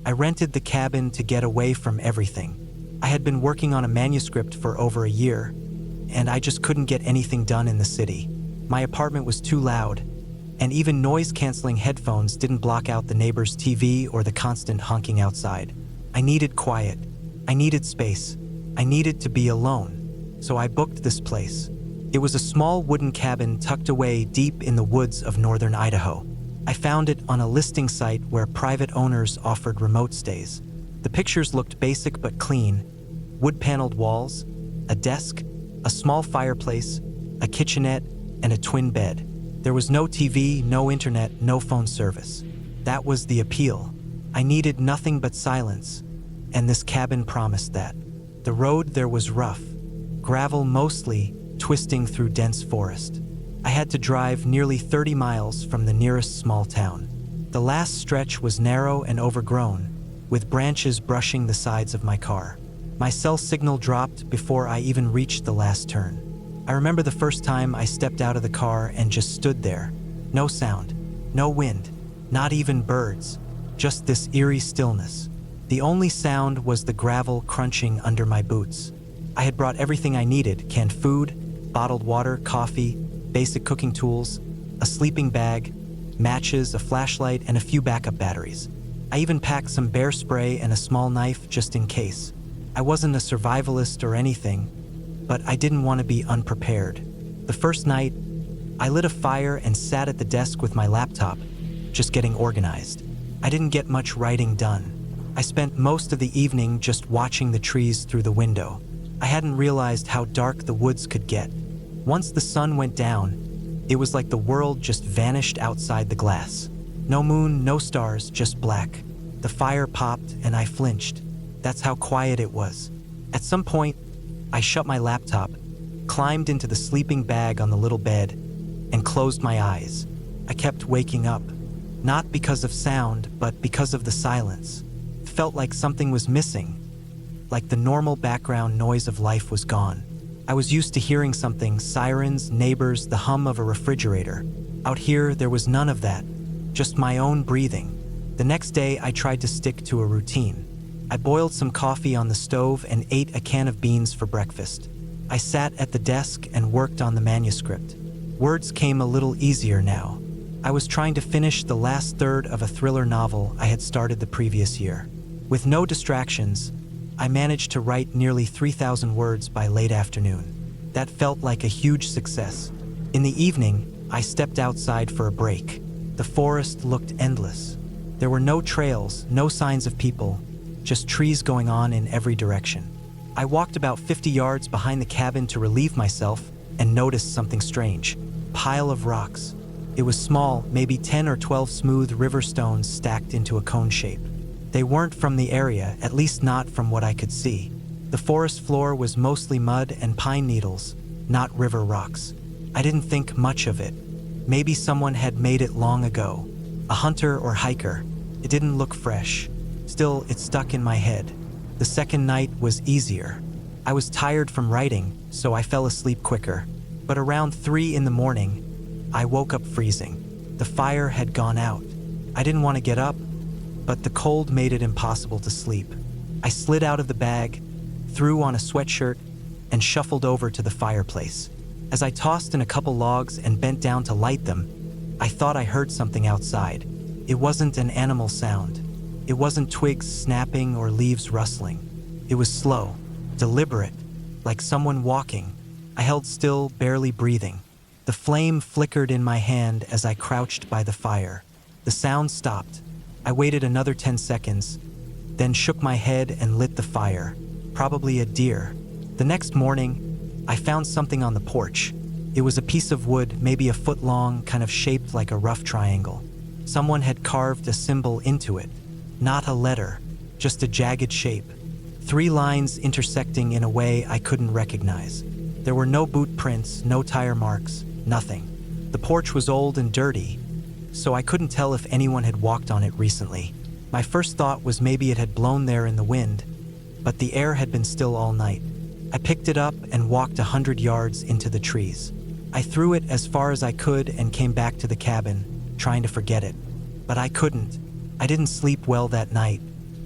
I rented the cabin to get away from everything. I had been working on a manuscript for over a year, and I just couldn't get anything done in the city. My apartment was too loud, and even noise-canceling headphones didn't block out the neighbor's TV or the constant honking outside. I needed quiet. I needed space. I needed to be alone. So I booked this place. It was a small wooden cabin tucked away deep in the woods of northern Idaho. I found it on a listing site where private owners offered remote stays. The pictures looked basic but clean. Wood-paneled walls, a desk, a small fireplace, a kitchenette, and a twin bed. There was no TV, no internet, no phone service. That was the appeal. I needed nothing but silence, and this cabin promised that. The road there was rough, gravel mostly, twisting through dense forest. I had to drive nearly 30 miles from the nearest small town. The last stretch was narrow and overgrown, with branches brushing the sides of my car. My cell signal dropped before I even reached the last turn. I remember the first time I stepped out of the car and just stood there. No sound, no wind, not even birds, just this eerie stillness. The only sound was the gravel crunching under my boots. I had brought everything I needed: canned food, bottled water, coffee, basic cooking tools, a sleeping bag, matches, a flashlight, and a few backup batteries. I even packed some bear spray and a small knife just in case. I wasn't a survivalist or anything, but I didn't want to be unprepared. The first night, I lit a fire and sat at the desk with my laptop, just getting organized. I didn't get much writing done. I spent most of the evening just watching the trees through the window. I hadn't realized how dark the woods could get. Once the sun went down, it was like the world just vanished outside the glass. No moon, no stars, just black. The fire popped and I flinched. That's how quiet it was. At some point, I shut my laptop, climbed into the sleeping bag on the little bed, and closed my eyes. I kept waking up, not because of sound, but because of the silence. It felt like something was missing, like the normal background noise of life was gone. I was used to hearing something: sirens, neighbors, the hum of a refrigerator. Out here, there was none of that, just my own breathing. The next day, I tried to stick to a routine. I boiled some coffee on the stove and ate a can of beans for breakfast. I sat at the desk and worked on the manuscript. Words came a little easier now. I was trying to finish the last third of a thriller novel I had started the previous year. With no distractions, I managed to write nearly 3,000 words by late afternoon. That felt like a huge success. In the evening, I stepped outside for a break. The forest looked endless. There were no trails, no signs of people, just trees going on in every direction. I walked about 50 yards behind the cabin to relieve myself and noticed something strange. Pile of rocks. It was small, maybe 10 or 12 smooth river stones stacked into a cone shape. They weren't from the area, at least not from what I could see. The forest floor was mostly mud and pine needles, not river rocks. I didn't think much of it. Maybe someone had made it long ago. A hunter or hiker. It didn't look fresh. Still, it stuck in my head. The second night was easier. I was tired from writing, so I fell asleep quicker. But around 3 in the morning, I woke up freezing. The fire had gone out. I didn't want to get up, but the cold made it impossible to sleep. I slid out of the bag, threw on a sweatshirt, and shuffled over to the fireplace. As I tossed in a couple logs and bent down to light them, I thought I heard something outside. It wasn't an animal sound. It wasn't twigs snapping or leaves rustling. It was slow, deliberate, like someone walking. I held still, barely breathing. The flame flickered in my hand as I crouched by the fire. The sound stopped. I waited another 10 seconds, then shook my head and lit the fire. Probably a deer. The next morning, I found something on the porch. It was a piece of wood, maybe a foot long, kind of shaped like a rough triangle. Someone had carved a symbol into it. Not a letter, just a jagged shape. 3 lines intersecting in a way I couldn't recognize. There were no boot prints, no tire marks, nothing. The porch was old and dirty, so I couldn't tell if anyone had walked on it recently. My first thought was maybe it had blown there in the wind, but the air had been still all night. I picked it up and walked 100 yards into the trees. I threw it as far as I could and came back to the cabin, trying to forget it. But I couldn't. I didn't sleep well that night.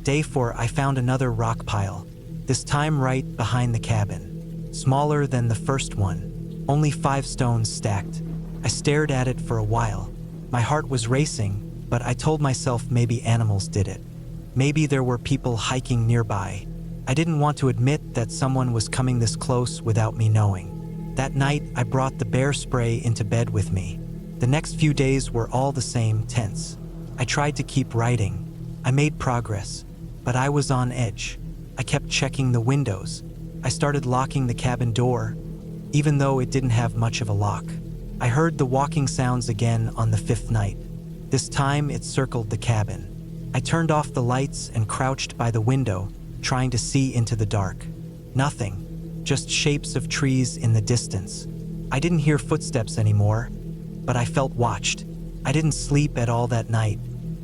Day 4, I found another rock pile, this time right behind the cabin. Smaller than the first one, only 5 stones stacked. I stared at it for a while. My heart was racing, but I told myself maybe animals did it. Maybe there were people hiking nearby. I didn't want to admit that someone was coming this close without me knowing. That night, I brought the bear spray into bed with me. The next few days were all the same, tense. I tried to keep writing. I made progress, but I was on edge. I kept checking the windows. I started locking the cabin door, even though it didn't have much of a lock. I heard the walking sounds again on the 5th night. This time it circled the cabin. I turned off the lights and crouched by the window, trying to see into the dark. Nothing, just shapes of trees in the distance. I didn't hear footsteps anymore, but I felt watched. I didn't sleep at all that night.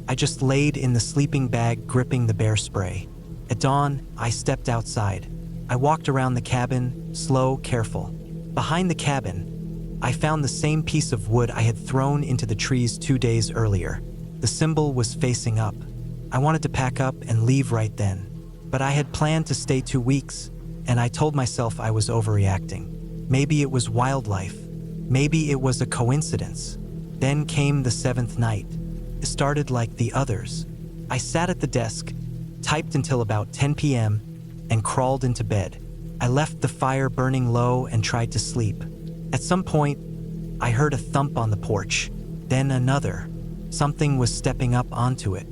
I just laid in the sleeping bag gripping the bear spray. At dawn, I stepped outside. I walked around the cabin, slow, careful. Behind the cabin, I found the same piece of wood I had thrown into the trees 2 days earlier. The symbol was facing up. I wanted to pack up and leave right then, but I had planned to stay 2 weeks, and I told myself I was overreacting. Maybe it was wildlife. Maybe it was a coincidence. Then came the 7th night. It started like the others. I sat at the desk, typed until about 10 p.m., and crawled into bed. I left the fire burning low and tried to sleep. At some point, I heard a thump on the porch, then another. Something was stepping up onto it.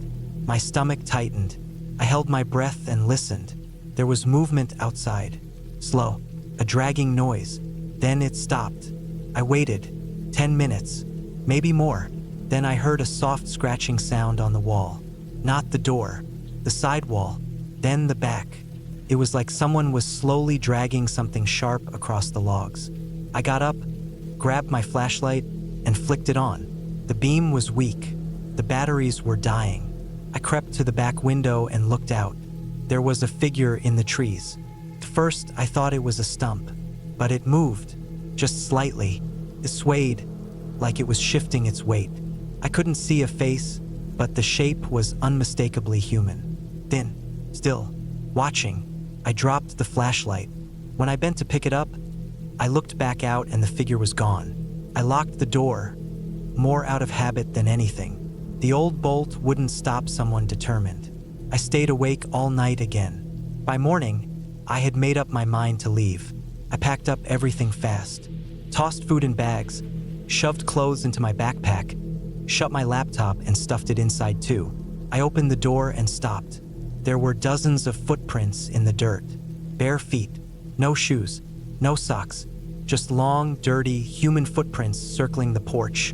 My stomach tightened. I held my breath and listened. There was movement outside. Slow, a dragging noise. Then it stopped. I waited. 10 minutes, maybe more. Then I heard a soft scratching sound on the wall. Not the door, the side wall, then the back. It was like someone was slowly dragging something sharp across the logs. I got up, grabbed my flashlight, and flicked it on. The beam was weak. The batteries were dying. I crept to the back window and looked out. There was a figure in the trees. At first, I thought it was a stump, but it moved, just slightly. It swayed, like it was shifting its weight. I couldn't see a face, but the shape was unmistakably human. Thin, still, watching. I dropped the flashlight. When I bent to pick it up, I looked back out and the figure was gone. I locked the door, more out of habit than anything. The old bolt wouldn't stop someone determined. I stayed awake all night again. By morning, I had made up my mind to leave. I packed up everything fast, tossed food in bags, shoved clothes into my backpack, shut my laptop and stuffed it inside too. I opened the door and stopped. There were dozens of footprints in the dirt. Bare feet, no shoes, no socks, just long, dirty, human footprints circling the porch,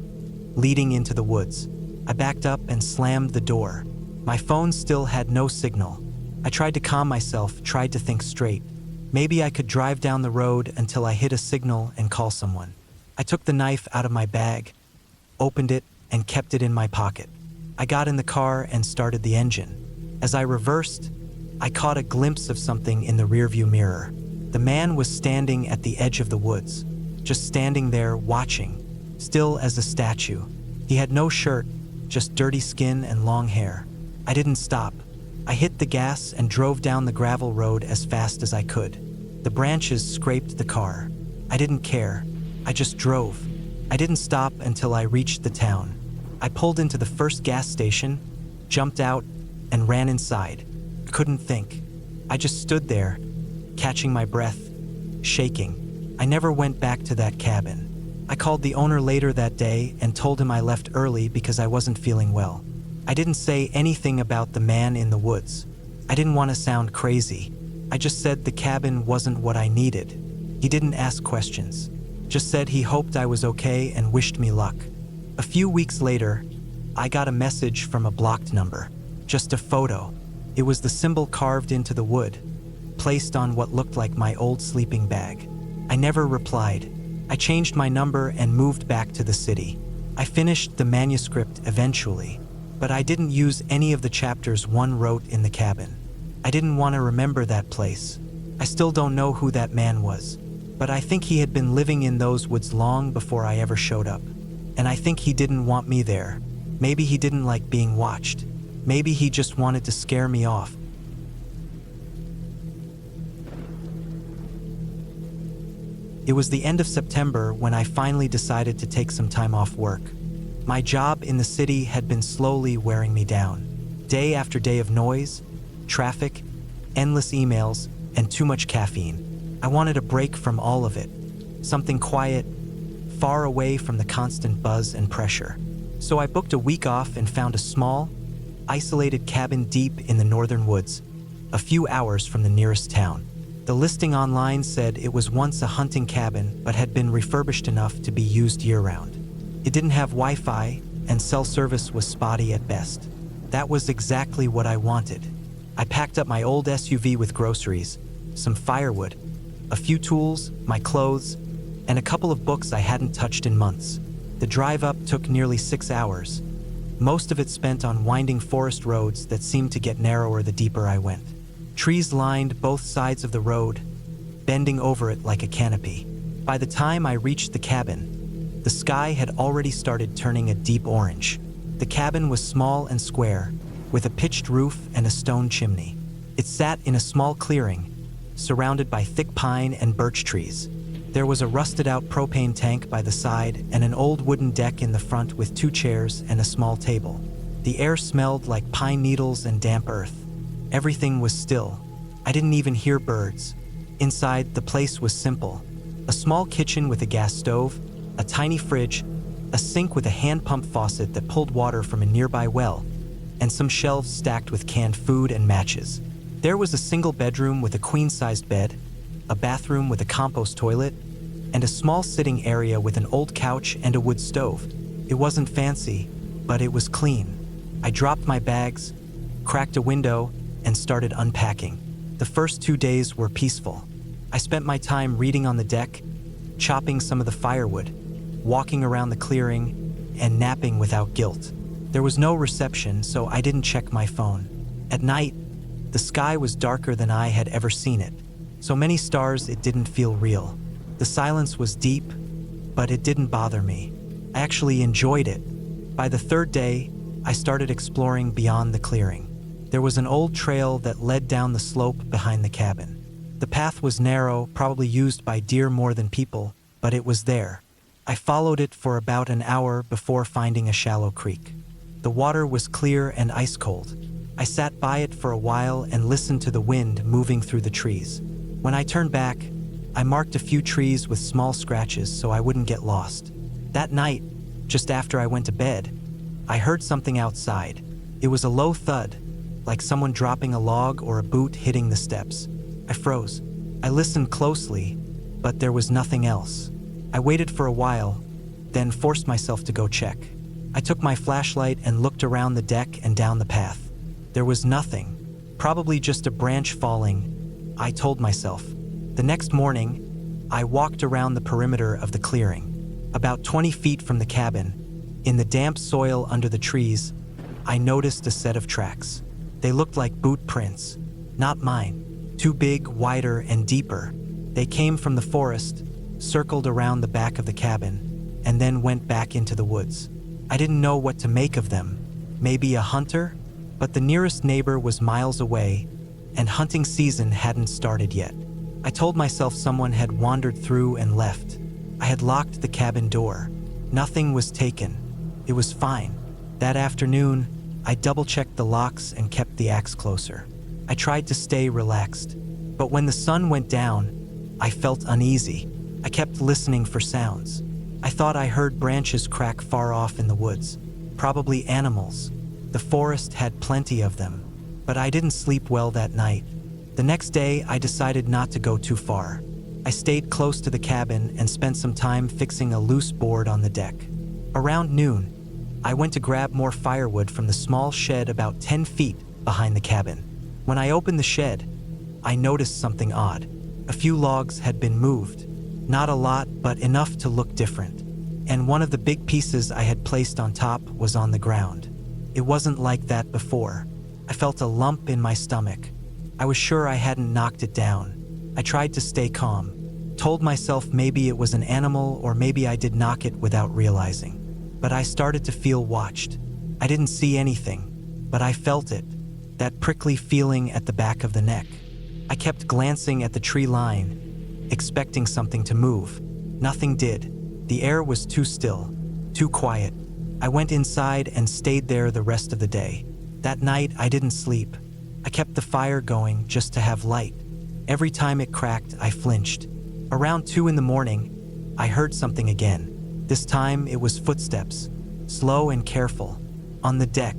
leading into the woods. I backed up and slammed the door. My phone still had no signal. I tried to calm myself, tried to think straight. Maybe I could drive down the road until I hit a signal and call someone. I took the knife out of my bag, opened it, and kept it in my pocket. I got in the car and started the engine. As I reversed, I caught a glimpse of something in the rearview mirror. The man was standing at the edge of the woods, just standing there watching, still as a statue. He had no shirt, just dirty skin and long hair. I didn't stop. I hit the gas and drove down the gravel road as fast as I could. The branches scraped the car. I didn't care. I just drove. I didn't stop until I reached the town. I pulled into the first gas station, jumped out, and ran inside. I couldn't think. I just stood there, catching my breath, shaking. I never went back to that cabin. I called the owner later that day and told him I left early because I wasn't feeling well. I didn't say anything about the man in the woods. I didn't want to sound crazy. I just said the cabin wasn't what I needed. He didn't ask questions. Just said he hoped I was okay and wished me luck. A few weeks later, I got a message from a blocked number. Just a photo. It was the symbol carved into the wood, placed on what looked like my old sleeping bag. I never replied. I changed my number and moved back to the city. I finished the manuscript eventually, but I didn't use any of the chapters one wrote in the cabin. I didn't want to remember that place. I still don't know who that man was, but I think he had been living in those woods long before I ever showed up. And I think he didn't want me there. Maybe he didn't like being watched. Maybe he just wanted to scare me off, It was the end of September when I finally decided to take some time off work. My job in the city had been slowly wearing me down. Day after day of noise, traffic, endless emails, and too much caffeine. I wanted a break from all of it. Something quiet, far away from the constant buzz and pressure. So I booked a week off and found a small, isolated cabin deep in the northern woods, a few hours from the nearest town. The listing online said it was once a hunting cabin but had been refurbished enough to be used year-round. It didn't have Wi-Fi, and cell service was spotty at best. That was exactly what I wanted. I packed up my old SUV with groceries, some firewood, a few tools, my clothes, and a couple of books I hadn't touched in months. The drive up took nearly 6 hours, most of it spent on winding forest roads that seemed to get narrower the deeper I went. Trees lined both sides of the road, bending over it like a canopy. By the time I reached the cabin, the sky had already started turning a deep orange. The cabin was small and square, with a pitched roof and a stone chimney. It sat in a small clearing, surrounded by thick pine and birch trees. There was a rusted-out propane tank by the side and an old wooden deck in the front with 2 chairs and a small table. The air smelled like pine needles and damp earth. Everything was still. I didn't even hear birds. Inside, the place was simple. A small kitchen with a gas stove, a tiny fridge, a sink with a hand pump faucet that pulled water from a nearby well, and some shelves stacked with canned food and matches. There was a single bedroom with a queen-sized bed, a bathroom with a compost toilet, and a small sitting area with an old couch and a wood stove. It wasn't fancy, but it was clean. I dropped my bags, cracked a window, and started unpacking. The first 2 days were peaceful. I spent my time reading on the deck, chopping some of the firewood, walking around the clearing, and napping without guilt. There was no reception, so I didn't check my phone. At night, the sky was darker than I had ever seen it. So many stars it didn't feel real. The silence was deep, but it didn't bother me. I actually enjoyed it. By the 3rd day, I started exploring beyond the clearing. There was an old trail that led down the slope behind the cabin. The path was narrow, probably used by deer more than people, but it was there. I followed it for about an hour before finding a shallow creek. The water was clear and ice cold. I sat by it for a while and listened to the wind moving through the trees. When I turned back, I marked a few trees with small scratches so I wouldn't get lost. That night, just after I went to bed, I heard something outside. It was a low thud, like someone dropping a log or a boot hitting the steps. I froze. I listened closely, but there was nothing else. I waited for a while, then forced myself to go check. I took my flashlight and looked around the deck and down the path. There was nothing, probably just a branch falling, I told myself. The next morning, I walked around the perimeter of the clearing. About 20 feet from the cabin, in the damp soil under the trees, I noticed a set of tracks. They looked like boot prints, not mine, too big, wider, and deeper. They came from the forest, circled around the back of the cabin, and then went back into the woods. I didn't know what to make of them. Maybe a hunter? But the nearest neighbor was miles away, and hunting season hadn't started yet. I told myself someone had wandered through and left. I had locked the cabin door. Nothing was taken. It was fine. That afternoon, I double-checked the locks and kept the axe closer. I tried to stay relaxed, but when the sun went down, I felt uneasy. I kept listening for sounds. I thought I heard branches crack far off in the woods, probably animals. The forest had plenty of them, but I didn't sleep well that night. The next day, I decided not to go too far. I stayed close to the cabin and spent some time fixing a loose board on the deck. Around noon, I went to grab more firewood from the small shed about 10 feet behind the cabin. When I opened the shed, I noticed something odd. A few logs had been moved. Not a lot, but enough to look different. And one of the big pieces I had placed on top was on the ground. It wasn't like that before. I felt a lump in my stomach. I was sure I hadn't knocked it down. I tried to stay calm, told myself maybe it was an animal or maybe I did knock it without realizing. But I started to feel watched. I didn't see anything, but I felt it, that prickly feeling at the back of the neck. I kept glancing at the tree line, expecting something to move. Nothing did. The air was too still, too quiet. I went inside and stayed there the rest of the day. That night, I didn't sleep. I kept the fire going just to have light. Every time it cracked, I flinched. Around 2 in the morning, I heard something again. This time, it was footsteps, slow and careful. On the deck,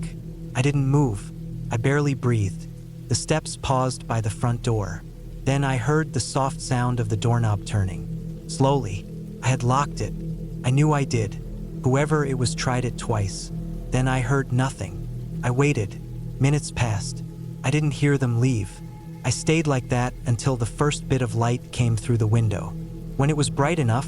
I didn't move. I barely breathed. The steps paused by the front door. Then I heard the soft sound of the doorknob turning. Slowly, I had locked it. I knew I did. Whoever it was tried it twice. Then I heard nothing. I waited. Minutes passed. I didn't hear them leave. I stayed like that until the first bit of light came through the window. When it was bright enough,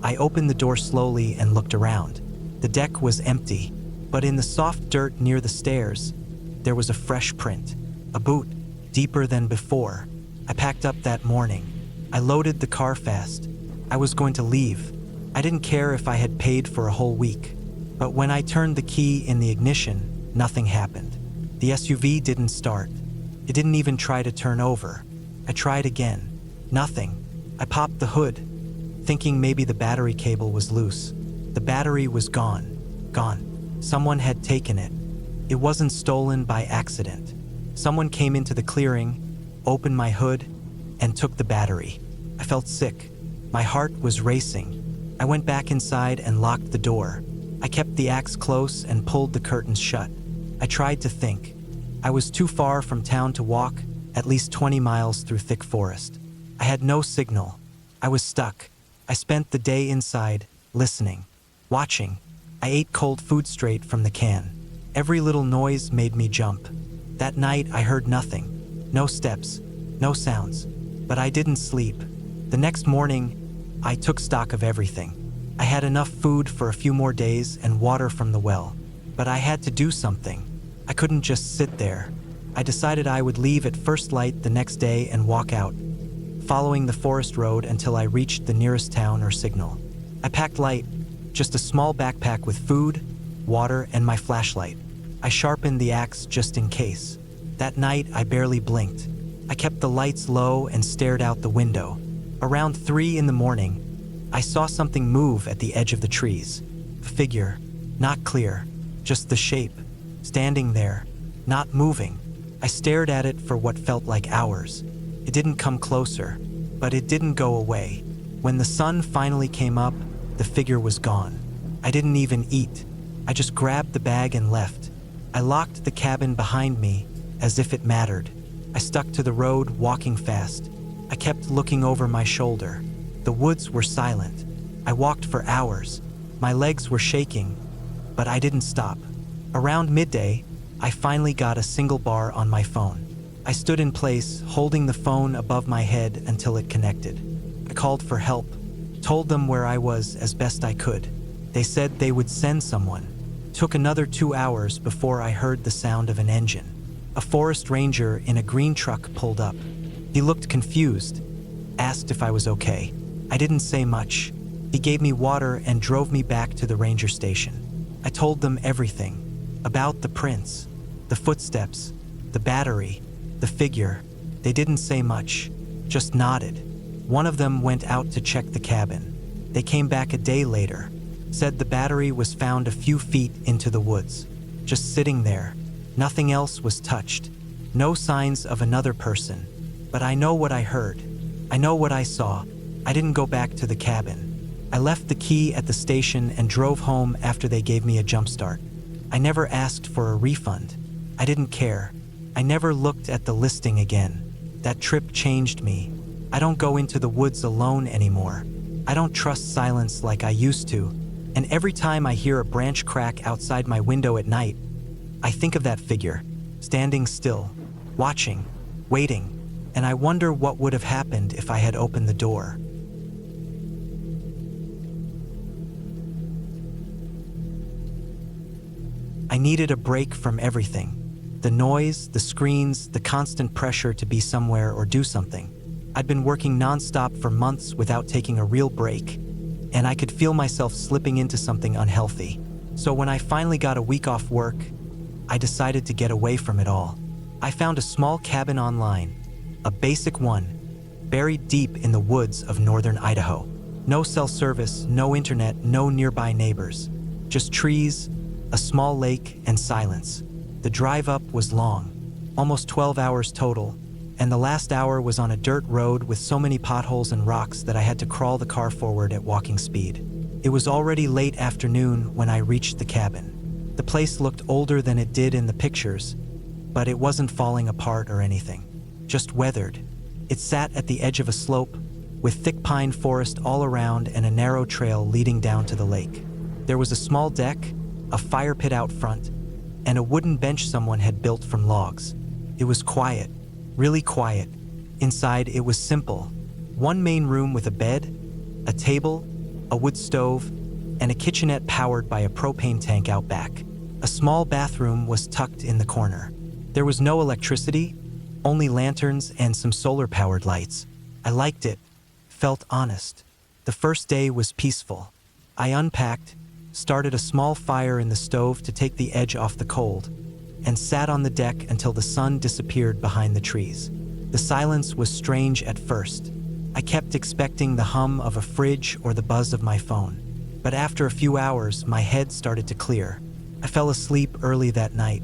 I opened the door slowly and looked around. The deck was empty, but in the soft dirt near the stairs, there was a fresh print. A boot, deeper than before. I packed up that morning. I loaded the car fast. I was going to leave. I didn't care if I had paid for a whole week. But when I turned the key in the ignition, nothing happened. The SUV didn't start. It didn't even try to turn over. I tried again. Nothing. I popped the hood, thinking maybe the battery cable was loose. The battery was gone. Gone. Someone had taken it. It wasn't stolen by accident. Someone came into the clearing, opened my hood, and took the battery. I felt sick. My heart was racing. I went back inside and locked the door. I kept the axe close and pulled the curtains shut. I tried to think. I was too far from town to walk, at least 20 miles through thick forest. I had no signal. I was stuck. I spent the day inside, listening, watching. I ate cold food straight from the can. Every little noise made me jump. That night, I heard nothing. No steps, no sounds. But I didn't sleep. The next morning, I took stock of everything. I had enough food for a few more days and water from the well. But I had to do something. I couldn't just sit there. I decided I would leave at first light the next day and walk out, following the forest road until I reached the nearest town or signal. I packed light, just a small backpack with food, water, and my flashlight. I sharpened the axe just in case. That night, I barely blinked. I kept the lights low and stared out the window. Around 3 in the morning, I saw something move at the edge of the trees. A figure, not clear, just the shape, standing there, not moving. I stared at it for what felt like hours. It didn't come closer, but it didn't go away. When the sun finally came up, the figure was gone. I didn't even eat. I just grabbed the bag and left. I locked the cabin behind me as if it mattered. I stuck to the road, walking fast. I kept looking over my shoulder. The woods were silent. I walked for hours. My legs were shaking, but I didn't stop. Around midday, I finally got a single bar on my phone. I stood in place, holding the phone above my head until it connected. I called for help, told them where I was as best I could. They said they would send someone. Took another 2 hours before I heard the sound of an engine. A forest ranger in a green truck pulled up. He looked confused, asked if I was okay. I didn't say much. He gave me water and drove me back to the ranger station. I told them everything. About the prints, the footsteps, the battery, the figure. They didn't say much, just nodded. One of them went out to check the cabin. They came back a day later, said the battery was found a few feet into the woods, just sitting there. Nothing else was touched. No signs of another person. But I know what I heard. I know what I saw. I didn't go back to the cabin. I left the key at the station and drove home after they gave me a jump start. I never asked for a refund. I didn't care. I never looked at the listing again. That trip changed me. I don't go into the woods alone anymore. I don't trust silence like I used to. And every time I hear a branch crack outside my window at night, I think of that figure, standing still, watching, waiting, and I wonder what would have happened if I had opened the door. I needed a break from everything. The noise, the screens, the constant pressure to be somewhere or do something. I'd been working nonstop for months without taking a real break, and I could feel myself slipping into something unhealthy. So when I finally got a week off work, I decided to get away from it all. I found a small cabin online, a basic one, buried deep in the woods of northern Idaho. No cell service, no internet, no nearby neighbors. Just trees, a small lake, and silence. The drive up was long, almost 12 hours total, and the last hour was on a dirt road with so many potholes and rocks that I had to crawl the car forward at walking speed. It was already late afternoon when I reached the cabin. The place looked older than it did in the pictures, but it wasn't falling apart or anything, just weathered. It sat at the edge of a slope, with thick pine forest all around and a narrow trail leading down to the lake. There was a small deck, a fire pit out front, and a wooden bench someone had built from logs. It was quiet, really quiet. Inside, it was simple. One main room with a bed, a table, a wood stove, and a kitchenette powered by a propane tank out back. A small bathroom was tucked in the corner. There was no electricity, only lanterns and some solar-powered lights. I liked it, felt honest. The first day was peaceful. I unpacked, started a small fire in the stove to take the edge off the cold, and sat on the deck until the sun disappeared behind the trees. The silence was strange at first. I kept expecting the hum of a fridge or the buzz of my phone. But after a few hours, my head started to clear. I fell asleep early that night.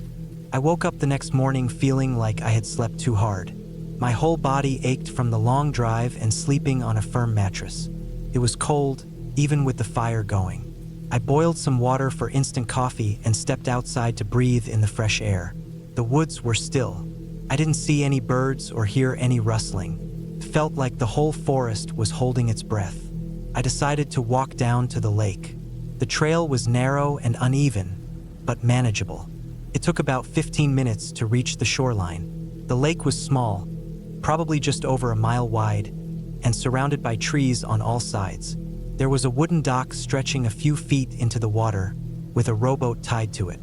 I woke up the next morning feeling like I had slept too hard. My whole body ached from the long drive and sleeping on a firm mattress. It was cold, even with the fire going. I boiled some water for instant coffee and stepped outside to breathe in the fresh air. The woods were still. I didn't see any birds or hear any rustling. It felt like the whole forest was holding its breath. I decided to walk down to the lake. The trail was narrow and uneven, but manageable. It took about 15 minutes to reach the shoreline. The lake was small, probably just over a mile wide, and surrounded by trees on all sides. There was a wooden dock stretching a few feet into the water, with a rowboat tied to it.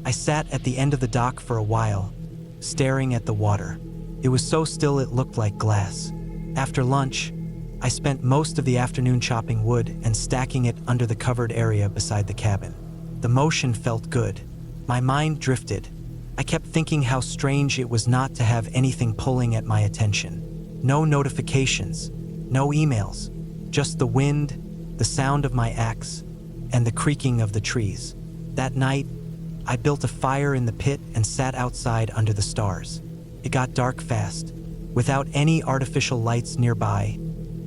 I sat at the end of the dock for a while, staring at the water. It was so still it looked like glass. After lunch, I spent most of the afternoon chopping wood and stacking it under the covered area beside the cabin. The motion felt good. My mind drifted. I kept thinking how strange it was not to have anything pulling at my attention. No notifications, no emails, just the wind, the sound of my axe, and the creaking of the trees. That night, I built a fire in the pit and sat outside under the stars. It got dark fast. Without any artificial lights nearby,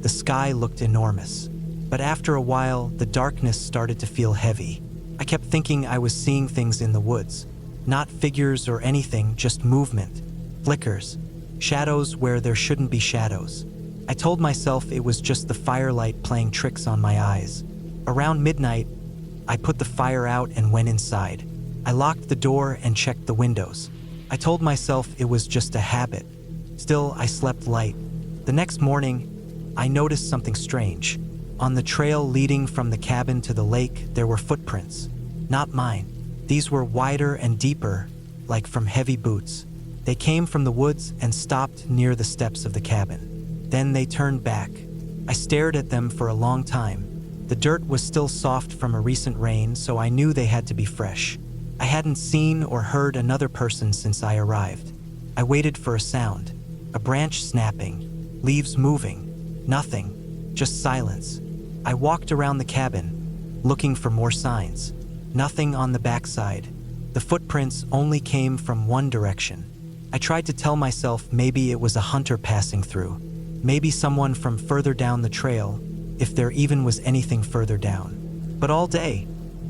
the sky looked enormous. But after a while, the darkness started to feel heavy. I kept thinking I was seeing things in the woods. Not figures or anything, just movement, flickers, shadows where there shouldn't be shadows. I told myself it was just the firelight playing tricks on my eyes. Around midnight, I put the fire out and went inside. I locked the door and checked the windows. I told myself it was just a habit. Still, I slept light. The next morning, I noticed something strange. On the trail leading from the cabin to the lake, there were footprints. Not mine. These were wider and deeper, like from heavy boots. They came from the woods and stopped near the steps of the cabin. Then they turned back. I stared at them for a long time. The dirt was still soft from a recent rain, so I knew they had to be fresh. I hadn't seen or heard another person since I arrived. I waited for a sound. A branch snapping, leaves moving, nothing, just silence. I walked around the cabin, looking for more signs. Nothing on the backside. The footprints only came from one direction. I tried to tell myself maybe it was a hunter passing through. Maybe someone from further down the trail, if there even was anything further down. But all day,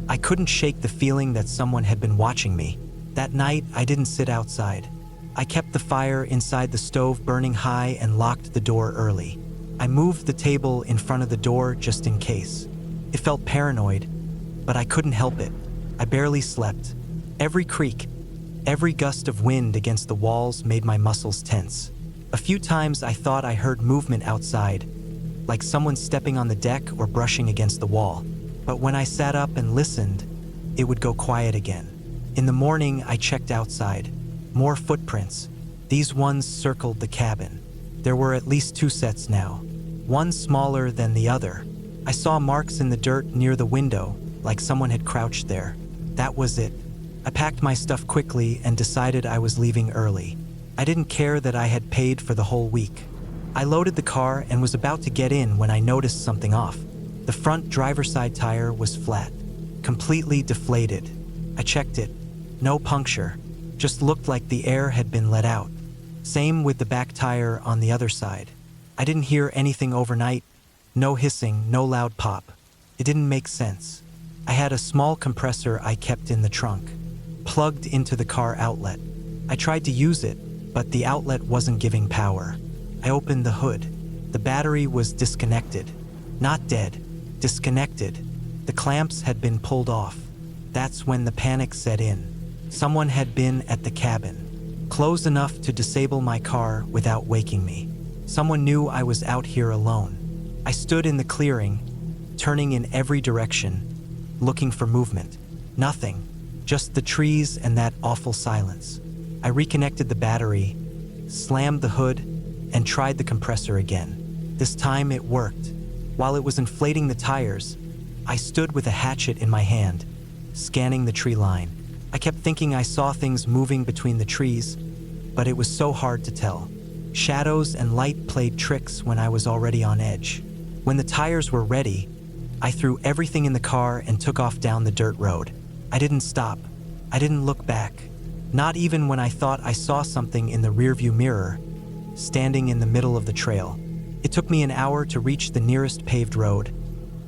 I couldn't shake the feeling that someone had been watching me. That night, I didn't sit outside. I kept the fire inside the stove burning high and locked the door early. I moved the table in front of the door just in case. It felt paranoid, but I couldn't help it. I barely slept. Every creak, every gust of wind against the walls made my muscles tense. A few times I thought I heard movement outside, like someone stepping on the deck or brushing against the wall. But when I sat up and listened, it would go quiet again. In the morning, I checked outside. More footprints. These ones circled the cabin. There were at least 2 sets now, one smaller than the other. I saw marks in the dirt near the window, like someone had crouched there. That was it. I packed my stuff quickly and decided I was leaving early. I didn't care that I had paid for the whole week. I loaded the car and was about to get in when I noticed something off. The front driver's side tire was flat, completely deflated. I checked it. No puncture. Just looked like the air had been let out. Same with the back tire on the other side. I didn't hear anything overnight. No hissing, no loud pop. It didn't make sense. I had a small compressor I kept in the trunk, plugged into the car outlet. I tried to use it, but the outlet wasn't giving power. I opened the hood. The battery was disconnected. Not dead, disconnected. The clamps had been pulled off. That's when the panic set in. Someone had been at the cabin, close enough to disable my car without waking me. Someone knew I was out here alone. I stood in the clearing, turning in every direction, looking for movement. Nothing, just the trees and that awful silence. I reconnected the battery, slammed the hood, and tried the compressor again. This time it worked. While it was inflating the tires, I stood with a hatchet in my hand, scanning the tree line. I kept thinking I saw things moving between the trees, but it was so hard to tell. Shadows and light played tricks when I was already on edge. When the tires were ready, I threw everything in the car and took off down the dirt road. I didn't stop. I didn't look back. Not even when I thought I saw something in the rearview mirror, standing in the middle of the trail. It took me an hour to reach the nearest paved road,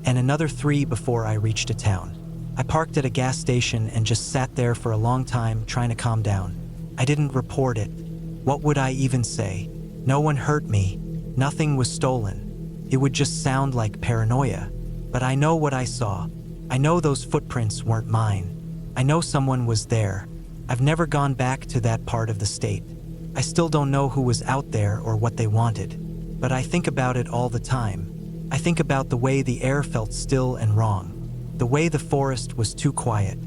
and another 3 before I reached a town. I parked at a gas station and just sat there for a long time trying to calm down. I didn't report it. What would I even say? No one hurt me. Nothing was stolen. It would just sound like paranoia. But I know what I saw. I know those footprints weren't mine. I know someone was there. I've never gone back to that part of the state. I still don't know who was out there or what they wanted. But I think about it all the time. I think about the way the air felt still and wrong. The way the forest was too quiet.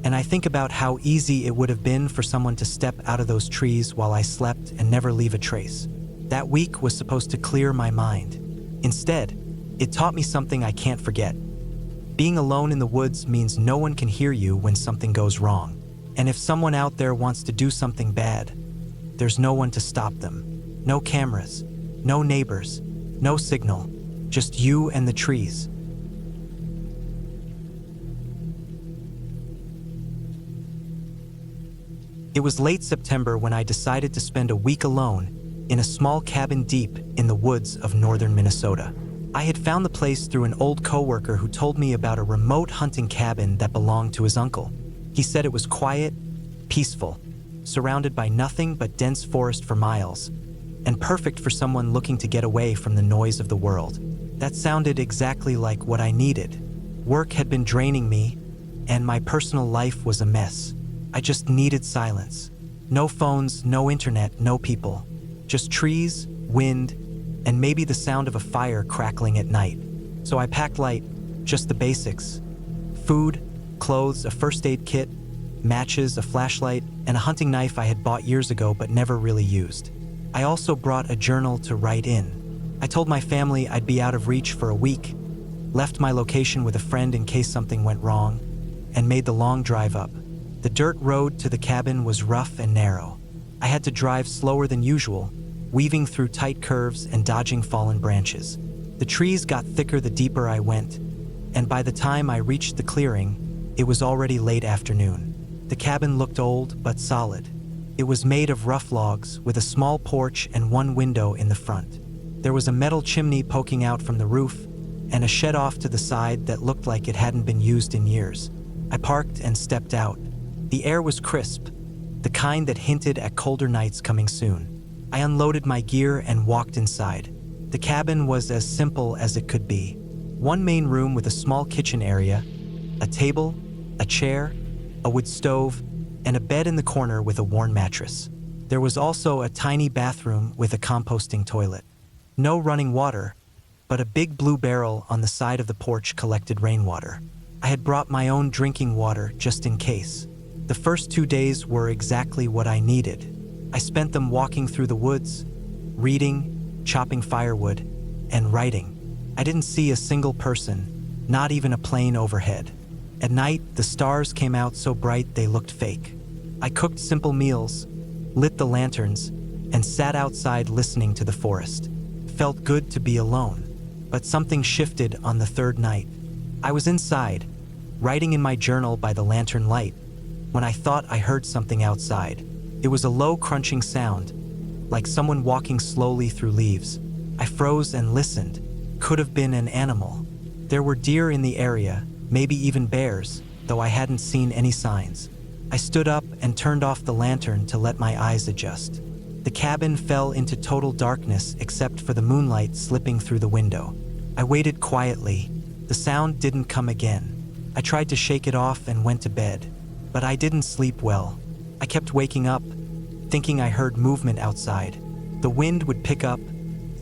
And I think about how easy it would have been for someone to step out of those trees while I slept and never leave a trace. That week was supposed to clear my mind. Instead, it taught me something I can't forget. Being alone in the woods means no one can hear you when something goes wrong. And if someone out there wants to do something bad, there's no one to stop them. No cameras, no neighbors, no signal, just you and the trees. It was late September when I decided to spend a week alone in a small cabin deep in the woods of northern Minnesota. I had found the place through an old coworker who told me about a remote hunting cabin that belonged to his uncle. He said it was quiet, peaceful, surrounded by nothing but dense forest for miles, and perfect for someone looking to get away from the noise of the world. That sounded exactly like what I needed. Work had been draining me, and my personal life was a mess. I just needed silence. No phones, no internet, no people. Just trees, wind, and maybe the sound of a fire crackling at night. So I packed light, just the basics. Food, clothes, a first aid kit, matches, a flashlight, and a hunting knife I had bought years ago but never really used. I also brought a journal to write in. I told my family I'd be out of reach for a week, left my location with a friend in case something went wrong, and made the long drive up. The dirt road to the cabin was rough and narrow. I had to drive slower than usual, weaving through tight curves and dodging fallen branches. The trees got thicker the deeper I went, and by the time I reached the clearing, it was already late afternoon. The cabin looked old but solid. It was made of rough logs with a small porch and one window in the front. There was a metal chimney poking out from the roof and a shed off to the side that looked like it hadn't been used in years. I parked and stepped out. The air was crisp, the kind that hinted at colder nights coming soon. I unloaded my gear and walked inside. The cabin was as simple as it could be. One main room with a small kitchen area, a table, a chair, a wood stove, and a bed in the corner with a worn mattress. There was also a tiny bathroom with a composting toilet. No running water, but a big blue barrel on the side of the porch collected rainwater. I had brought my own drinking water just in case. The first 2 days were exactly what I needed. I spent them walking through the woods, reading, chopping firewood, and writing. I didn't see a single person, not even a plane overhead. At night, the stars came out so bright they looked fake. I cooked simple meals, lit the lanterns, and sat outside listening to the forest. felt good to be alone, but something shifted on the third night. I was inside, writing in my journal by the lantern light, when I thought I heard something outside. It was a low crunching sound, like someone walking slowly through leaves. I froze and listened. Could have been an animal. There were deer in the area, maybe even bears, though I hadn't seen any signs. I stood up and turned off the lantern to let my eyes adjust. The cabin fell into total darkness except for the moonlight slipping through the window. I waited quietly. The sound didn't come again. I tried to shake it off and went to bed, but I didn't sleep well. I kept waking up, thinking I heard movement outside. The wind would pick up,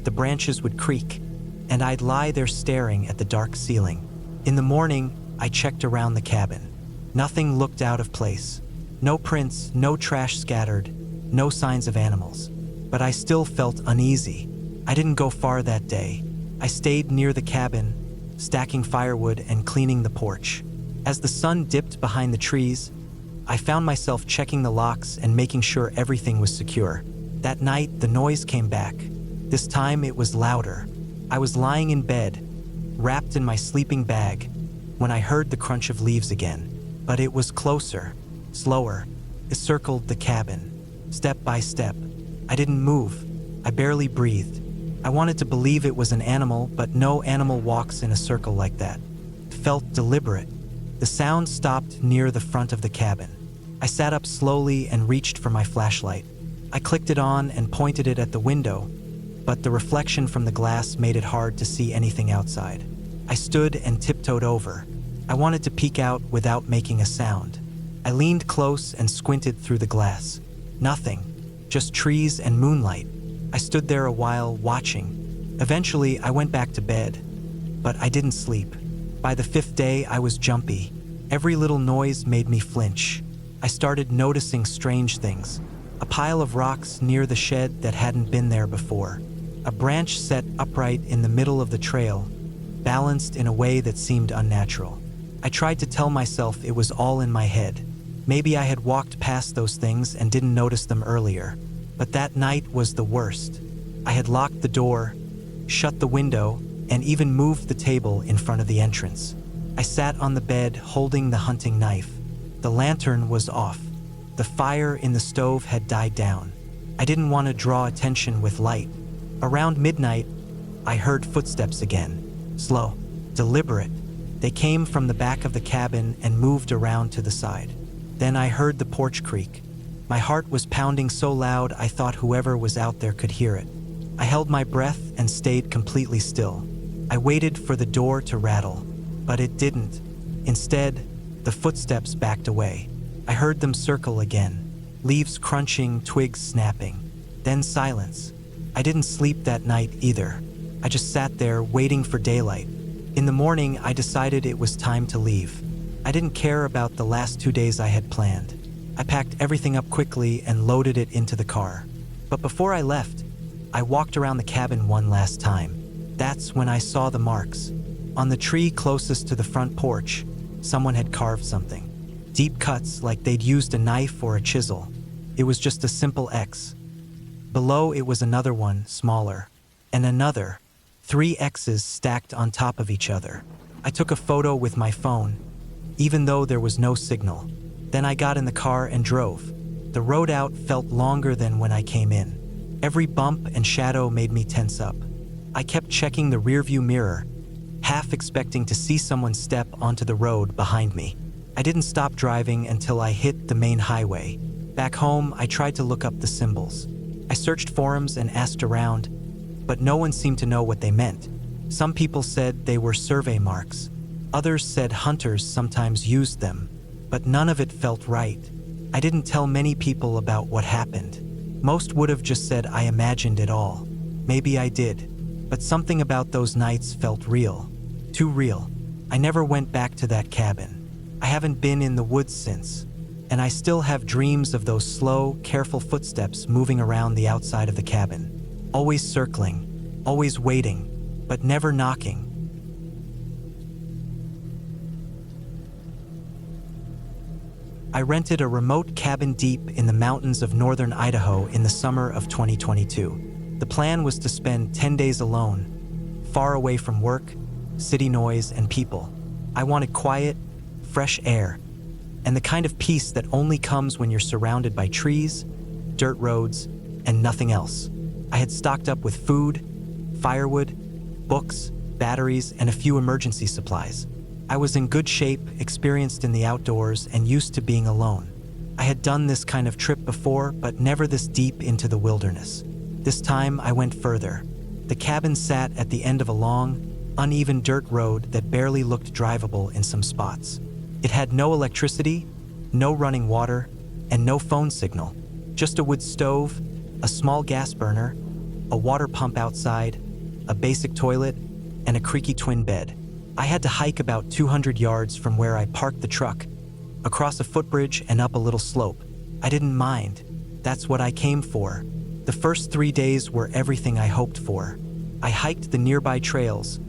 the branches would creak, and I'd lie there staring at the dark ceiling. In the morning, I checked around the cabin. Nothing looked out of place. No prints, no trash scattered, no signs of animals. But I still felt uneasy. I didn't go far that day. I stayed near the cabin, stacking firewood and cleaning the porch. As the sun dipped behind the trees, I found myself checking the locks and making sure everything was secure. That night, the noise came back. This time, it was louder. I was lying in bed, wrapped in my sleeping bag, when I heard the crunch of leaves again. But it was closer, slower. It circled the cabin, step by step. I didn't move. I barely breathed. I wanted to believe it was an animal, but no animal walks in a circle like that. It felt deliberate. The sound stopped near the front of the cabin. I sat up slowly and reached for my flashlight. I clicked it on and pointed it at the window, but the reflection from the glass made it hard to see anything outside. I stood and tiptoed over. I wanted to peek out without making a sound. I leaned close and squinted through the glass. Nothing, just trees and moonlight. I stood there a while, watching. Eventually, I went back to bed, but I didn't sleep. By the fifth day, I was jumpy. Every little noise made me flinch. I started noticing strange things. A pile of rocks near the shed that hadn't been there before. A branch set upright in the middle of the trail, balanced in a way that seemed unnatural. I tried to tell myself it was all in my head. Maybe I had walked past those things and didn't notice them earlier. But that night was the worst. I had locked the door, shut the window, and even moved the table in front of the entrance. I sat on the bed holding the hunting knife. The lantern was off. The fire in the stove had died down. I didn't want to draw attention with light. Around midnight, I heard footsteps again. Slow, deliberate. They came from the back of the cabin and moved around to the side. Then I heard the porch creak. My heart was pounding so loud I thought whoever was out there could hear it. I held my breath and stayed completely still. I waited for the door to rattle, but it didn't. Instead, the footsteps backed away. I heard them circle again, leaves crunching, twigs snapping. Then silence. I didn't sleep that night either. I just sat there waiting for daylight. In the morning, I decided it was time to leave. I didn't care about the last 2 days I had planned. I packed everything up quickly and loaded it into the car. But before I left, I walked around the cabin one last time. That's when I saw the marks. On the tree closest to the front porch, someone had carved something. Deep cuts like they'd used a knife or a chisel. It was just a simple X. Below it was another one, smaller, and another. 3 X's stacked on top of each other. I took a photo with my phone, even though there was no signal. Then I got in the car and drove. The road out felt longer than when I came in. Every bump and shadow made me tense up. I kept checking the rearview mirror, half expecting to see someone step onto the road behind me. I didn't stop driving until I hit the main highway. Back home, I tried to look up the symbols. I searched forums and asked around, but no one seemed to know what they meant. Some people said they were survey marks. Others said hunters sometimes used them, but none of it felt right. I didn't tell many people about what happened. Most would have just said I imagined it all. Maybe I did, but something about those nights felt real. Too real. I never went back to that cabin. I haven't been in the woods since, and I still have dreams of those slow, careful footsteps moving around the outside of the cabin. Always circling, always waiting, but never knocking. I rented a remote cabin deep in the mountains of northern Idaho in the summer of 2022. The plan was to spend 10 days alone, far away from work, city noise, and people. I wanted quiet, fresh air, and the kind of peace that only comes when you're surrounded by trees, dirt roads, and nothing else. I had stocked up with food, firewood, books, batteries, and a few emergency supplies. I was in good shape, experienced in the outdoors, and used to being alone. I had done this kind of trip before, but never this deep into the wilderness. This time, I went further. The cabin sat at the end of a long, uneven dirt road that barely looked drivable in some spots. It had no electricity, no running water, and no phone signal. Just a wood stove, a small gas burner, a water pump outside, a basic toilet, and a creaky twin bed. I had to hike about 200 yards from where I parked the truck, across a footbridge and up a little slope. I didn't mind. That's what I came for. The first 3 days were everything I hoped for. I hiked the nearby trails,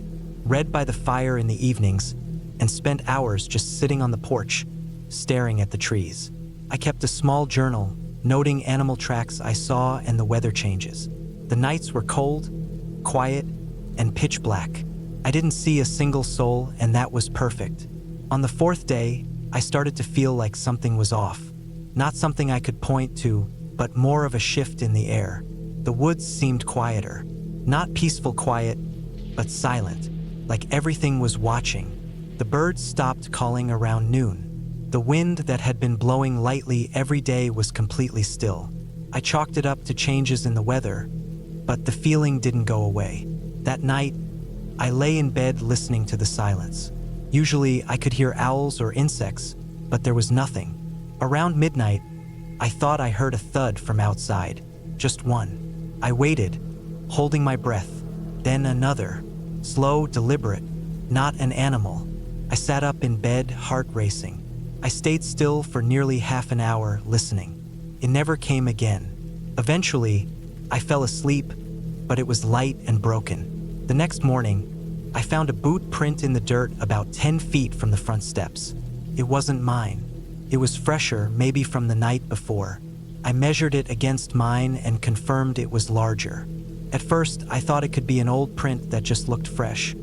read by the fire in the evenings, and spent hours just sitting on the porch, staring at the trees. I kept a small journal, noting animal tracks I saw and the weather changes. The nights were cold, quiet, and pitch black. I didn't see a single soul, and that was perfect. On the 4th day, I started to feel like something was off. Not something I could point to, but more of a shift in the air. The woods seemed quieter. Not peaceful quiet, but silent, like everything was watching. The birds stopped calling around noon. The wind that had been blowing lightly every day was completely still. I chalked it up to changes in the weather, but the feeling didn't go away. That night, I lay in bed listening to the silence. Usually, I could hear owls or insects, but there was nothing. Around midnight, I thought I heard a thud from outside. Just one. I waited, holding my breath. Then another. Slow, deliberate. Not an animal. I sat up in bed, heart racing. I stayed still for nearly half an hour, listening. It never came again. Eventually, I fell asleep, but it was light and broken. The next morning, I found a boot print in the dirt about 10 feet from the front steps. It wasn't mine. It was fresher, maybe from the night before. I measured it against mine and confirmed it was larger. At first, I thought it could be an old print that just looked fresh,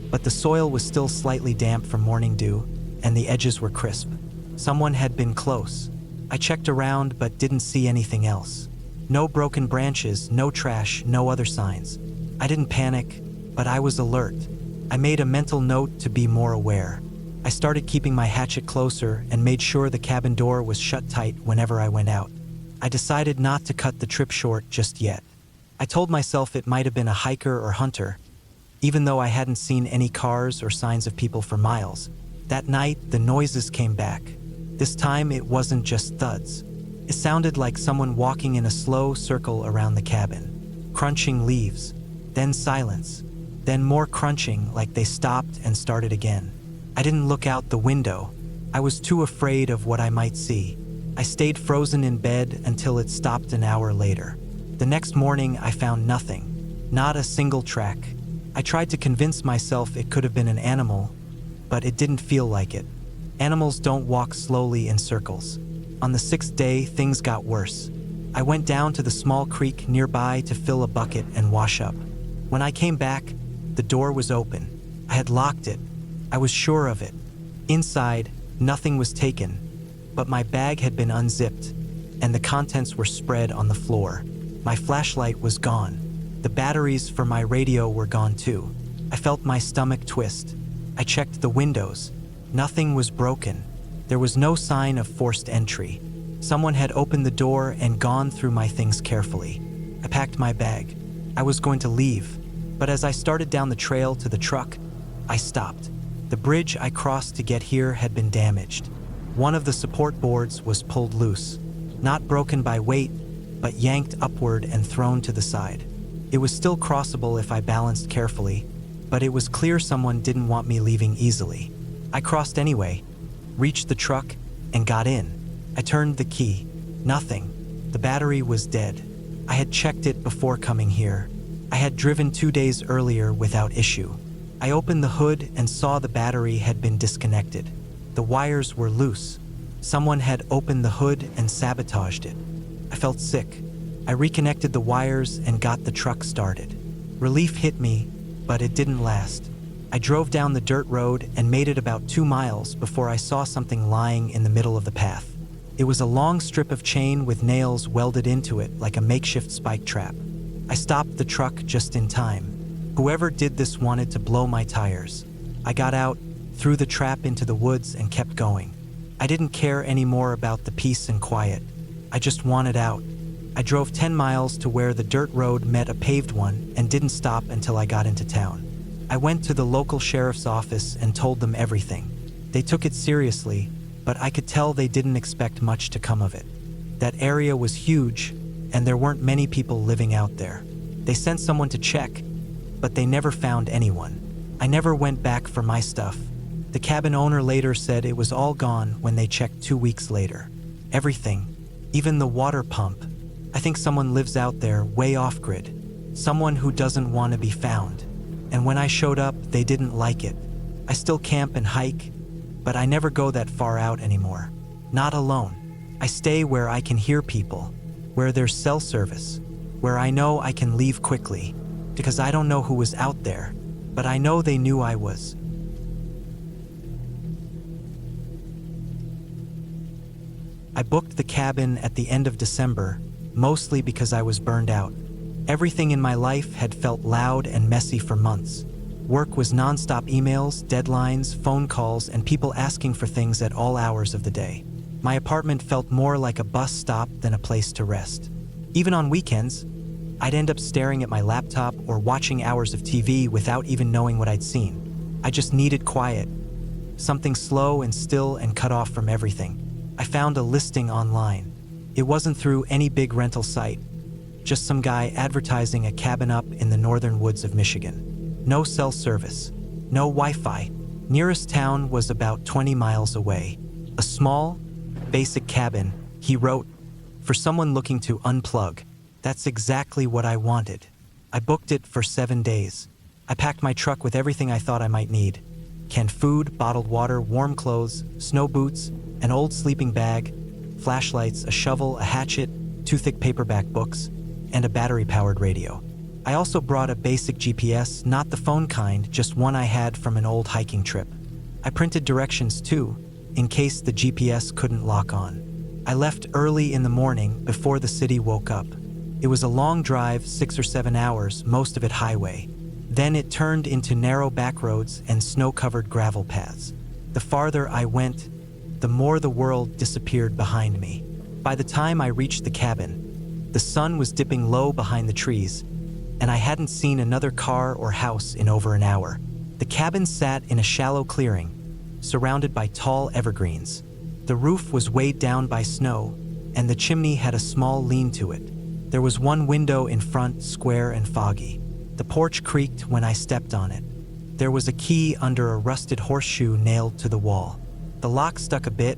but the soil was still slightly damp from morning dew, and the edges were crisp. Someone had been close. I checked around but didn't see anything else. No broken branches, no trash, no other signs. I didn't panic, but I was alert. I made a mental note to be more aware. I started keeping my hatchet closer and made sure the cabin door was shut tight whenever I went out. I decided not to cut the trip short just yet. I told myself it might have been a hiker or hunter, even though I hadn't seen any cars or signs of people for miles. That night, the noises came back. This time, it wasn't just thuds. It sounded like someone walking in a slow circle around the cabin, crunching leaves, then silence, then more crunching like they stopped and started again. I didn't look out the window. I was too afraid of what I might see. I stayed frozen in bed until it stopped an hour later. The next morning, I found nothing, not a single track. I tried to convince myself it could have been an animal, but it didn't feel like it. Animals don't walk slowly in circles. On the 6th day, things got worse. I went down to the small creek nearby to fill a bucket and wash up. When I came back, the door was open. I had locked it. I was sure of it. Inside, nothing was taken, but my bag had been unzipped, and the contents were spread on the floor. My flashlight was gone. The batteries for my radio were gone too. I felt my stomach twist. I checked the windows. Nothing was broken. There was no sign of forced entry. Someone had opened the door and gone through my things carefully. I packed my bag. I was going to leave, but as I started down the trail to the truck, I stopped. The bridge I crossed to get here had been damaged. One of the support boards was pulled loose, not broken by weight, but yanked upward and thrown to the side. It was still crossable if I balanced carefully, but it was clear someone didn't want me leaving easily. I crossed anyway, reached the truck, and got in. I turned the key. Nothing. The battery was dead. I had checked it before coming here. I had driven 2 days earlier without issue. I opened the hood and saw the battery had been disconnected. The wires were loose. Someone had opened the hood and sabotaged it. I felt sick. I reconnected the wires and got the truck started. Relief hit me, but it didn't last. I drove down the dirt road and made it about 2 miles before I saw something lying in the middle of the path. It was a long strip of chain with nails welded into it like a makeshift spike trap. I stopped the truck just in time. Whoever did this wanted to blow my tires. I got out, threw the trap into the woods and kept going. I didn't care anymore about the peace and quiet. I just wanted out. I drove 10 miles to where the dirt road met a paved one and didn't stop until I got into town. I went to the local sheriff's office and told them everything. They took it seriously, but I could tell they didn't expect much to come of it. That area was huge, and there weren't many people living out there. They sent someone to check, but they never found anyone. I never went back for my stuff. The cabin owner later said it was all gone when they checked 2 weeks later. Everything, even the water pump. I think someone lives out there way off-grid. Someone who doesn't want to be found. And when I showed up, they didn't like it. I still camp and hike, but I never go that far out anymore. Not alone. I stay where I can hear people, where there's cell service, where I know I can leave quickly, because I don't know who was out there, but I know they knew I was. I booked the cabin at the end of December, mostly because I was burned out. Everything in my life had felt loud and messy for months. Work was nonstop emails, deadlines, phone calls, and people asking for things at all hours of the day. My apartment felt more like a bus stop than a place to rest. Even on weekends, I'd end up staring at my laptop or watching hours of TV without even knowing what I'd seen. I just needed quiet, something slow and still and cut off from everything. I found a listing online. It wasn't through any big rental site, just some guy advertising a cabin up in the northern woods of Michigan. No cell service, no Wi-Fi. Nearest town was about 20 miles away. A small, basic cabin, he wrote, for someone looking to unplug. That's exactly what I wanted. I booked it for 7 days. I packed my truck with everything I thought I might need. Canned food, bottled water, warm clothes, snow boots, an old sleeping bag, flashlights, a shovel, a hatchet, 2 thick paperback books, and a battery-powered radio. I also brought a basic GPS, not the phone kind, just one I had from an old hiking trip. I printed directions too, in case the GPS couldn't lock on. I left early in the morning before the city woke up. It was a long drive, 6 or 7 hours, most of it highway. Then it turned into narrow back roads and snow-covered gravel paths. The farther I went, the more the world disappeared behind me. By the time I reached the cabin, the sun was dipping low behind the trees, and I hadn't seen another car or house in over an hour. The cabin sat in a shallow clearing, surrounded by tall evergreens. The roof was weighed down by snow, and the chimney had a small lean to it. There was one window in front, square and foggy. The porch creaked when I stepped on it. There was a key under a rusted horseshoe nailed to the wall. The lock stuck a bit,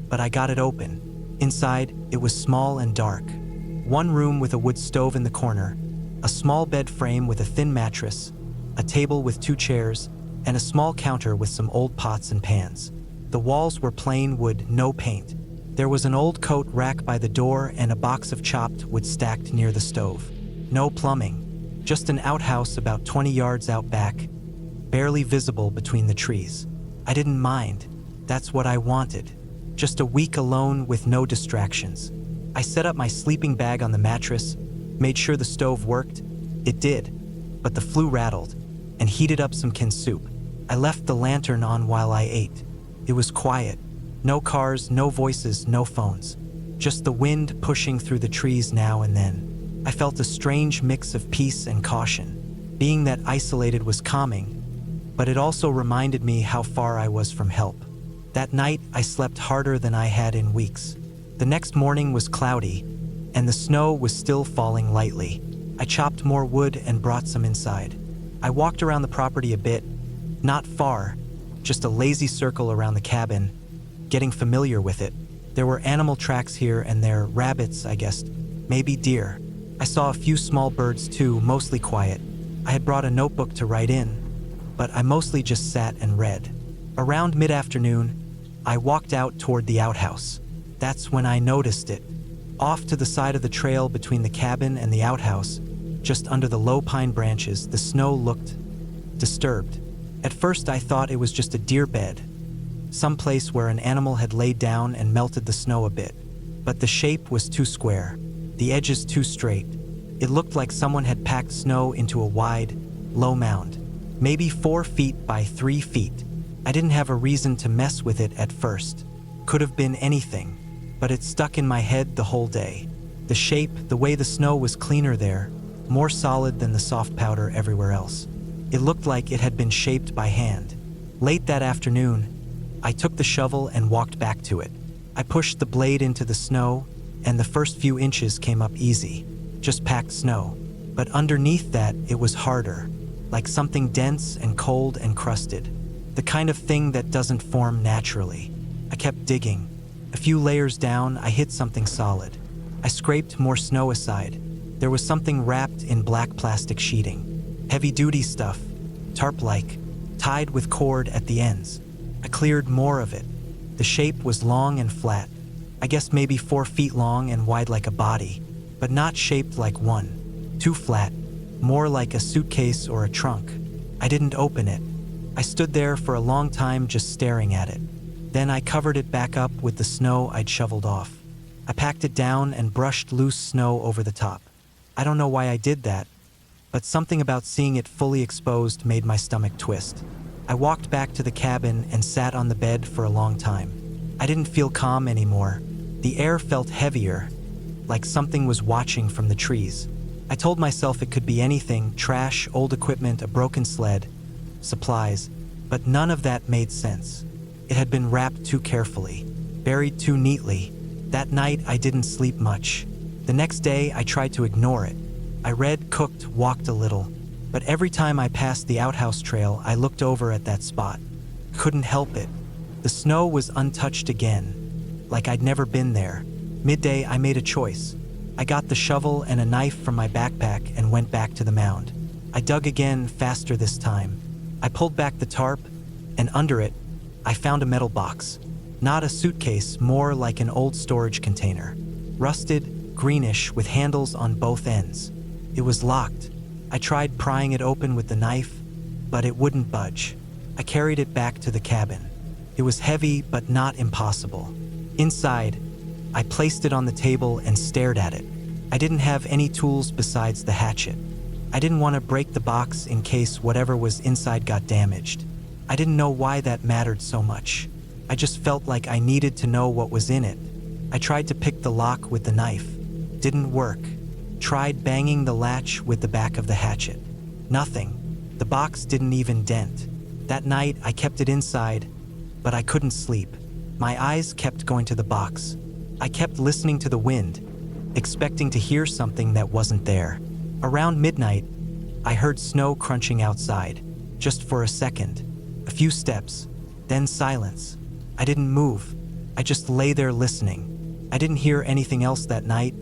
but I got it open. Inside, it was small and dark. One room with a wood stove in the corner, a small bed frame with a thin mattress, a table with 2 chairs, and a small counter with some old pots and pans. The walls were plain wood, no paint. There was an old coat rack by the door and a box of chopped wood stacked near the stove. No plumbing, just an outhouse about 20 yards out back, barely visible between the trees. I didn't mind. That's what I wanted. Just a week alone with no distractions. I set up my sleeping bag on the mattress, made sure the stove worked. It did, but the flue rattled, and heated up some canned soup. I left the lantern on while I ate. It was quiet. No cars, no voices, no phones. Just the wind pushing through the trees now and then. I felt a strange mix of peace and caution. Being that isolated was calming, but it also reminded me how far I was from help. That night, I slept harder than I had in weeks. The next morning was cloudy, and the snow was still falling lightly. I chopped more wood and brought some inside. I walked around the property a bit, not far, just a lazy circle around the cabin, getting familiar with it. There were animal tracks here and there, rabbits, I guess, maybe deer. I saw a few small birds too, mostly quiet. I had brought a notebook to write in, but I mostly just sat and read. Around mid-afternoon, I walked out toward the outhouse. That's when I noticed it. Off to the side of the trail between the cabin and the outhouse, just under the low pine branches, the snow looked disturbed. At first I thought it was just a deer bed, some place where an animal had laid down and melted the snow a bit. But the shape was too square, the edges too straight. It looked like someone had packed snow into a wide, low mound, maybe 4 feet by 3 feet. I didn't have a reason to mess with it at first. Could have been anything, but it stuck in my head the whole day. The shape, the way the snow was cleaner there, more solid than the soft powder everywhere else. It looked like it had been shaped by hand. Late that afternoon, I took the shovel and walked back to it. I pushed the blade into the snow, and the first few inches came up easy, just packed snow. But underneath that, it was harder, like something dense and cold and crusted, the kind of thing that doesn't form naturally. I kept digging. A few layers down, I hit something solid. I scraped more snow aside. There was something wrapped in black plastic sheeting, heavy-duty stuff, tarp-like, tied with cord at the ends. I cleared more of it. The shape was long and flat. I guess maybe 4 feet long and wide like a body, but not shaped like one. Too flat, more like a suitcase or a trunk. I didn't open it. I stood there for a long time just staring at it. Then I covered it back up with the snow I'd shoveled off. I packed it down and brushed loose snow over the top. I don't know why I did that, but something about seeing it fully exposed made my stomach twist. I walked back to the cabin and sat on the bed for a long time. I didn't feel calm anymore. The air felt heavier, like something was watching from the trees. I told myself it could be anything: trash, old equipment, a broken sled, supplies, but none of that made sense. It had been wrapped too carefully, buried too neatly. That night, I didn't sleep much. The next day, I tried to ignore it. I read, cooked, walked a little, but every time I passed the outhouse trail, I looked over at that spot. Couldn't help it. The snow was untouched again, like I'd never been there. Midday, I made a choice. I got the shovel and a knife from my backpack and went back to the mound. I dug again, faster this time. I pulled back the tarp, and under it, I found a metal box. Not a suitcase, more like an old storage container. Rusted, greenish, with handles on both ends. It was locked. I tried prying it open with the knife, but it wouldn't budge. I carried it back to the cabin. It was heavy, but not impossible. Inside, I placed it on the table and stared at it. I didn't have any tools besides the hatchet. I didn't want to break the box in case whatever was inside got damaged. I didn't know why that mattered so much. I just felt like I needed to know what was in it. I tried to pick the lock with the knife. Didn't work. Tried banging the latch with the back of the hatchet. Nothing. The box didn't even dent. That night, I kept it inside, but I couldn't sleep. My eyes kept going to the box. I kept listening to the wind, expecting to hear something that wasn't there. Around midnight, I heard snow crunching outside, just for a second. A few steps, then silence. I didn't move. I just lay there listening. I didn't hear anything else that night,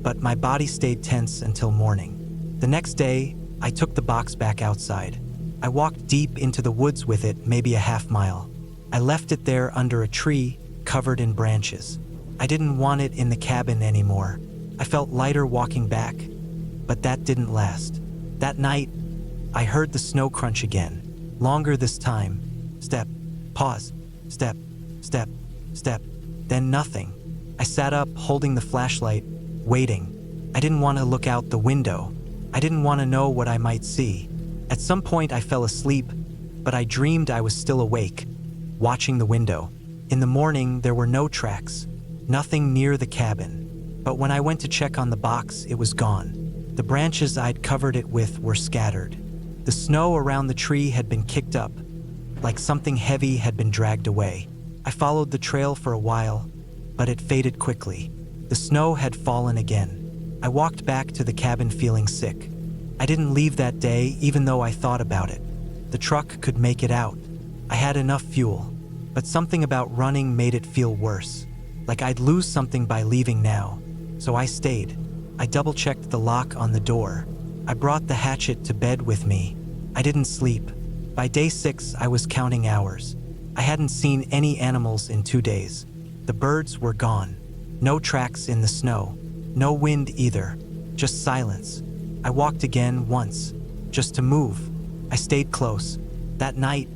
but my body stayed tense until morning. The next day, I took the box back outside. I walked deep into the woods with it, maybe a half mile. I left it there under a tree, covered in branches. I didn't want it in the cabin anymore. I felt lighter walking back, but that didn't last. That night, I heard the snow crunch again, longer this time. Step, pause, step, step, step, then nothing. I sat up, holding the flashlight, waiting. I didn't want to look out the window. I didn't want to know what I might see. At some point, I fell asleep, but I dreamed I was still awake, watching the window. In the morning, there were no tracks, nothing near the cabin. But when I went to check on the box, it was gone. The branches I'd covered it with were scattered. The snow around the tree had been kicked up, like something heavy had been dragged away. I followed the trail for a while, but it faded quickly. The snow had fallen again. I walked back to the cabin feeling sick. I didn't leave that day, even though I thought about it. The truck could make it out. I had enough fuel, but something about running made it feel worse, like I'd lose something by leaving now. So I stayed. I double-checked the lock on the door. I brought the hatchet to bed with me. I didn't sleep. By day 6, I was counting hours. I hadn't seen any animals in 2 days. The birds were gone. No tracks in the snow. No wind either. Just silence. I walked again once, just to move. I stayed close. That night,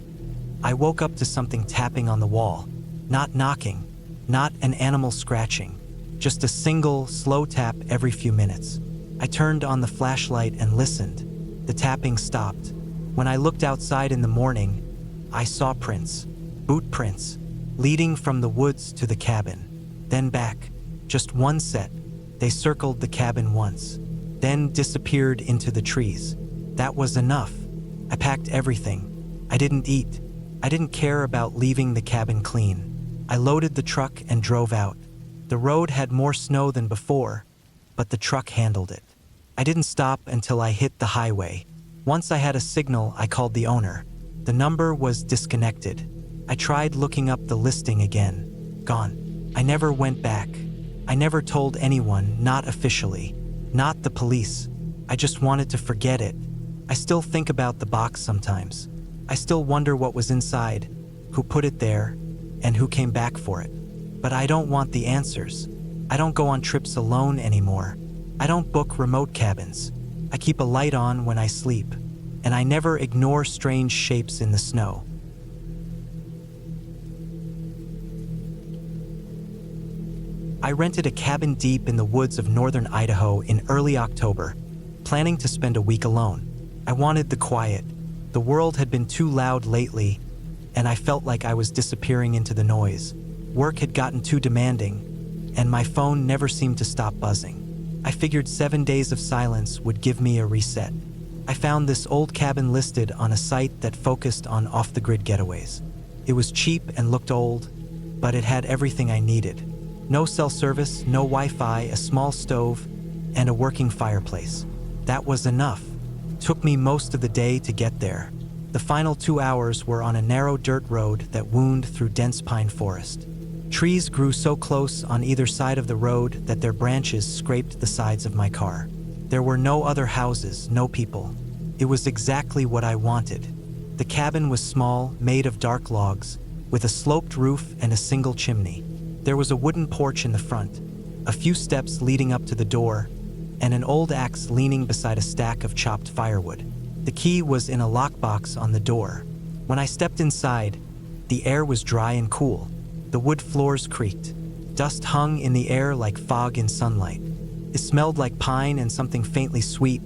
I woke up to something tapping on the wall. Not knocking, not an animal scratching, just a single, slow tap every few minutes. I turned on the flashlight and listened. The tapping stopped. When I looked outside in the morning, I saw prints, boot prints, leading from the woods to the cabin, then back. Just one set. They circled the cabin once, then disappeared into the trees. That was enough. I packed everything. I didn't eat. I didn't care about leaving the cabin clean. I loaded the truck and drove out. The road had more snow than before, but the truck handled it. I didn't stop until I hit the highway. Once I had a signal, I called the owner. The number was disconnected. I tried looking up the listing again. Gone. I never went back. I never told anyone, not officially, not the police. I just wanted to forget it. I still think about the box sometimes. I still wonder what was inside, who put it there, and who came back for it. But I don't want the answers. I don't go on trips alone anymore. I don't book remote cabins. I keep a light on when I sleep, and I never ignore strange shapes in the snow. I rented a cabin deep in the woods of northern Idaho in early October, planning to spend a week alone. I wanted the quiet. The world had been too loud lately, and I felt like I was disappearing into the noise. Work had gotten too demanding, and my phone never seemed to stop buzzing. I figured 7 days of silence would give me a reset. I found this old cabin listed on a site that focused on off-the-grid getaways. It was cheap and looked old, but it had everything I needed. No cell service, no Wi-Fi, a small stove, and a working fireplace. That was enough. Took me most of the day to get there. The final 2 hours were on a narrow dirt road that wound through dense pine forest. Trees grew so close on either side of the road that their branches scraped the sides of my car. There were no other houses, no people. It was exactly what I wanted. The cabin was small, made of dark logs, with a sloped roof and a single chimney. There was a wooden porch in the front, a few steps leading up to the door, and an old axe leaning beside a stack of chopped firewood. The key was in a lockbox on the door. When I stepped inside, the air was dry and cool. The wood floors creaked. Dust hung in the air like fog in sunlight. It smelled like pine and something faintly sweet,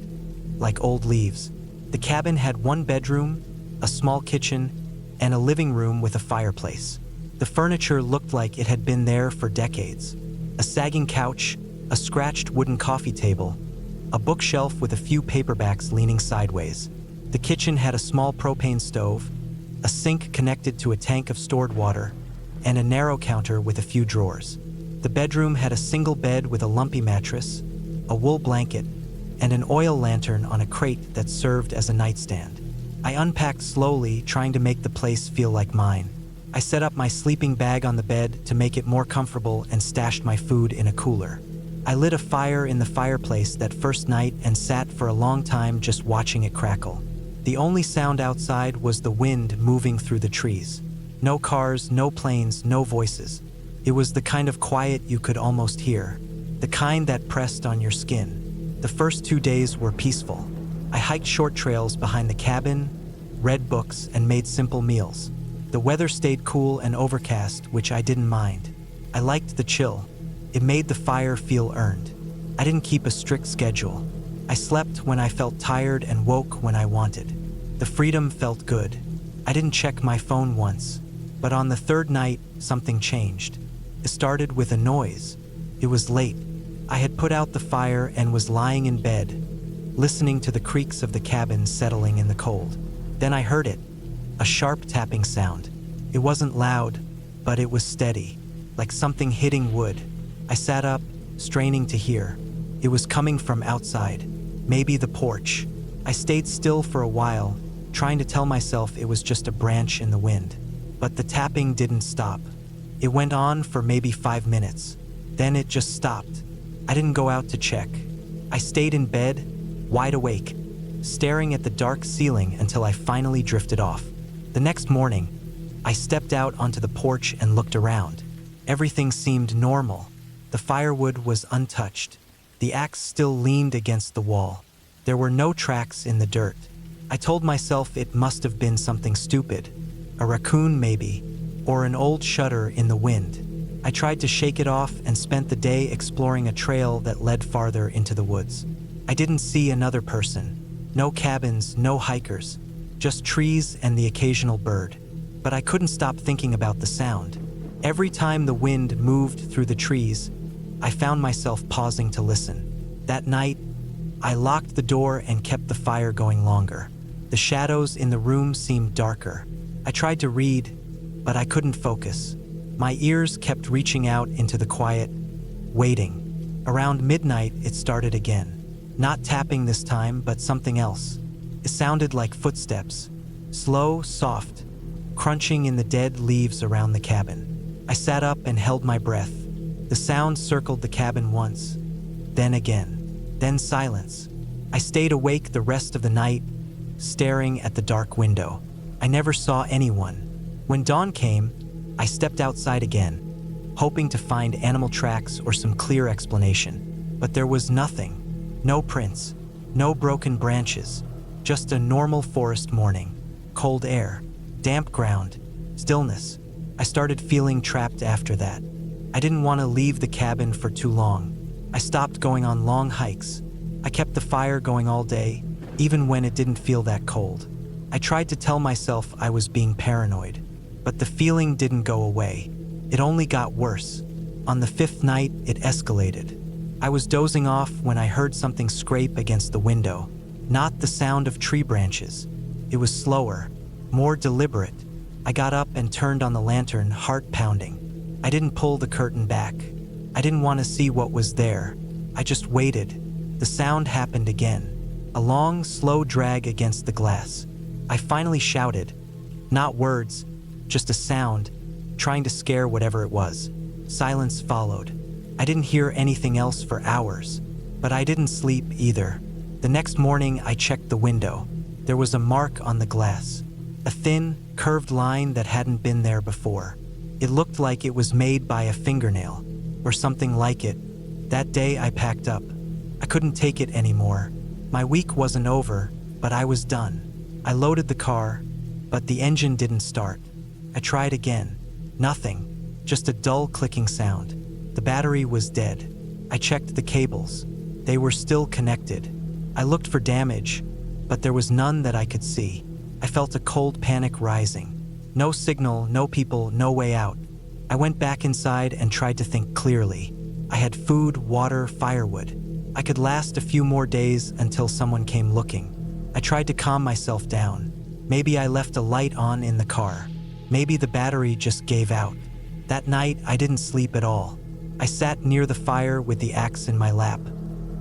like old leaves. The cabin had one bedroom, a small kitchen, and a living room with a fireplace. The furniture looked like it had been there for decades. A sagging couch, a scratched wooden coffee table, a bookshelf with a few paperbacks leaning sideways. The kitchen had a small propane stove, a sink connected to a tank of stored water, and a narrow counter with a few drawers. The bedroom had a single bed with a lumpy mattress, a wool blanket, and an oil lantern on a crate that served as a nightstand. I unpacked slowly, trying to make the place feel like mine. I set up my sleeping bag on the bed to make it more comfortable and stashed my food in a cooler. I lit a fire in the fireplace that first night and sat for a long time just watching it crackle. The only sound outside was the wind moving through the trees. No cars, no planes, no voices. It was the kind of quiet you could almost hear, the kind that pressed on your skin. The first 2 days were peaceful. I hiked short trails behind the cabin, read books, and made simple meals. The weather stayed cool and overcast, which I didn't mind. I liked the chill. It made the fire feel earned. I didn't keep a strict schedule. I slept when I felt tired and woke when I wanted. The freedom felt good. I didn't check my phone once, but on the third night, something changed. It started with a noise. It was late. I had put out the fire and was lying in bed, listening to the creaks of the cabin settling in the cold. Then I heard it. A sharp tapping sound. It wasn't loud, but it was steady, like something hitting wood. I sat up, straining to hear. It was coming from outside, maybe the porch. I stayed still for a while, trying to tell myself it was just a branch in the wind. But the tapping didn't stop. It went on for maybe 5 minutes. Then it just stopped. I didn't go out to check. I stayed in bed, wide awake, staring at the dark ceiling until I finally drifted off. The next morning, I stepped out onto the porch and looked around. Everything seemed normal. The firewood was untouched. The axe still leaned against the wall. There were no tracks in the dirt. I told myself it must have been something stupid. A raccoon maybe, or an old shutter in the wind. I tried to shake it off and spent the day exploring a trail that led farther into the woods. I didn't see another person. No cabins, no hikers. Just trees and the occasional bird. But I couldn't stop thinking about the sound. Every time the wind moved through the trees, I found myself pausing to listen. That night, I locked the door and kept the fire going longer. The shadows in the room seemed darker. I tried to read, but I couldn't focus. My ears kept reaching out into the quiet, waiting. Around midnight, it started again. Not tapping this time, but something else. It sounded like footsteps, slow, soft, crunching in the dead leaves around the cabin. I sat up and held my breath. The sound circled the cabin once, then again, then silence. I stayed awake the rest of the night, staring at the dark window. I never saw anyone. When dawn came, I stepped outside again, hoping to find animal tracks or some clear explanation. But there was nothing. No prints, no broken branches, just a normal forest morning. Cold air, damp ground, stillness. I started feeling trapped after that. I didn't want to leave the cabin for too long. I stopped going on long hikes. I kept the fire going all day, even when it didn't feel that cold. I tried to tell myself I was being paranoid, but the feeling didn't go away. It only got worse. On the fifth night, it escalated. I was dozing off when I heard something scrape against the window. Not the sound of tree branches. It was slower, more deliberate. I got up and turned on the lantern, heart pounding. I didn't pull the curtain back. I didn't want to see what was there. I just waited. The sound happened again. A long, slow drag against the glass. I finally shouted. Not words, just a sound, trying to scare whatever it was. Silence followed. I didn't hear anything else for hours, but I didn't sleep either. The next morning, I checked the window. There was a mark on the glass, a thin, curved line that hadn't been there before. It looked like it was made by a fingernail, or something like it. That day, I packed up. I couldn't take it anymore. My week wasn't over, but I was done. I loaded the car, but the engine didn't start. I tried again. Nothing, just a dull clicking sound. The battery was dead. I checked the cables. They were still connected. I looked for damage, but there was none that I could see. I felt a cold panic rising. No signal, no people, no way out. I went back inside and tried to think clearly. I had food, water, firewood. I could last a few more days until someone came looking. I tried to calm myself down. Maybe I left a light on in the car. Maybe the battery just gave out. That night, I didn't sleep at all. I sat near the fire with the axe in my lap,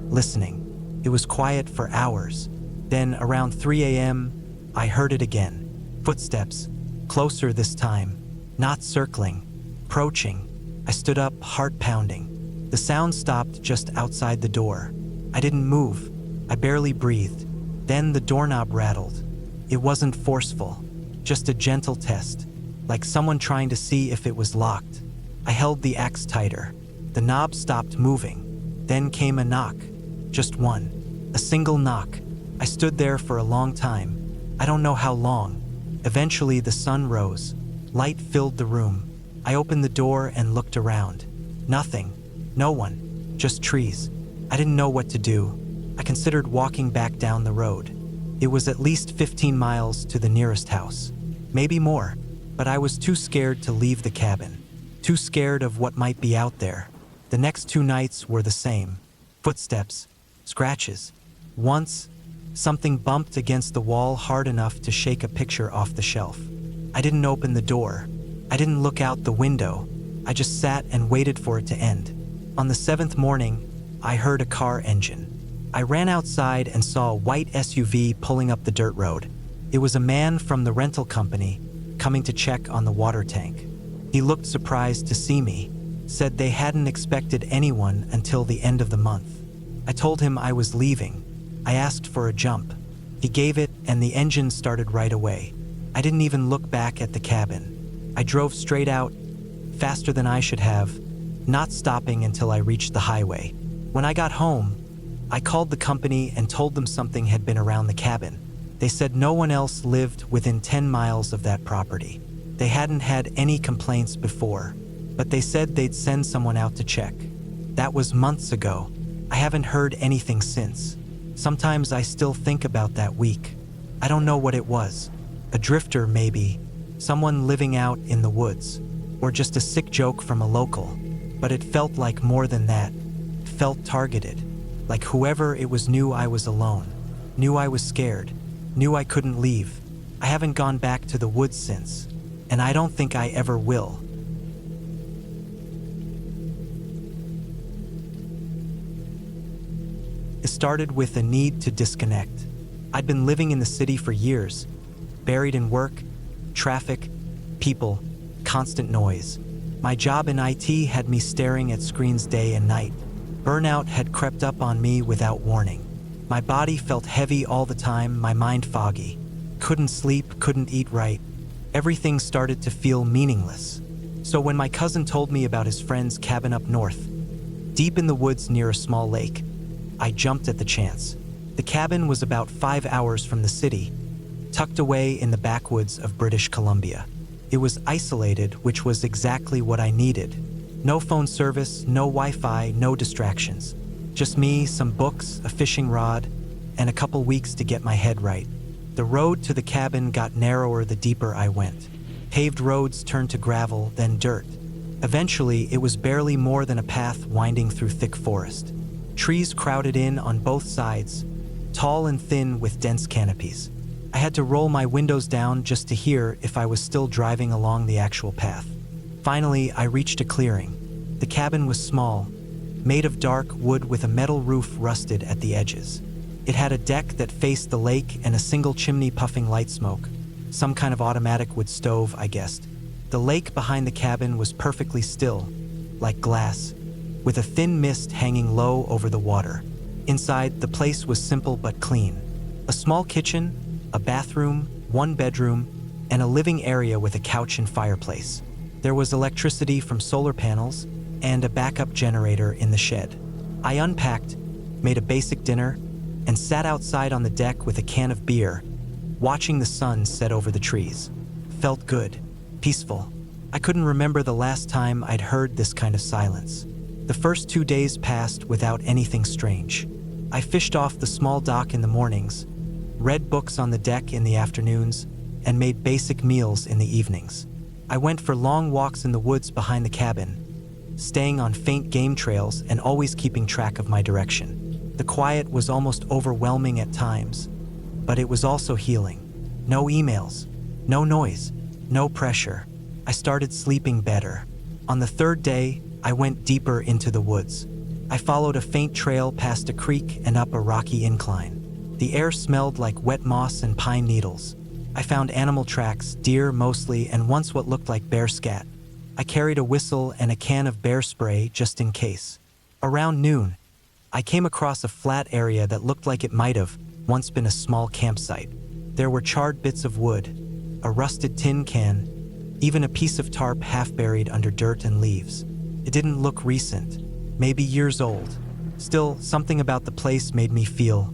listening. It was quiet for hours. Then, around 3 a.m., I heard it again. Footsteps, closer this time, not circling, approaching. I stood up, heart pounding. The sound stopped just outside the door. I didn't move. I barely breathed. Then the doorknob rattled. It wasn't forceful, just a gentle test, like someone trying to see if it was locked. I held the axe tighter. The knob stopped moving. Then came a knock. Just one. A single knock. I stood there for a long time. I don't know how long. Eventually the sun rose. Light filled the room. I opened the door and looked around. Nothing. No one. Just trees. I didn't know what to do. I considered walking back down the road. It was at least 15 miles to the nearest house. Maybe more. But I was too scared to leave the cabin. Too scared of what might be out there. The next 2 nights were the same. Footsteps. Scratches. Once, something bumped against the wall hard enough to shake a picture off the shelf. I didn't open the door. I didn't look out the window. I just sat and waited for it to end. On the 7th morning, I heard a car engine. I ran outside and saw a white SUV pulling up the dirt road. It was a man from the rental company coming to check on the water tank. He looked surprised to see me, said they hadn't expected anyone until the end of the month. I told him I was leaving. I asked for a jump. He gave it and the engine started right away. I didn't even look back at the cabin. I drove straight out, faster than I should have, not stopping until I reached the highway. When I got home, I called the company and told them something had been around the cabin. They said no one else lived within 10 miles of that property. They hadn't had any complaints before, but they said they'd send someone out to check. That was months ago. I haven't heard anything since. Sometimes I still think about that week. I don't know what it was. A drifter, maybe. Someone living out in the woods. Or just a sick joke from a local. But it felt like more than that. It felt targeted. Like whoever it was knew I was alone. Knew I was scared. Knew I couldn't leave. I haven't gone back to the woods since. And I don't think I ever will. It started with a need to disconnect. I'd been living in the city for years, buried in work, traffic, people, constant noise. My job in IT had me staring at screens day and night. Burnout had crept up on me without warning. My body felt heavy all the time, my mind foggy. Couldn't sleep, couldn't eat right. Everything started to feel meaningless. So when my cousin told me about his friend's cabin up north, deep in the woods near a small lake, I jumped at the chance. The cabin was about 5 hours from the city, tucked away in the backwoods of British Columbia. It was isolated, which was exactly what I needed. No phone service, no Wi-Fi, no distractions. Just me, some books, a fishing rod, and a couple weeks to get my head right. The road to the cabin got narrower the deeper I went. Paved roads turned to gravel, then dirt. Eventually, it was barely more than a path winding through thick forest. Trees crowded in on both sides, tall and thin with dense canopies. I had to roll my windows down just to hear if I was still driving along the actual path. Finally, I reached a clearing. The cabin was small, made of dark wood with a metal roof rusted at the edges. It had a deck that faced the lake and a single chimney puffing light smoke. Some kind of automatic wood stove, I guessed. The lake behind the cabin was perfectly still, like glass, with a thin mist hanging low over the water. Inside, the place was simple but clean. A small kitchen, a bathroom, one bedroom, and a living area with a couch and fireplace. There was electricity from solar panels and a backup generator in the shed. I unpacked, made a basic dinner, and sat outside on the deck with a can of beer, watching the sun set over the trees. Felt good, peaceful. I couldn't remember the last time I'd heard this kind of silence. The first 2 days passed without anything strange. I fished off the small dock in the mornings, read books on the deck in the afternoons, and made basic meals in the evenings. I went for long walks in the woods behind the cabin, staying on faint game trails and always keeping track of my direction. The quiet was almost overwhelming at times, but it was also healing. No emails, no noise, no pressure. I started sleeping better. On the third day, I went deeper into the woods. I followed a faint trail past a creek and up a rocky incline. The air smelled like wet moss and pine needles. I found animal tracks, deer mostly, and once what looked like bear scat. I carried a whistle and a can of bear spray just in case. Around noon, I came across a flat area that looked like it might have once been a small campsite. There were charred bits of wood, a rusted tin can, even a piece of tarp half buried under dirt and leaves. It didn't look recent, maybe years old. Still, something about the place made me feel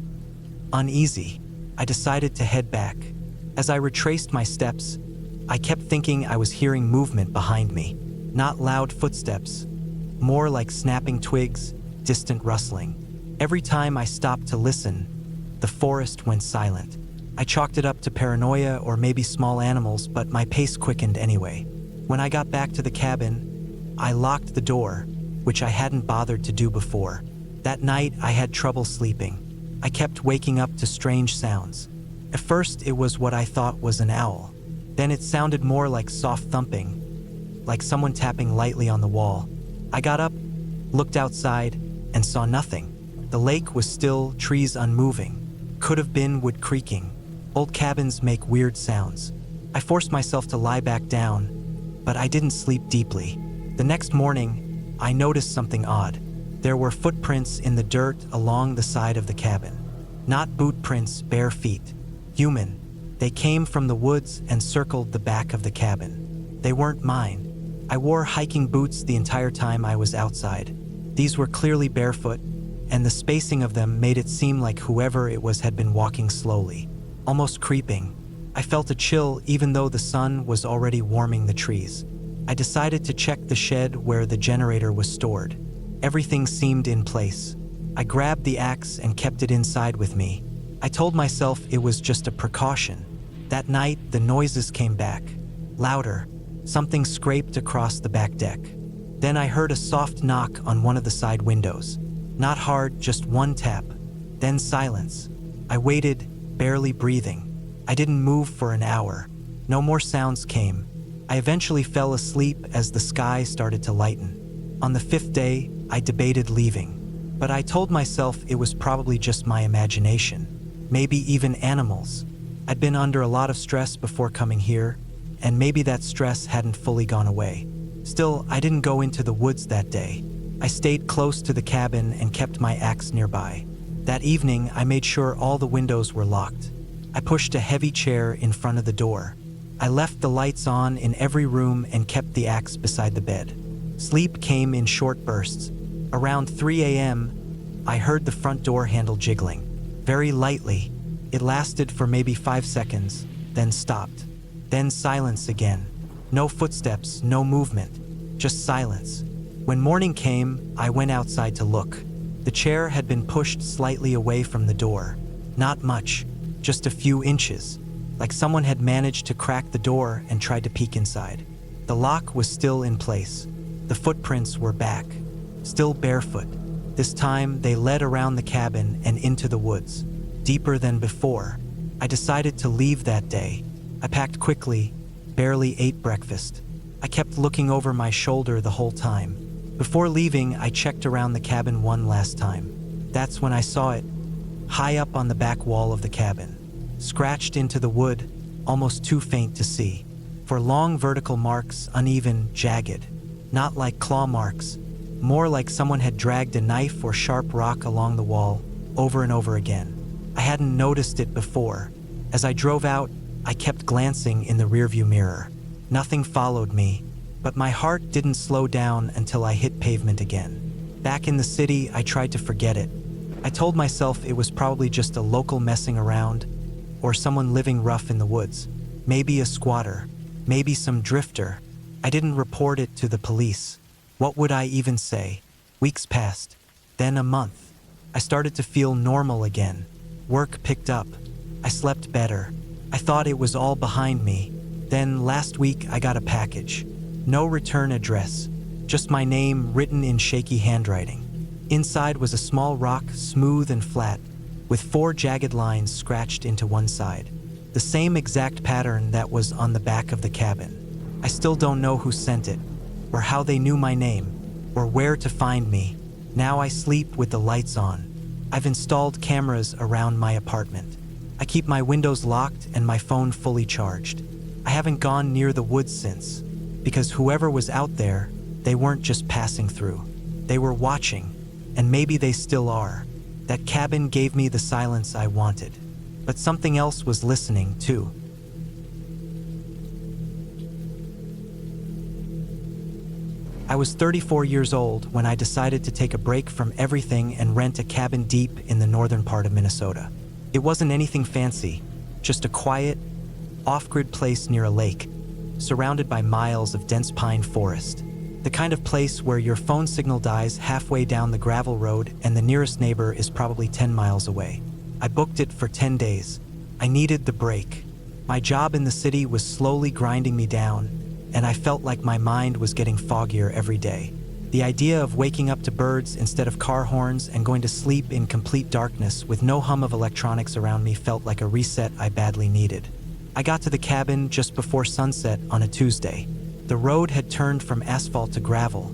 uneasy. I decided to head back. As I retraced my steps, I kept thinking I was hearing movement behind me. Not loud footsteps, more like snapping twigs, distant rustling. Every time I stopped to listen, the forest went silent. I chalked it up to paranoia or maybe small animals, but my pace quickened anyway. When I got back to the cabin, I locked the door, which I hadn't bothered to do before. That night, I had trouble sleeping. I kept waking up to strange sounds. At first, it was what I thought was an owl. Then it sounded more like soft thumping, like someone tapping lightly on the wall. I got up, looked outside, and saw nothing. The lake was still, trees unmoving. Could have been wood creaking. Old cabins make weird sounds. I forced myself to lie back down, but I didn't sleep deeply. The next morning, I noticed something odd. There were footprints in the dirt along the side of the cabin. Not boot prints, bare feet. Human. They came from the woods and circled the back of the cabin. They weren't mine. I wore hiking boots the entire time I was outside. These were clearly barefoot, and the spacing of them made it seem like whoever it was had been walking slowly, almost creeping. I felt a chill even though the sun was already warming the trees. I decided to check the shed where the generator was stored. Everything seemed in place. I grabbed the axe and kept it inside with me. I told myself it was just a precaution. That night, the noises came back. Louder. Something scraped across the back deck. Then I heard a soft knock on one of the side windows. Not hard, just one tap. Then silence. I waited, barely breathing. I didn't move for an hour. No more sounds came. I eventually fell asleep as the sky started to lighten. On the 5th day, I debated leaving. But I told myself it was probably just my imagination. Maybe even animals. I'd been under a lot of stress before coming here, and maybe that stress hadn't fully gone away. Still, I didn't go into the woods that day. I stayed close to the cabin and kept my axe nearby. That evening, I made sure all the windows were locked. I pushed a heavy chair in front of the door. I left the lights on in every room and kept the axe beside the bed. Sleep came in short bursts. Around 3 a.m., I heard the front door handle jiggling. Very lightly. It lasted for maybe 5 seconds, then stopped. Then silence again. No footsteps, no movement, just silence. When morning came, I went outside to look. The chair had been pushed slightly away from the door. Not much, just a few inches, like someone had managed to crack the door and tried to peek inside. The lock was still in place. The footprints were back, still barefoot. This time, they led around the cabin and into the woods, deeper than before. I decided to leave that day. I packed quickly, barely ate breakfast. I kept looking over my shoulder the whole time. Before leaving, I checked around the cabin one last time. That's when I saw it, high up on the back wall of the cabin, scratched into the wood, almost too faint to see. For long vertical marks, uneven, jagged. Not like claw marks, more like someone had dragged a knife or sharp rock along the wall, over and over again. I hadn't noticed it before. As I drove out, I kept glancing in the rearview mirror. Nothing followed me, but my heart didn't slow down until I hit pavement again. Back in the city, I tried to forget it. I told myself it was probably just a local messing around, or someone living rough in the woods. Maybe a squatter, maybe some drifter. I didn't report it to the police. What would I even say? Weeks passed, then a month. I started to feel normal again. Work picked up. I slept better. I thought it was all behind me. Then last week I got a package. No return address, just my name written in shaky handwriting. Inside was a small rock, smooth and flat, with 4 jagged lines scratched into one side. The same exact pattern that was on the back of the cabin. I still don't know who sent it, or how they knew my name, or where to find me. Now I sleep with the lights on. I've installed cameras around my apartment. I keep my windows locked and my phone fully charged. I haven't gone near the woods since, because whoever was out there, they weren't just passing through. They were watching, and maybe they still are. That cabin gave me the silence I wanted, but something else was listening too. I was 34 years old when I decided to take a break from everything and rent a cabin deep in the northern part of Minnesota. It wasn't anything fancy, just a quiet, off-grid place near a lake, surrounded by miles of dense pine forest. The kind of place where your phone signal dies halfway down the gravel road and the nearest neighbor is probably 10 miles away. I booked it for 10 days. I needed the break. My job in the city was slowly grinding me down, and I felt like my mind was getting foggier every day. The idea of waking up to birds instead of car horns and going to sleep in complete darkness with no hum of electronics around me felt like a reset I badly needed. I got to the cabin just before sunset on a Tuesday. The road had turned from asphalt to gravel,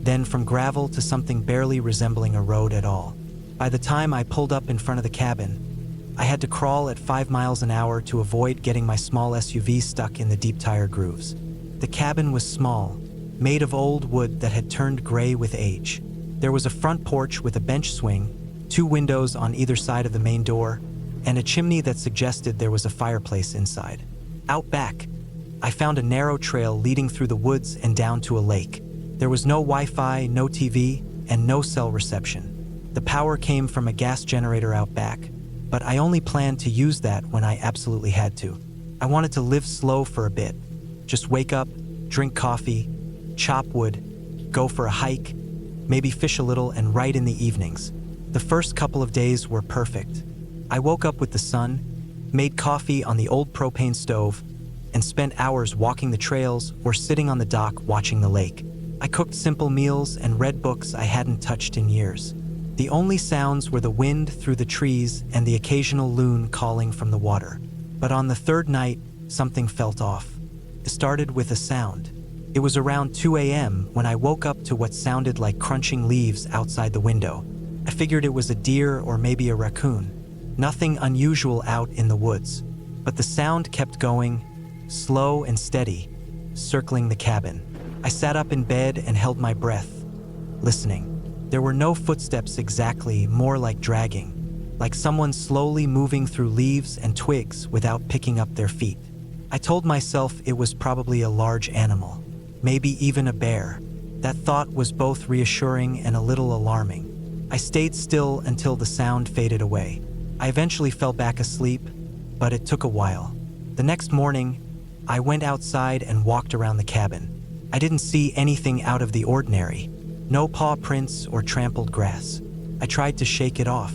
then from gravel to something barely resembling a road at all. By the time I pulled up in front of the cabin, I had to crawl at 5 miles an hour to avoid getting my small SUV stuck in the deep tire grooves. The cabin was small, made of old wood that had turned gray with age. There was a front porch with a bench swing, 2 windows on either side of the main door, and a chimney that suggested there was a fireplace inside. Out back, I found a narrow trail leading through the woods and down to a lake. There was no Wi-Fi, no TV, and no cell reception. The power came from a gas generator out back, but I only planned to use that when I absolutely had to. I wanted to live slow for a bit. Just wake up, drink coffee, chop wood, go for a hike, maybe fish a little and write in the evenings. The first couple of days were perfect. I woke up with the sun, made coffee on the old propane stove, and spent hours walking the trails or sitting on the dock watching the lake. I cooked simple meals and read books I hadn't touched in years. The only sounds were the wind through the trees and the occasional loon calling from the water. But on the third night, something felt off. It started with a sound. It was around 2 a.m. when I woke up to what sounded like crunching leaves outside the window. I figured it was a deer or maybe a raccoon. Nothing unusual out in the woods. But the sound kept going, slow and steady, circling the cabin. I sat up in bed and held my breath, listening. There were no footsteps exactly, more like dragging, like someone slowly moving through leaves and twigs without picking up their feet. I told myself it was probably a large animal, maybe even a bear. That thought was both reassuring and a little alarming. I stayed still until the sound faded away. I eventually fell back asleep, but it took a while. The next morning, I went outside and walked around the cabin. I didn't see anything out of the ordinary. No paw prints or trampled grass. I tried to shake it off,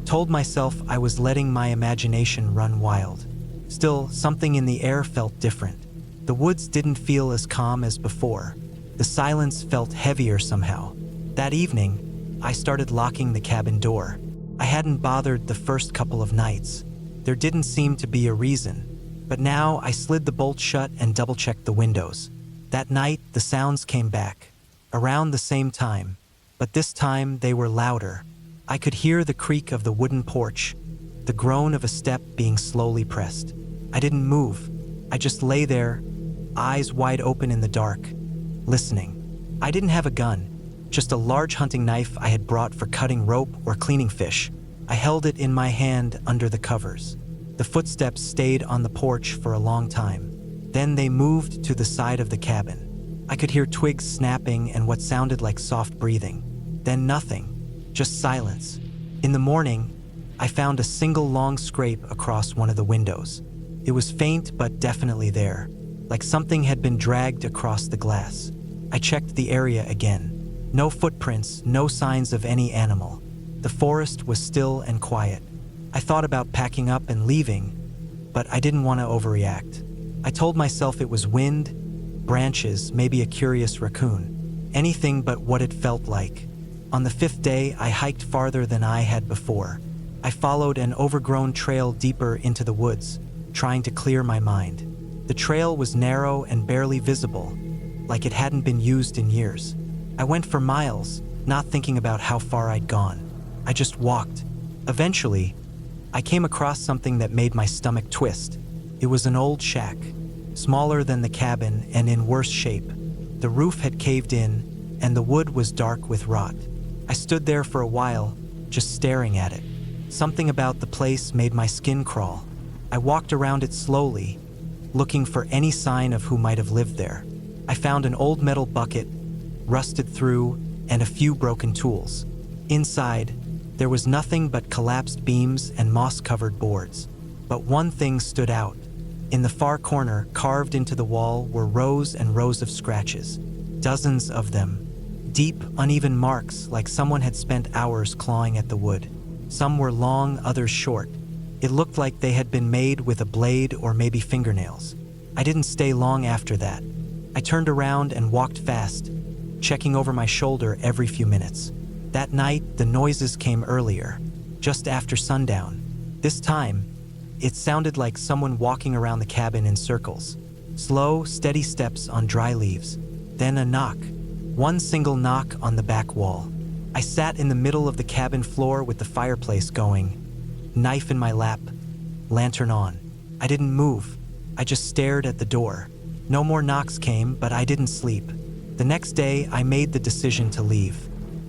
told myself I was letting my imagination run wild. Still, something in the air felt different. The woods didn't feel as calm as before. The silence felt heavier somehow. That evening, I started locking the cabin door. I hadn't bothered the first couple of nights. There didn't seem to be a reason. But now I slid the bolt shut and double-checked the windows. That night, the sounds came back, around the same time, but this time they were louder. I could hear the creak of the wooden porch, the groan of a step being slowly pressed. I didn't move. I just lay there, eyes wide open in the dark, listening. I didn't have a gun, just a large hunting knife I had brought for cutting rope or cleaning fish. I held it in my hand under the covers. The footsteps stayed on the porch for a long time. Then they moved to the side of the cabin. I could hear twigs snapping and what sounded like soft breathing. Then nothing, just silence. In the morning, I found a single long scrape across one of the windows. It was faint but definitely there, like something had been dragged across the glass. I checked the area again. No footprints, no signs of any animal. The forest was still and quiet. I thought about packing up and leaving, but I didn't want to overreact. I told myself it was wind, branches, maybe a curious raccoon. Anything but what it felt like. On the fifth day, I hiked farther than I had before. I followed an overgrown trail deeper into the woods, trying to clear my mind. The trail was narrow and barely visible, like it hadn't been used in years. I went for miles, not thinking about how far I'd gone. I just walked. Eventually, I came across something that made my stomach twist. It was an old shack, smaller than the cabin and in worse shape. The roof had caved in, and the wood was dark with rot. I stood there for a while, just staring at it. Something about the place made my skin crawl. I walked around it slowly, looking for any sign of who might have lived there. I found an old metal bucket, rusted through, and a few broken tools. Inside, there was nothing but collapsed beams and moss-covered boards. But one thing stood out. In the far corner, carved into the wall, were rows and rows of scratches. Dozens of them. Deep, uneven marks like someone had spent hours clawing at the wood. Some were long, others short. It looked like they had been made with a blade or maybe fingernails. I didn't stay long after that. I turned around and walked fast, checking over my shoulder every few minutes. That night, the noises came earlier, just after sundown. This time, it sounded like someone walking around the cabin in circles. Slow, steady steps on dry leaves. Then a knock. One single knock on the back wall. I sat in the middle of the cabin floor with the fireplace going, knife in my lap, lantern on. I didn't move. I just stared at the door. No more knocks came, but I didn't sleep. The next day, I made the decision to leave.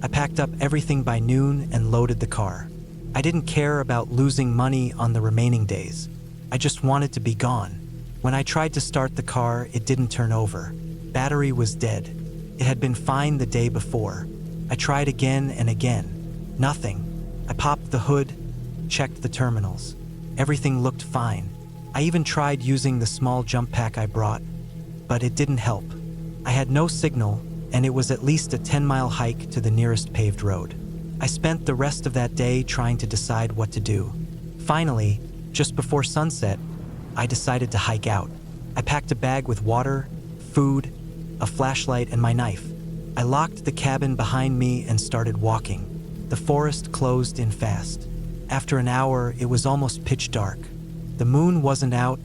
I packed up everything by noon and loaded the car. I didn't care about losing money on the remaining days. I just wanted to be gone. When I tried to start the car, it didn't turn over. Battery was dead. It had been fine the day before. I tried again and again. Nothing. I popped the hood, checked the terminals. Everything looked fine. I even tried using the small jump pack I brought, but it didn't help. I had no signal, and it was at least a 10-mile hike to the nearest paved road. I spent the rest of that day trying to decide what to do. Finally, just before sunset, I decided to hike out. I packed a bag with water, food, a flashlight, and my knife. I locked the cabin behind me and started walking. The forest closed in fast. After an hour, it was almost pitch dark. The moon wasn't out,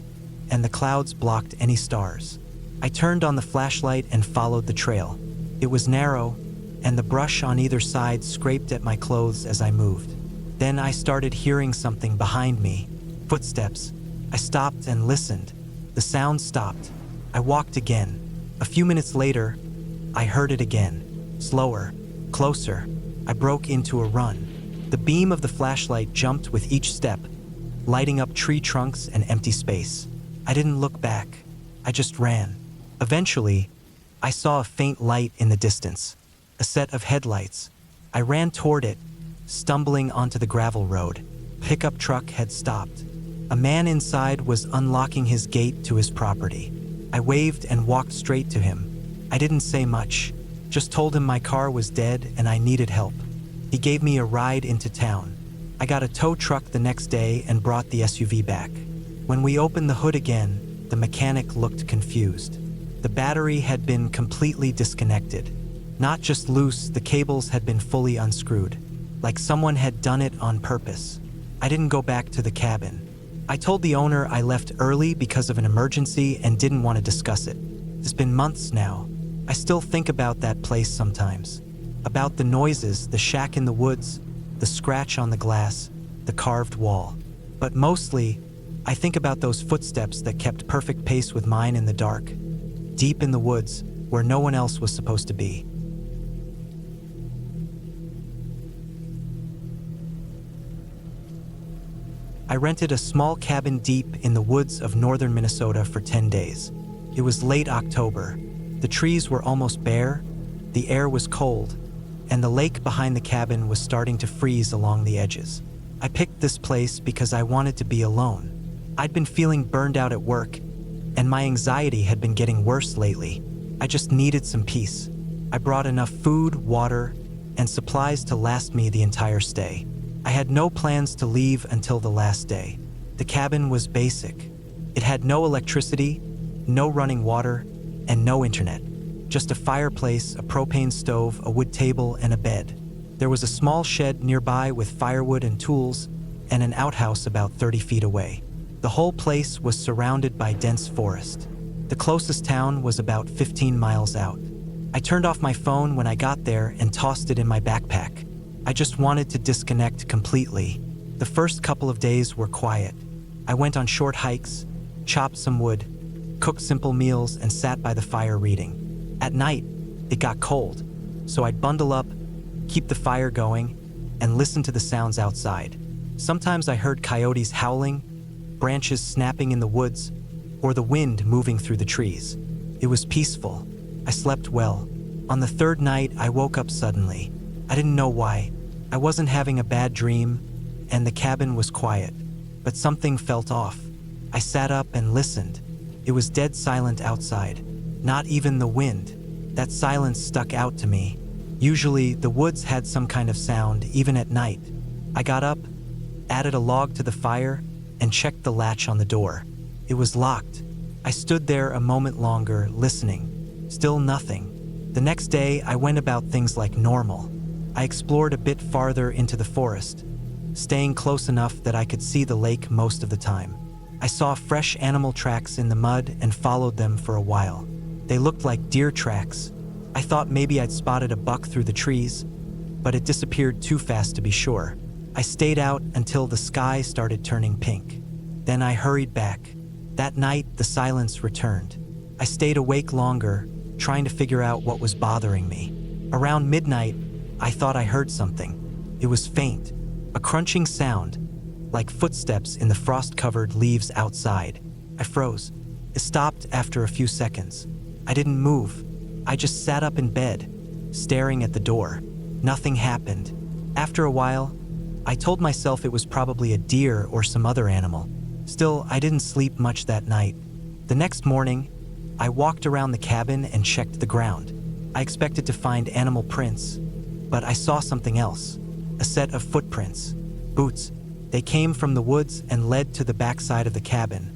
and the clouds blocked any stars. I turned on the flashlight and followed the trail. It was narrow, and the brush on either side scraped at my clothes as I moved. Then I started hearing something behind me. Footsteps. I stopped and listened. The sound stopped. I walked again. A few minutes later, I heard it again. Slower, closer. I broke into a run. The beam of the flashlight jumped with each step, lighting up tree trunks and empty space. I didn't look back. I just ran. Eventually, I saw a faint light in the distance. A set of headlights. I ran toward it, stumbling onto the gravel road. Pickup truck had stopped. A man inside was unlocking his gate to his property. I waved and walked straight to him. I didn't say much, just told him my car was dead and I needed help. He gave me a ride into town. I got a tow truck the next day and brought the SUV back. When we opened the hood again, the mechanic looked confused. The battery had been completely disconnected. Not just loose, the cables had been fully unscrewed, like someone had done it on purpose. I didn't go back to the cabin. I told the owner I left early because of an emergency and didn't want to discuss it. It's been months now. I still think about that place sometimes. About the noises, the shack in the woods, the scratch on the glass, the carved wall. But mostly, I think about those footsteps that kept perfect pace with mine in the dark, deep in the woods, where no one else was supposed to be. I rented a small cabin deep in the woods of northern Minnesota for 10 days. It was late October. The trees were almost bare, the air was cold, and the lake behind the cabin was starting to freeze along the edges. I picked this place because I wanted to be alone. I'd been feeling burned out at work, and my anxiety had been getting worse lately. I just needed some peace. I brought enough food, water, and supplies to last me the entire stay. I had no plans to leave until the last day. The cabin was basic. It had no electricity, no running water, and no internet. Just a fireplace, a propane stove, a wood table, and a bed. There was a small shed nearby with firewood and tools, and an outhouse about 30 feet away. The whole place was surrounded by dense forest. The closest town was about 15 miles out. I turned off my phone when I got there and tossed it in my backpack. I just wanted to disconnect completely. The first couple of days were quiet. I went on short hikes, chopped some wood, cooked simple meals, and sat by the fire reading. At night, it got cold, so I'd bundle up, keep the fire going, and listen to the sounds outside. Sometimes I heard coyotes howling, branches snapping in the woods, or the wind moving through the trees. It was peaceful. I slept well. On the third night, I woke up suddenly. I didn't know why. I wasn't having a bad dream, and the cabin was quiet, but something felt off. I sat up and listened. It was dead silent outside, not even the wind. That silence stuck out to me. Usually, the woods had some kind of sound, even at night. I got up, added a log to the fire, and checked the latch on the door. It was locked. I stood there a moment longer, listening. Still nothing. The next day, I went about things like normal. I explored a bit farther into the forest, staying close enough that I could see the lake most of the time. I saw fresh animal tracks in the mud and followed them for a while. They looked like deer tracks. I thought maybe I'd spotted a buck through the trees, but it disappeared too fast to be sure. I stayed out until the sky started turning pink. Then I hurried back. That night, the silence returned. I stayed awake longer, trying to figure out what was bothering me. Around midnight, I thought I heard something. It was faint, a crunching sound, like footsteps in the frost-covered leaves outside. I froze. It stopped after a few seconds. I didn't move. I just sat up in bed, staring at the door. Nothing happened. After a while, I told myself it was probably a deer or some other animal. Still, I didn't sleep much that night. The next morning, I walked around the cabin and checked the ground. I expected to find animal prints, but I saw something else. A set of footprints. Boots. They came from the woods and led to the backside of the cabin,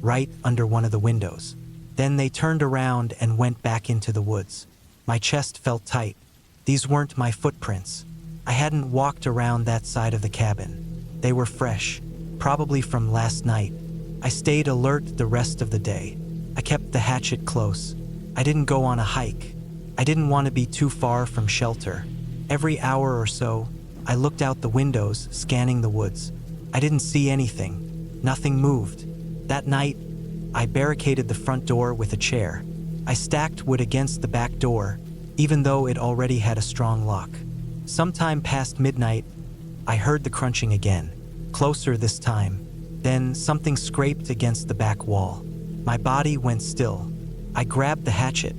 right under one of the windows. Then they turned around and went back into the woods. My chest felt tight. These weren't my footprints. I hadn't walked around that side of the cabin. They were fresh, probably from last night. I stayed alert the rest of the day. I kept the hatchet close. I didn't go on a hike. I didn't want to be too far from shelter. Every hour or so, I looked out the windows, scanning the woods. I didn't see anything. Nothing moved. That night, I barricaded the front door with a chair. I stacked wood against the back door, even though it already had a strong lock. Sometime past midnight, I heard the crunching again, closer this time. Then something scraped against the back wall. My body went still. I grabbed the hatchet,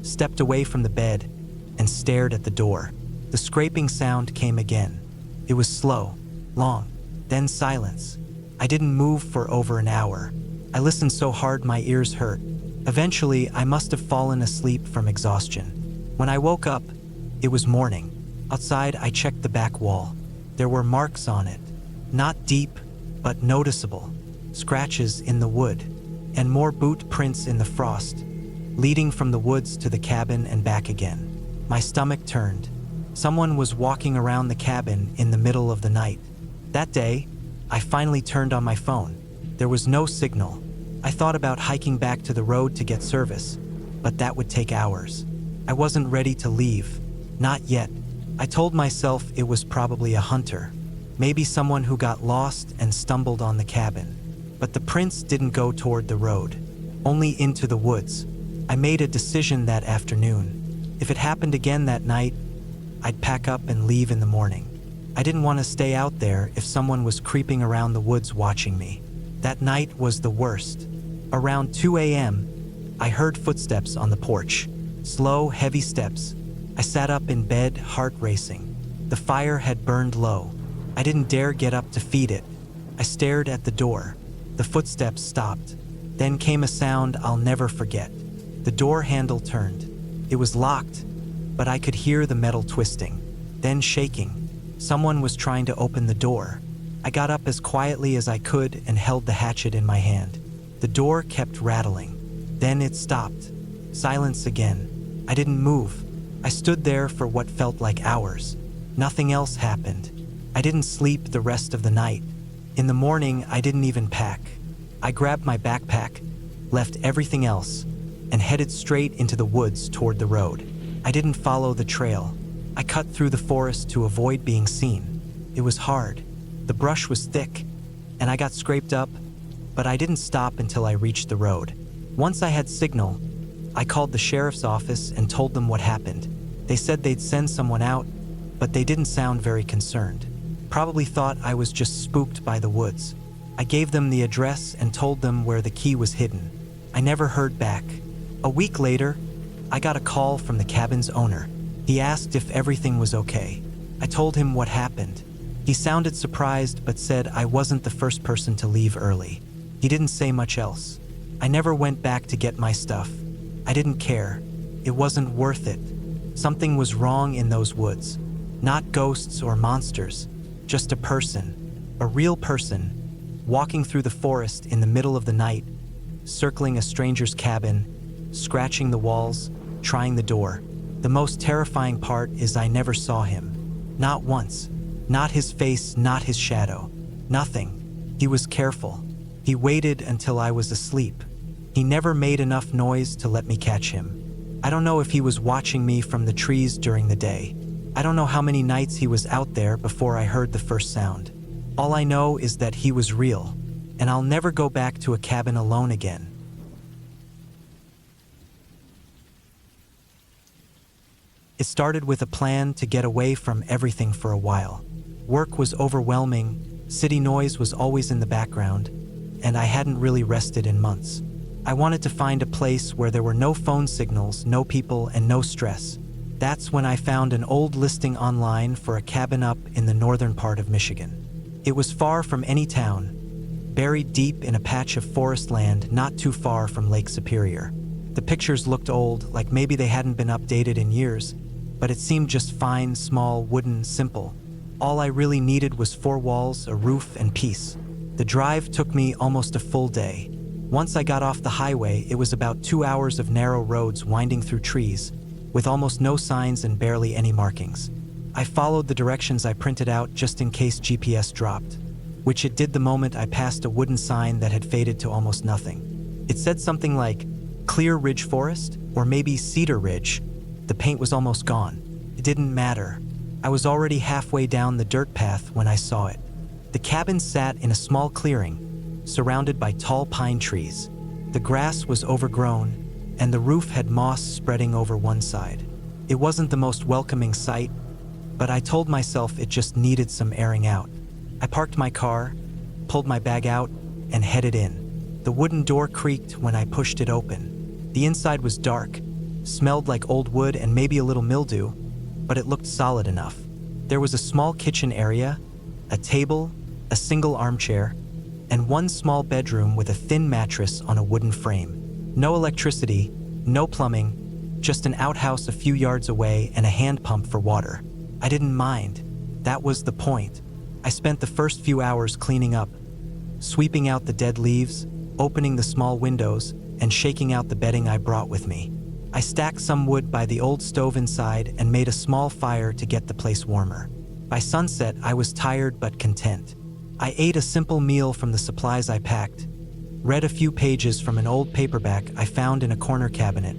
stepped away from the bed, and stared at the door. The scraping sound came again. It was slow, long, then silence. I didn't move for over an hour. I listened so hard my ears hurt. Eventually, I must have fallen asleep from exhaustion. When I woke up, it was morning. Outside, I checked the back wall. There were marks on it. Not deep, but noticeable. Scratches in the wood, and more boot prints in the frost, leading from the woods to the cabin and back again. My stomach turned. Someone was walking around the cabin in the middle of the night. That day, I finally turned on my phone. There was no signal. I thought about hiking back to the road to get service, but that would take hours. I wasn't ready to leave. Not yet. I told myself it was probably a hunter. Maybe someone who got lost and stumbled on the cabin. But the prints didn't go toward the road, only into the woods. I made a decision that afternoon. If it happened again that night, I'd pack up and leave in the morning. I didn't want to stay out there if someone was creeping around the woods watching me. That night was the worst. Around 2 a.m., I heard footsteps on the porch. Slow, heavy steps. I sat up in bed, heart racing. The fire had burned low. I didn't dare get up to feed it. I stared at the door. The footsteps stopped. Then came a sound I'll never forget. The door handle turned. It was locked, but I could hear the metal twisting, then shaking. Someone was trying to open the door. I got up as quietly as I could and held the hatchet in my hand. The door kept rattling. Then it stopped. Silence again. I didn't move. I stood there for what felt like hours. Nothing else happened. I didn't sleep the rest of the night. In the morning, I didn't even pack. I grabbed my backpack, left everything else, and headed straight into the woods toward the road. I didn't follow the trail. I cut through the forest to avoid being seen. It was hard. The brush was thick, and I got scraped up, but I didn't stop until I reached the road. Once I had signal, I called the sheriff's office and told them what happened. They said they'd send someone out, but they didn't sound very concerned. Probably thought I was just spooked by the woods. I gave them the address and told them where the key was hidden. I never heard back. A week later, I got a call from the cabin's owner. He asked if everything was okay. I told him what happened. He sounded surprised but said I wasn't the first person to leave early. He didn't say much else. I never went back to get my stuff. I didn't care. It wasn't worth it. Something was wrong in those woods. Not ghosts or monsters, just a person, a real person, walking through the forest in the middle of the night, circling a stranger's cabin, scratching the walls, trying the door. The most terrifying part is I never saw him. Not once. Not his face, not his shadow. Nothing. He was careful. He waited until I was asleep. He never made enough noise to let me catch him. I don't know if he was watching me from the trees during the day. I don't know how many nights he was out there before I heard the first sound. All I know is that he was real, and I'll never go back to a cabin alone again. It started with a plan to get away from everything for a while. Work was overwhelming, city noise was always in the background, and I hadn't really rested in months. I wanted to find a place where there were no phone signals, no people, and no stress. That's when I found an old listing online for a cabin up in the northern part of Michigan. It was far from any town, buried deep in a patch of forest land not too far from Lake Superior. The pictures looked old, like maybe they hadn't been updated in years, but it seemed just fine, small, wooden, simple. All I really needed was 4 walls, a roof, and peace. The drive took me almost a full day. Once I got off the highway, it was about 2 hours of narrow roads winding through trees, with almost no signs and barely any markings. I followed the directions I printed out just in case GPS dropped, which it did the moment I passed a wooden sign that had faded to almost nothing. It said something like, Clear Ridge Forest, or maybe Cedar Ridge. The paint was almost gone. It didn't matter. I was already halfway down the dirt path when I saw it. The cabin sat in a small clearing, surrounded by tall pine trees. The grass was overgrown, and the roof had moss spreading over one side. It wasn't the most welcoming sight, but I told myself it just needed some airing out. I parked my car, pulled my bag out, and headed in. The wooden door creaked when I pushed it open. The inside was dark, smelled like old wood and maybe a little mildew, but it looked solid enough. There was a small kitchen area, a table, a single armchair, and one small bedroom with a thin mattress on a wooden frame. No electricity, no plumbing, just an outhouse a few yards away and a hand pump for water. I didn't mind. That was the point. I spent the first few hours cleaning up, sweeping out the dead leaves, opening the small windows, and shaking out the bedding I brought with me. I stacked some wood by the old stove inside and made a small fire to get the place warmer. By sunset, I was tired but content. I ate a simple meal from the supplies I packed, read a few pages from an old paperback I found in a corner cabinet,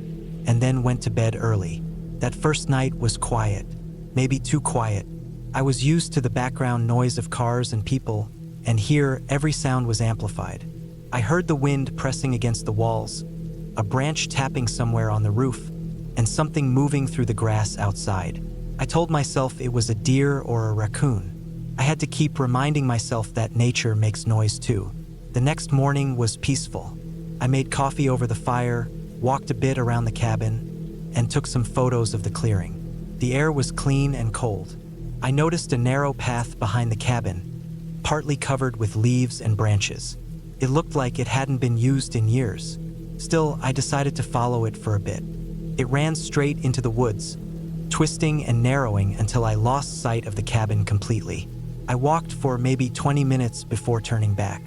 and then went to bed early. That first night was quiet, maybe too quiet. I was used to the background noise of cars and people, and here every sound was amplified. I heard the wind pressing against the walls, a branch tapping somewhere on the roof, and something moving through the grass outside. I told myself it was a deer or a raccoon. I had to keep reminding myself that nature makes noise too. The next morning was peaceful. I made coffee over the fire, walked a bit around the cabin, and took some photos of the clearing. The air was clean and cold. I noticed a narrow path behind the cabin, partly covered with leaves and branches. It looked like it hadn't been used in years. Still, I decided to follow it for a bit. It ran straight into the woods, twisting and narrowing until I lost sight of the cabin completely. I walked for maybe 20 minutes before turning back.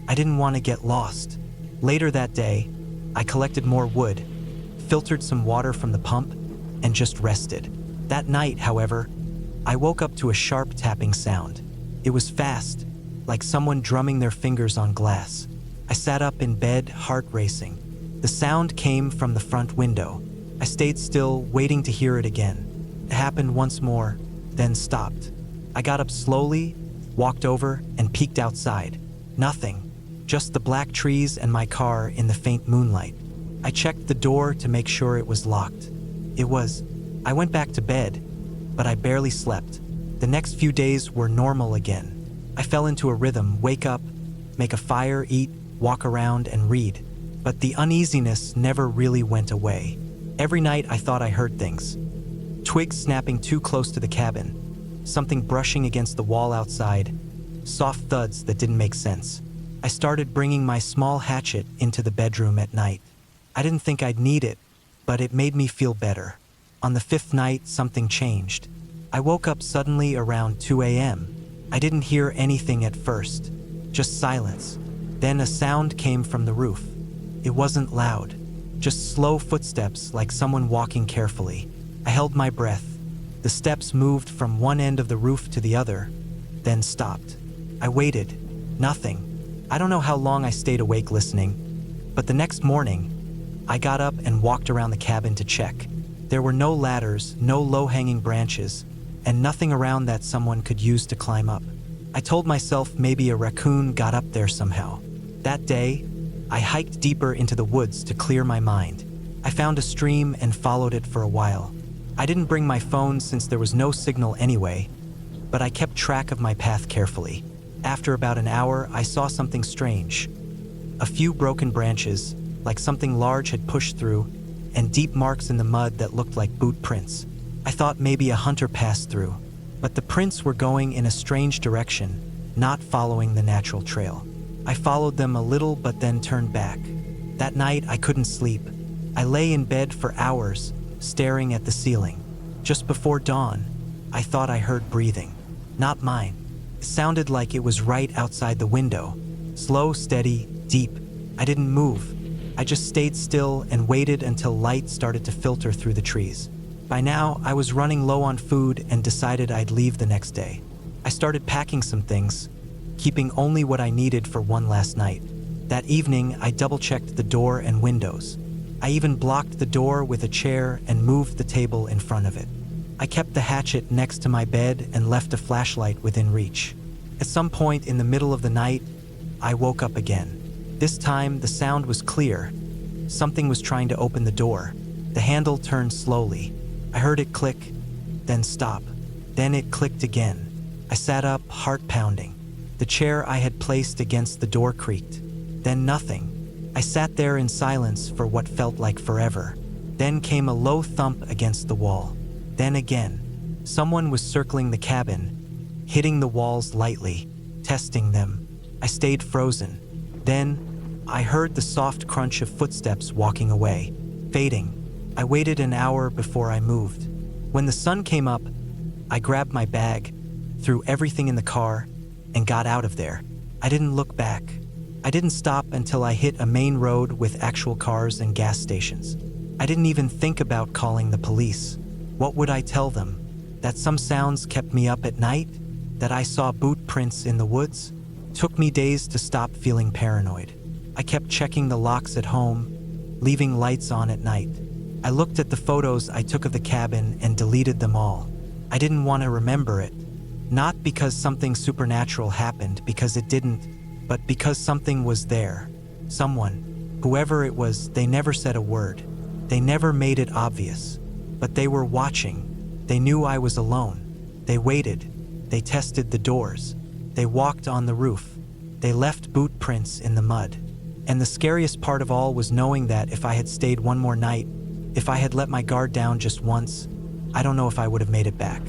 I didn't want to get lost. Later that day, I collected more wood, filtered some water from the pump, and just rested. That night, however, I woke up to a sharp tapping sound. It was fast, like someone drumming their fingers on glass. I sat up in bed, heart racing. The sound came from the front window. I stayed still, waiting to hear it again. It happened once more, then stopped. I got up slowly, walked over, and peeked outside. Nothing, just the black trees and my car in the faint moonlight. I checked the door to make sure it was locked. It was. I went back to bed, but I barely slept. The next few days were normal again. I fell into a rhythm, wake up, make a fire, eat, walk around, and read. But the uneasiness never really went away. Every night I thought I heard things. Twigs snapping too close to the cabin, something brushing against the wall outside, soft thuds that didn't make sense. I started bringing my small hatchet into the bedroom at night. I didn't think I'd need it, but it made me feel better. On the 5th night, something changed. I woke up suddenly around 2 a.m. I didn't hear anything at first, just silence. Then a sound came from the roof. It wasn't loud, just slow footsteps like someone walking carefully. I held my breath. The steps moved from one end of the roof to the other, then stopped. I waited. Nothing. I don't know how long I stayed awake listening, but the next morning, I got up and walked around the cabin to check. There were no ladders, no low-hanging branches, and nothing around that someone could use to climb up. I told myself maybe a raccoon got up there somehow. That day, I hiked deeper into the woods to clear my mind. I found a stream and followed it for a while. I didn't bring my phone since there was no signal anyway, but I kept track of my path carefully. After about an hour, I saw something strange. A few broken branches, like something large had pushed through, and deep marks in the mud that looked like boot prints. I thought maybe a hunter passed through, but the prints were going in a strange direction, not following the natural trail. I followed them a little but then turned back. That night I couldn't sleep. I lay in bed for hours, staring at the ceiling. Just before dawn, I thought I heard breathing. Not mine. It sounded like it was right outside the window. Slow, steady, deep. I didn't move. I just stayed still and waited until light started to filter through the trees. By now, I was running low on food and decided I'd leave the next day. I started packing some things, keeping only what I needed for one last night. That evening, I double-checked the door and windows. I even blocked the door with a chair and moved the table in front of it. I kept the hatchet next to my bed and left a flashlight within reach. At some point in the middle of the night, I woke up again. This time, the sound was clear. Something was trying to open the door. The handle turned slowly. I heard it click, then stop. Then it clicked again. I sat up, heart pounding. The chair I had placed against the door creaked. Then nothing. I sat there in silence for what felt like forever. Then came a low thump against the wall. Then again. Someone was circling the cabin, hitting the walls lightly, testing them. I stayed frozen. Then, I heard the soft crunch of footsteps walking away, fading. I waited an hour before I moved. When the sun came up, I grabbed my bag, threw everything in the car, and got out of there. I didn't look back. I didn't stop until I hit a main road with actual cars and gas stations. I didn't even think about calling the police. What would I tell them? That some sounds kept me up at night? That I saw boot prints in the woods? Took me days to stop feeling paranoid. I kept checking the locks at home, leaving lights on at night. I looked at the photos I took of the cabin and deleted them all. I didn't want to remember it. Not because something supernatural happened, because it didn't, but because something was there. Someone, whoever it was, they never said a word. They never made it obvious. But they were watching. They knew I was alone. They waited. They tested the doors. They walked on the roof. They left boot prints in the mud. And the scariest part of all was knowing that if I had stayed one more night, if I had let my guard down just once, I don't know if I would have made it back.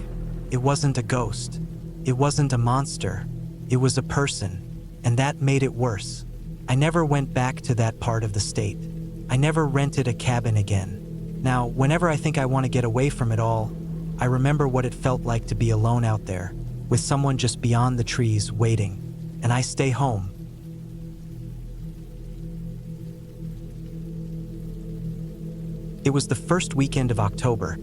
It wasn't a ghost. It wasn't a monster. It was a person. And that made it worse. I never went back to that part of the state. I never rented a cabin again. Now, whenever I think I want to get away from it all, I remember what it felt like to be alone out there, with someone just beyond the trees waiting, and I stay home. It was the first weekend of October,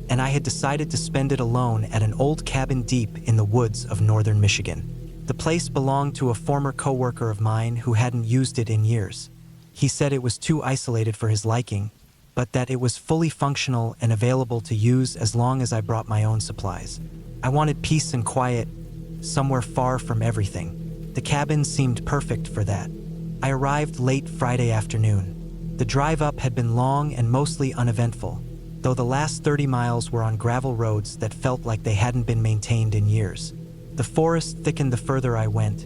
and I had decided to spend it alone at an old cabin deep in the woods of northern Michigan. The place belonged to a former coworker of mine who hadn't used it in years. He said it was too isolated for his liking, but that it was fully functional and available to use as long as I brought my own supplies. I wanted peace and quiet, somewhere far from everything. The cabin seemed perfect for that. I arrived late Friday afternoon. The drive up had been long and mostly uneventful, though the last 30 miles were on gravel roads that felt like they hadn't been maintained in years. The forest thickened the further I went,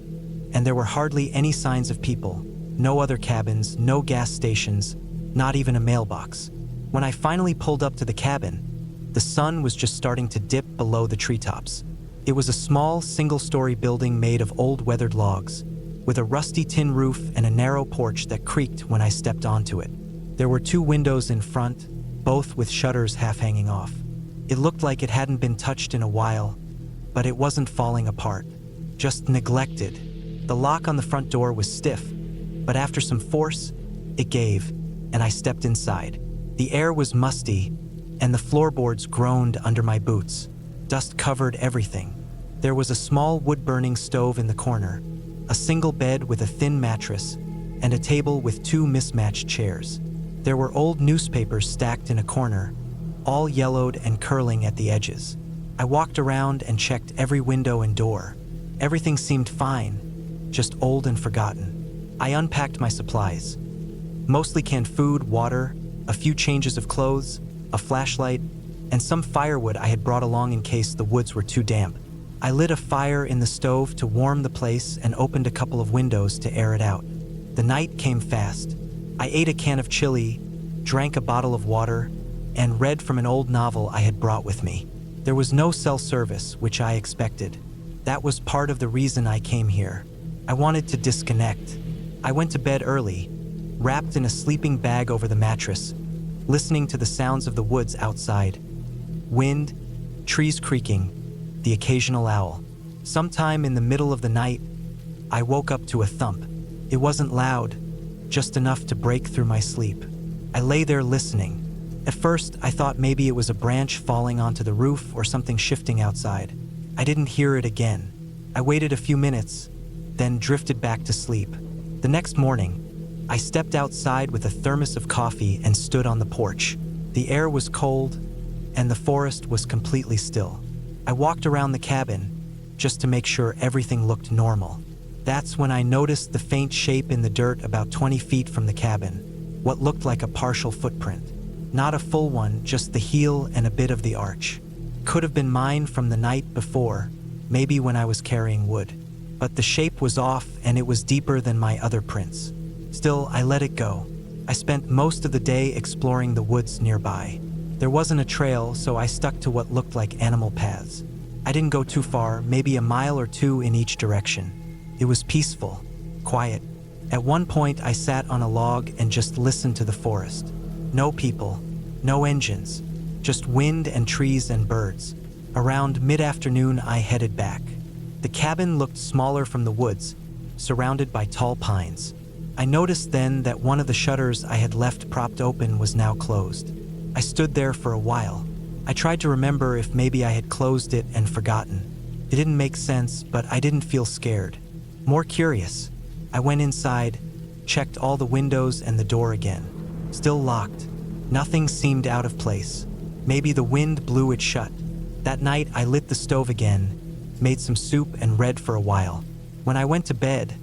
and there were hardly any signs of people. No other cabins, no gas stations, not even a mailbox. When I finally pulled up to the cabin, the sun was just starting to dip below the treetops. It was a small, single-story building made of old weathered logs, with a rusty tin roof and a narrow porch that creaked when I stepped onto it. There were 2 windows in front, both with shutters half hanging off. It looked like it hadn't been touched in a while, but it wasn't falling apart, just neglected. The lock on the front door was stiff, but after some force, it gave, and I stepped inside. The air was musty, and the floorboards groaned under my boots. Dust covered everything. There was a small wood-burning stove in the corner, a single bed with a thin mattress, and a table with 2 mismatched chairs. There were old newspapers stacked in a corner, all yellowed and curling at the edges. I walked around and checked every window and door. Everything seemed fine, just old and forgotten. I unpacked my supplies. Mostly canned food, water, a few changes of clothes, a flashlight, and some firewood I had brought along in case the woods were too damp. I lit a fire in the stove to warm the place and opened a couple of windows to air it out. The night came fast. I ate a can of chili, drank a bottle of water, and read from an old novel I had brought with me. There was no cell service, which I expected. That was part of the reason I came here. I wanted to disconnect. I went to bed early, wrapped in a sleeping bag over the mattress, listening to the sounds of the woods outside. Wind, trees creaking, the occasional owl. Sometime in the middle of the night, I woke up to a thump. It wasn't loud, just enough to break through my sleep. I lay there listening. At first, I thought maybe it was a branch falling onto the roof or something shifting outside. I didn't hear it again. I waited a few minutes, then drifted back to sleep. The next morning, I stepped outside with a thermos of coffee and stood on the porch. The air was cold, and the forest was completely still. I walked around the cabin, just to make sure everything looked normal. That's when I noticed the faint shape in the dirt about 20 feet from the cabin, what looked like a partial footprint. Not a full one, just the heel and a bit of the arch. Could have been mine from the night before, maybe when I was carrying wood. But the shape was off and it was deeper than my other prints. Still, I let it go. I spent most of the day exploring the woods nearby. There wasn't a trail, so I stuck to what looked like animal paths. I didn't go too far, maybe a mile or two in each direction. It was peaceful, quiet. At one point, I sat on a log and just listened to the forest. No people, no engines, just wind and trees and birds. Around mid-afternoon, I headed back. The cabin looked smaller from the woods, surrounded by tall pines. I noticed then that one of the shutters I had left propped open was now closed. I stood there for a while. I tried to remember if maybe I had closed it and forgotten. It didn't make sense, but I didn't feel scared. More curious. I went inside, checked all the windows and the door again. Still locked. Nothing seemed out of place. Maybe the wind blew it shut. That night, I lit the stove again, made some soup and read for a while. When I went to bed,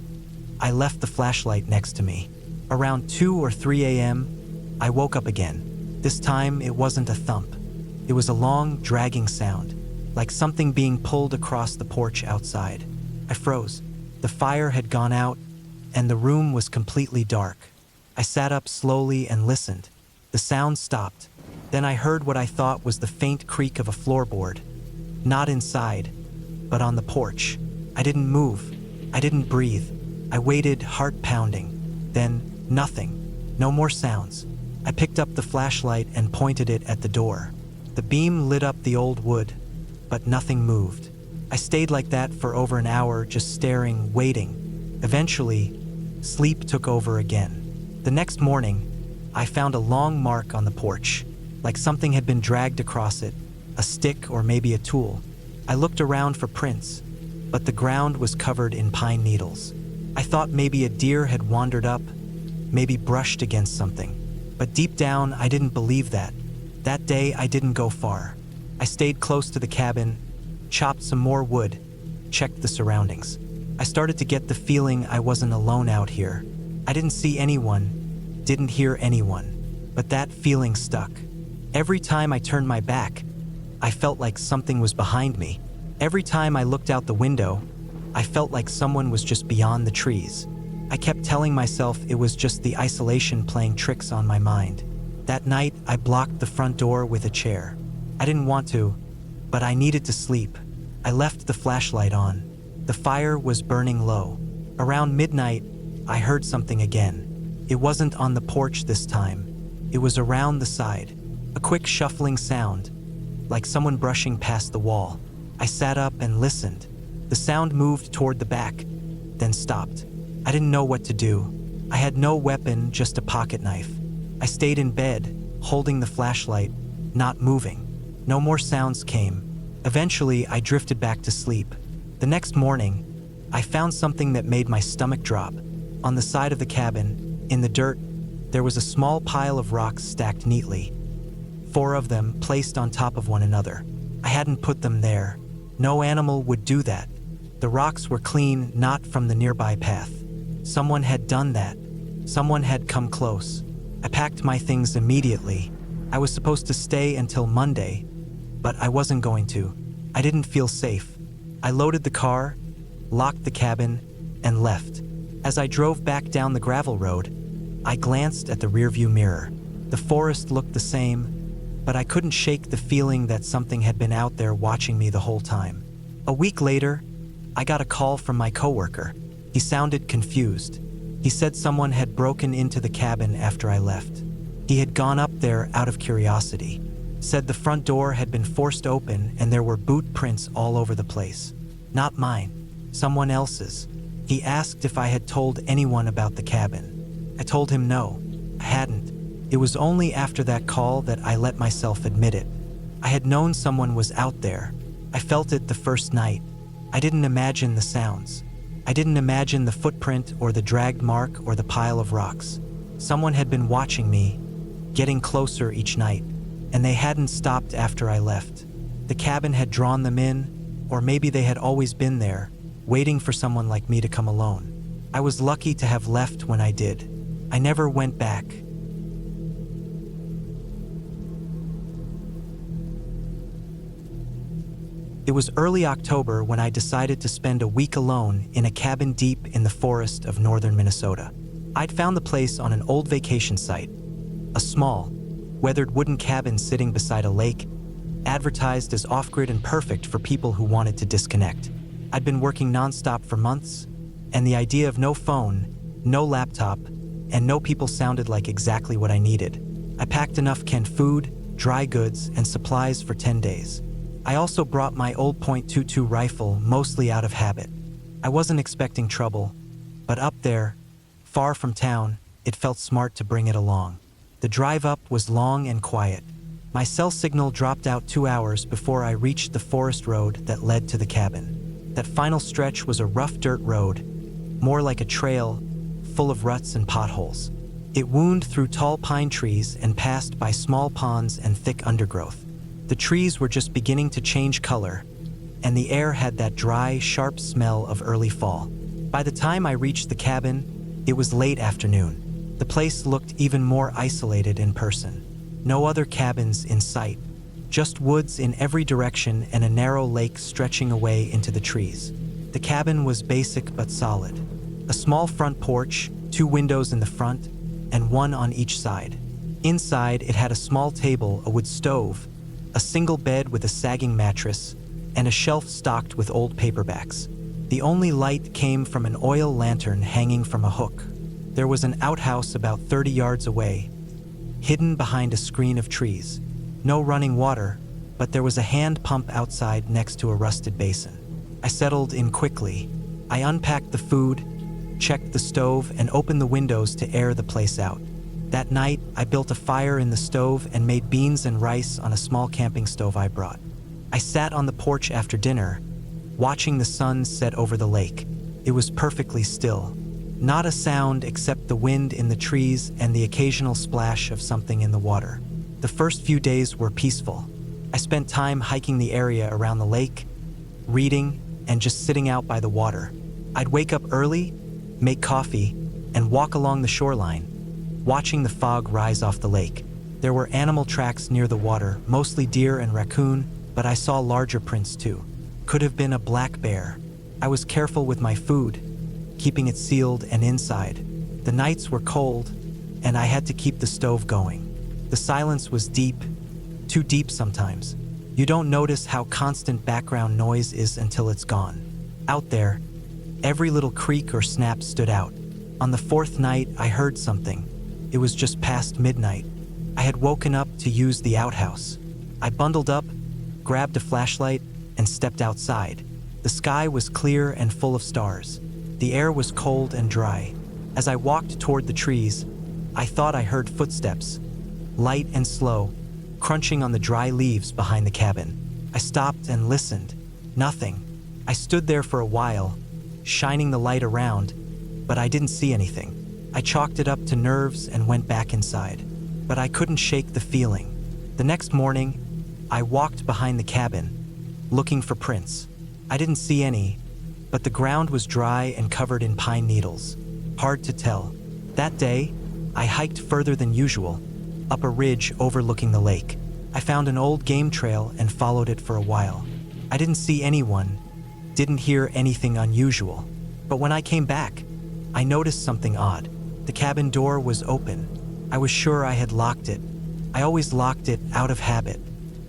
I left the flashlight next to me. Around 2 or 3 a.m., I woke up again. This time, it wasn't a thump. It was a long, dragging sound, like something being pulled across the porch outside. I froze. The fire had gone out, and the room was completely dark. I sat up slowly and listened. The sound stopped. Then I heard what I thought was the faint creak of a floorboard. Not inside, but on the porch. I didn't move. I didn't breathe. I waited, heart pounding. Then, nothing. No more sounds. I picked up the flashlight and pointed it at the door. The beam lit up the old wood, but nothing moved. I stayed like that for over an hour, just staring, waiting. Eventually, sleep took over again. The next morning, I found a long mark on the porch, like something had been dragged across it, a stick or maybe a tool. I looked around for prints, but the ground was covered in pine needles. I thought maybe a deer had wandered up, maybe brushed against something. But deep down, I didn't believe that. That day, I didn't go far. I stayed close to the cabin, chopped some more wood, checked the surroundings. I started to get the feeling I wasn't alone out here. I didn't see anyone, didn't hear anyone, but that feeling stuck. Every time I turned my back, I felt like something was behind me. Every time I looked out the window, I felt like someone was just beyond the trees. I kept telling myself it was just the isolation playing tricks on my mind. That night, I blocked the front door with a chair. I didn't want to, but I needed to sleep. I left the flashlight on. The fire was burning low. Around midnight, I heard something again. It wasn't on the porch this time. It was around the side. A quick shuffling sound, like someone brushing past the wall. I sat up and listened. The sound moved toward the back, then stopped. I didn't know what to do. I had no weapon, just a pocket knife. I stayed in bed, holding the flashlight, not moving. No more sounds came. Eventually, I drifted back to sleep. The next morning, I found something that made my stomach drop. On the side of the cabin, in the dirt, there was a small pile of rocks stacked neatly. 4 of them placed on top of one another. I hadn't put them there. No animal would do that. The rocks were clean, not from the nearby path. Someone had done that. Someone had come close. I packed my things immediately. I was supposed to stay until Monday, but I wasn't going to. I didn't feel safe. I loaded the car, locked the cabin, and left. As I drove back down the gravel road, I glanced at the rearview mirror. The forest looked the same, but I couldn't shake the feeling that something had been out there watching me the whole time. A week later, I got a call from my coworker. He sounded confused. He said someone had broken into the cabin after I left. He had gone up there out of curiosity. Said the front door had been forced open and there were boot prints all over the place. Not mine, someone else's. He asked if I had told anyone about the cabin. I told him no, I hadn't. It was only after that call that I let myself admit it. I had known someone was out there. I felt it the first night. I didn't imagine the sounds. I didn't imagine the footprint or the dragged mark or the pile of rocks. Someone had been watching me, getting closer each night, and they hadn't stopped after I left. The cabin had drawn them in, or maybe they had always been there, waiting for someone like me to come alone. I was lucky to have left when I did. I never went back. It was early October when I decided to spend a week alone in a cabin deep in the forest of northern Minnesota. I'd found the place on an old vacation site, a small, weathered wooden cabin sitting beside a lake, advertised as off-grid and perfect for people who wanted to disconnect. I'd been working nonstop for months, and the idea of no phone, no laptop, and no people sounded like exactly what I needed. I packed enough canned food, dry goods, and supplies for 10 days. I also brought my old .22 rifle, mostly out of habit. I wasn't expecting trouble, but up there, far from town, it felt smart to bring it along. The drive up was long and quiet. My cell signal dropped out 2 hours before I reached the forest road that led to the cabin. That final stretch was a rough dirt road, more like a trail, full of ruts and potholes. It wound through tall pine trees and passed by small ponds and thick undergrowth. The trees were just beginning to change color, and the air had that dry, sharp smell of early fall. By the time I reached the cabin, it was late afternoon. The place looked even more isolated in person. No other cabins in sight, just woods in every direction and a narrow lake stretching away into the trees. The cabin was basic but solid. A small front porch, 2 windows in the front, and 1 on each side. Inside, it had a small table, a wood stove, a single bed with a sagging mattress, and a shelf stocked with old paperbacks. The only light came from an oil lantern hanging from a hook. There was an outhouse about 30 yards away, hidden behind a screen of trees. No running water, but there was a hand pump outside next to a rusted basin. I settled in quickly. I unpacked the food, checked the stove, and opened the windows to air the place out. That night, I built a fire in the stove and made beans and rice on a small camping stove I brought. I sat on the porch after dinner, watching the sun set over the lake. It was perfectly still. Not a sound except the wind in the trees and the occasional splash of something in the water. The first few days were peaceful. I spent time hiking the area around the lake, reading, and just sitting out by the water. I'd wake up early, make coffee, and walk along the shoreline, watching the fog rise off the lake. There were animal tracks near the water, mostly deer and raccoon, but I saw larger prints too. Could have been a black bear. I was careful with my food, keeping it sealed and inside. The nights were cold, and I had to keep the stove going. The silence was deep, too deep sometimes. You don't notice how constant background noise is until it's gone. Out there, every little creak or snap stood out. On the 4th night, I heard something. It was just past midnight. I had woken up to use the outhouse. I bundled up, grabbed a flashlight, and stepped outside. The sky was clear and full of stars. The air was cold and dry. As I walked toward the trees, I thought I heard footsteps, light and slow, crunching on the dry leaves behind the cabin. I stopped and listened. Nothing. I stood there for a while, shining the light around, but I didn't see anything. I chalked it up to nerves and went back inside, but I couldn't shake the feeling. The next morning, I walked behind the cabin, looking for prints. I didn't see any, but the ground was dry and covered in pine needles. Hard to tell. That day, I hiked further than usual, up a ridge overlooking the lake. I found an old game trail and followed it for a while. I didn't see anyone, didn't hear anything unusual, but when I came back, I noticed something odd. The cabin door was open. I was sure I had locked it. I always locked it out of habit.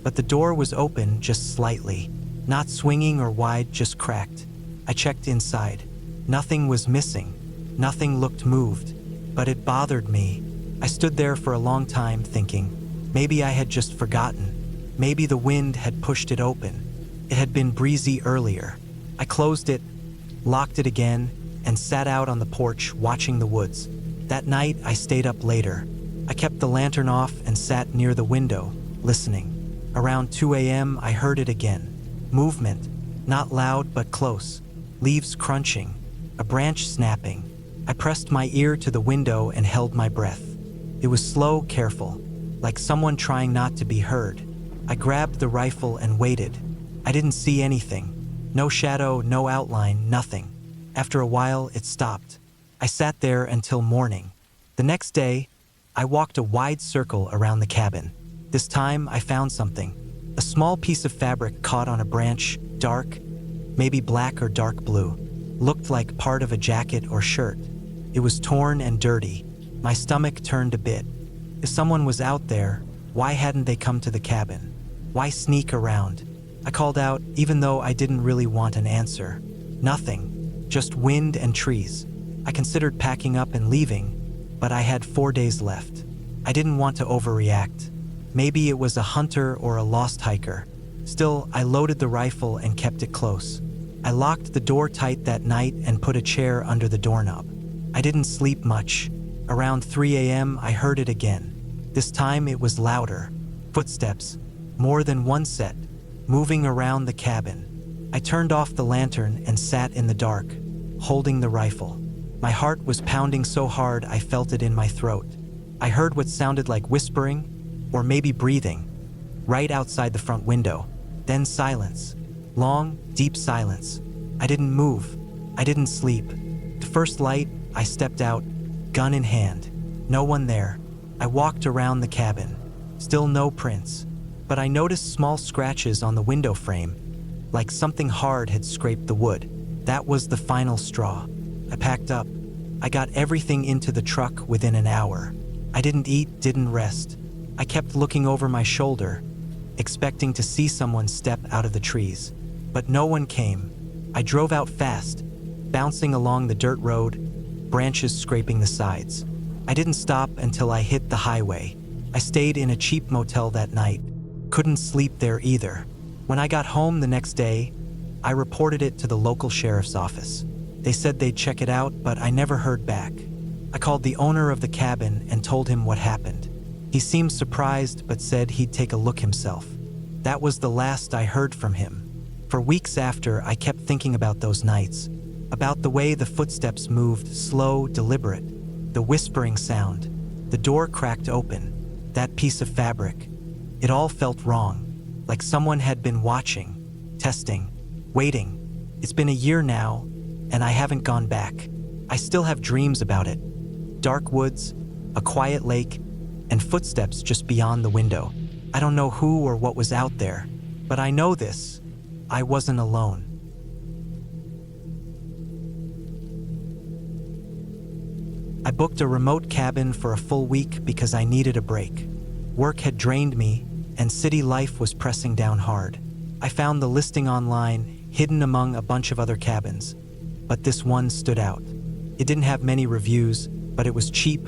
But the door was open just slightly. Not swinging or wide, just cracked. I checked inside. Nothing was missing. Nothing looked moved. But it bothered me. I stood there for a long time thinking, maybe I had just forgotten. Maybe the wind had pushed it open. It had been breezy earlier. I closed it, locked it again, and sat out on the porch watching the woods. That night, I stayed up later. I kept the lantern off and sat near the window, listening. Around 2 a.m., I heard it again. Movement, not loud but close. Leaves crunching, a branch snapping. I pressed my ear to the window and held my breath. It was slow, careful, like someone trying not to be heard. I grabbed the rifle and waited. I didn't see anything. No shadow, no outline, nothing. After a while, it stopped. I sat there until morning. The next day, I walked a wide circle around the cabin. This time, I found something. A small piece of fabric caught on a branch, dark, maybe black or dark blue. Looked like part of a jacket or shirt. It was torn and dirty. My stomach turned a bit. If someone was out there, why hadn't they come to the cabin? Why sneak around? I called out, even though I didn't really want an answer. Nothing. Just wind and trees. I considered packing up and leaving, but I had 4 days left. I didn't want to overreact. Maybe it was a hunter or a lost hiker. Still, I loaded the rifle and kept it close. I locked the door tight that night and put a chair under the doorknob. I didn't sleep much. Around 3 a.m., I heard it again. This time it was louder. Footsteps, more than one set, moving around the cabin. I turned off the lantern and sat in the dark, holding the rifle. My heart was pounding so hard I felt it in my throat. I heard what sounded like whispering, or maybe breathing, right outside the front window. Then silence. Long, deep silence. I didn't move. I didn't sleep. The first light, I stepped out, gun in hand. No one there. I walked around the cabin. Still no prints. But I noticed small scratches on the window frame, like something hard had scraped the wood. That was the final straw. I packed up. I got everything into the truck within an hour. I didn't eat, didn't rest. I kept looking over my shoulder, expecting to see someone step out of the trees. But no one came. I drove out fast, bouncing along the dirt road, branches scraping the sides. I didn't stop until I hit the highway. I stayed in a cheap motel that night. Couldn't sleep there either. When I got home the next day, I reported it to the local sheriff's office. They said they'd check it out, but I never heard back. I called the owner of the cabin and told him what happened. He seemed surprised but said he'd take a look himself. That was the last I heard from him. For weeks after, I kept thinking about those nights, about the way the footsteps moved, slow, deliberate, the whispering sound, the door cracked open, that piece of fabric. It all felt wrong, like someone had been watching, testing, waiting. It's been a year now, and I haven't gone back. I still have dreams about it. Dark woods, a quiet lake, and footsteps just beyond the window. I don't know who or what was out there, but I know this. I wasn't alone. I booked a remote cabin for a full week because I needed a break. Work had drained me, and city life was pressing down hard. I found the listing online, hidden among a bunch of other cabins, but this one stood out. It didn't have many reviews, but it was cheap,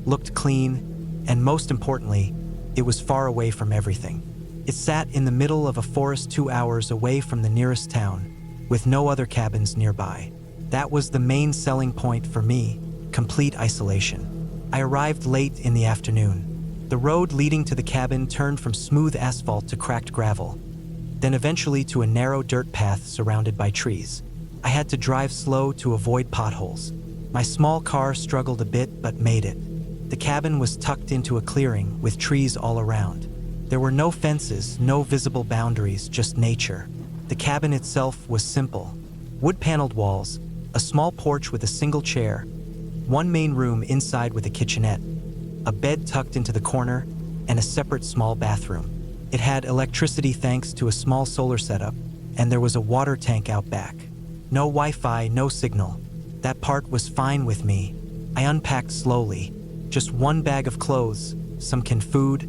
looked clean, and most importantly, it was far away from everything. It sat in the middle of a forest 2 hours away from the nearest town, with no other cabins nearby. That was the main selling point for me, complete isolation. I arrived late in the afternoon. The road leading to the cabin turned from smooth asphalt to cracked gravel, then eventually to a narrow dirt path surrounded by trees. I had to drive slow to avoid potholes. My small car struggled a bit but made it. The cabin was tucked into a clearing with trees all around. There were no fences, no visible boundaries, just nature. The cabin itself was simple. Wood-paneled walls, a small porch with a single chair, one main room inside with a kitchenette, a bed tucked into the corner, and a separate small bathroom. It had electricity thanks to a small solar setup, and there was a water tank out back. No Wi-Fi, no signal. That part was fine with me. I unpacked slowly. Just one bag of clothes, some canned food,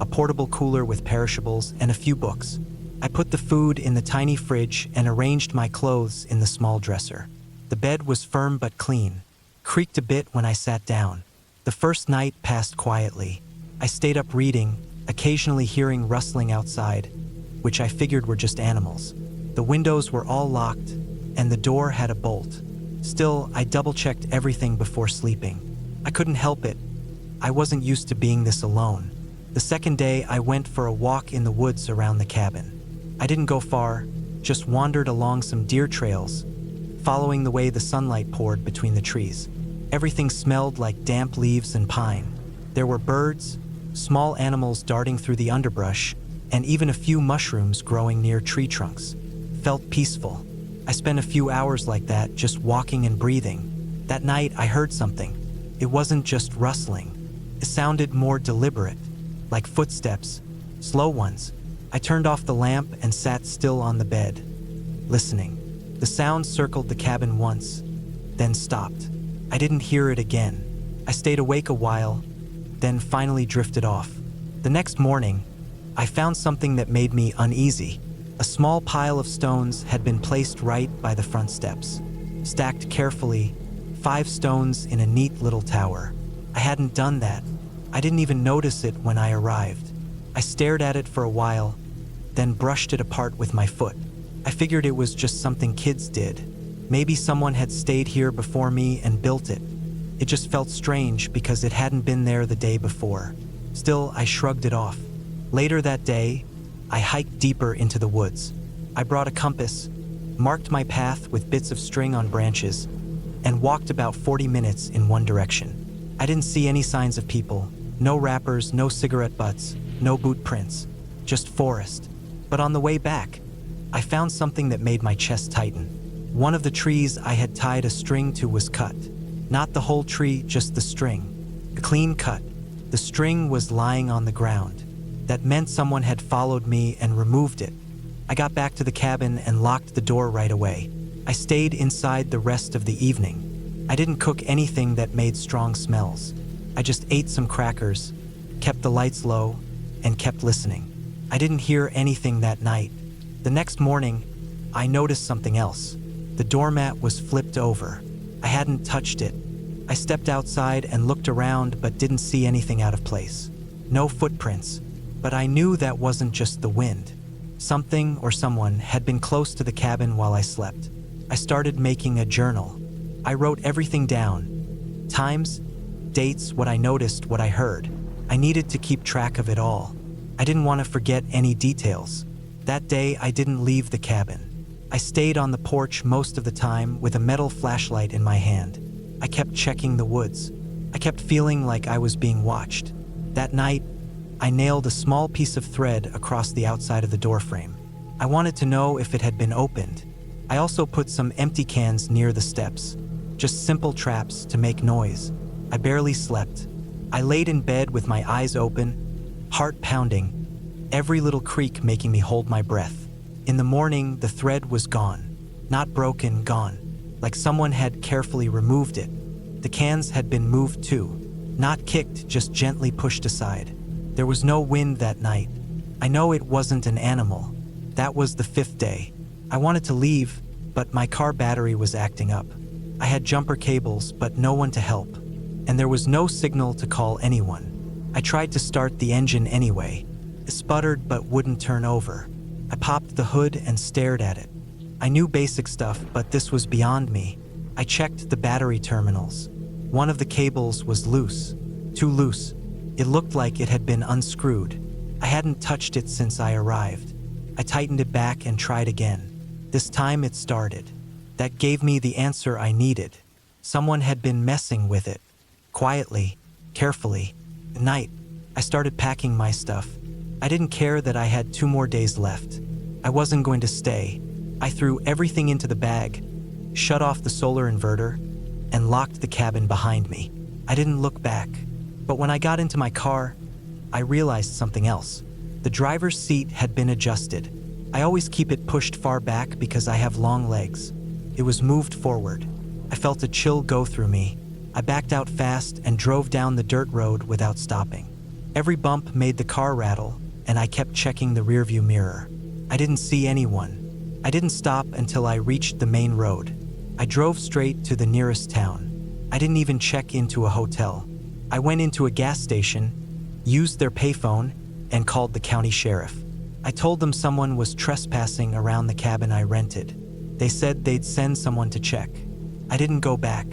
a portable cooler with perishables, and a few books. I put the food in the tiny fridge and arranged my clothes in the small dresser. The bed was firm but clean, creaked a bit when I sat down. The first night passed quietly. I stayed up reading, occasionally hearing rustling outside, which I figured were just animals. The windows were all locked, and the door had a bolt. Still, I double-checked everything before sleeping. I couldn't help it. I wasn't used to being this alone. The second day, I went for a walk in the woods around the cabin. I didn't go far, just wandered along some deer trails, following the way the sunlight poured between the trees. Everything smelled like damp leaves and pine. There were birds, small animals darting through the underbrush, and even a few mushrooms growing near tree trunks. Felt peaceful. I spent a few hours like that, just walking and breathing. That night, I heard something. It wasn't just rustling. It sounded more deliberate, like footsteps, slow ones. I turned off the lamp and sat still on the bed, listening. The sound circled the cabin once, then stopped. I didn't hear it again. I stayed awake a while, then finally drifted off. The next morning, I found something that made me uneasy. A small pile of stones had been placed right by the front steps, stacked carefully, 5 stones in a neat little tower. I hadn't done that. I didn't even notice it when I arrived. I stared at it for a while, then brushed it apart with my foot. I figured it was just something kids did. Maybe someone had stayed here before me and built it. It just felt strange because it hadn't been there the day before. Still, I shrugged it off. Later that day, I hiked deeper into the woods. I brought a compass, marked my path with bits of string on branches, and walked about 40 minutes in one direction. I didn't see any signs of people. No wrappers, no cigarette butts, no boot prints, just forest. But on the way back, I found something that made my chest tighten. One of the trees I had tied a string to was cut. Not the whole tree, just the string. A clean cut. The string was lying on the ground. That meant someone had followed me and removed it. I got back to the cabin and locked the door right away. I stayed inside the rest of the evening. I didn't cook anything that made strong smells. I just ate some crackers, kept the lights low, and kept listening. I didn't hear anything that night. The next morning, I noticed something else. The doormat was flipped over. I hadn't touched it. I stepped outside and looked around but didn't see anything out of place. No footprints, but I knew that wasn't just the wind. Something or someone had been close to the cabin while I slept. I started making a journal. I wrote everything down. Times, dates, what I noticed, what I heard. I needed to keep track of it all. I didn't want to forget any details. That day, I didn't leave the cabin. I stayed on the porch most of the time with a metal flashlight in my hand. I kept checking the woods. I kept feeling like I was being watched. That night, I nailed a small piece of thread across the outside of the doorframe. I wanted to know if it had been opened. I also put some empty cans near the steps, just simple traps to make noise. I barely slept. I laid in bed with my eyes open, heart pounding, every little creak making me hold my breath. In the morning, the thread was gone. Not broken, gone. Like someone had carefully removed it. The cans had been moved too. Not kicked, just gently pushed aside. There was no wind that night. I know it wasn't an animal. That was the 5th day. I wanted to leave, but my car battery was acting up. I had jumper cables, but no one to help. And there was no signal to call anyone. I tried to start the engine anyway. It sputtered but wouldn't turn over. I popped the hood and stared at it. I knew basic stuff, but this was beyond me. I checked the battery terminals. One of the cables was loose. Too loose. It looked like it had been unscrewed. I hadn't touched it since I arrived. I tightened it back and tried again. This time it started. That gave me the answer I needed. Someone had been messing with it. Quietly, carefully. At night, I started packing my stuff. I didn't care that I had 2 more days left. I wasn't going to stay. I threw everything into the bag, shut off the solar inverter, and locked the cabin behind me. I didn't look back. But when I got into my car, I realized something else. The driver's seat had been adjusted. I always keep it pushed far back because I have long legs. It was moved forward. I felt a chill go through me. I backed out fast and drove down the dirt road without stopping. Every bump made the car rattle, and I kept checking the rearview mirror. I didn't see anyone. I didn't stop until I reached the main road. I drove straight to the nearest town. I didn't even check into a hotel. I went into a gas station, used their payphone, and called the county sheriff. I told them someone was trespassing around the cabin I rented. They said they'd send someone to check. I didn't go back.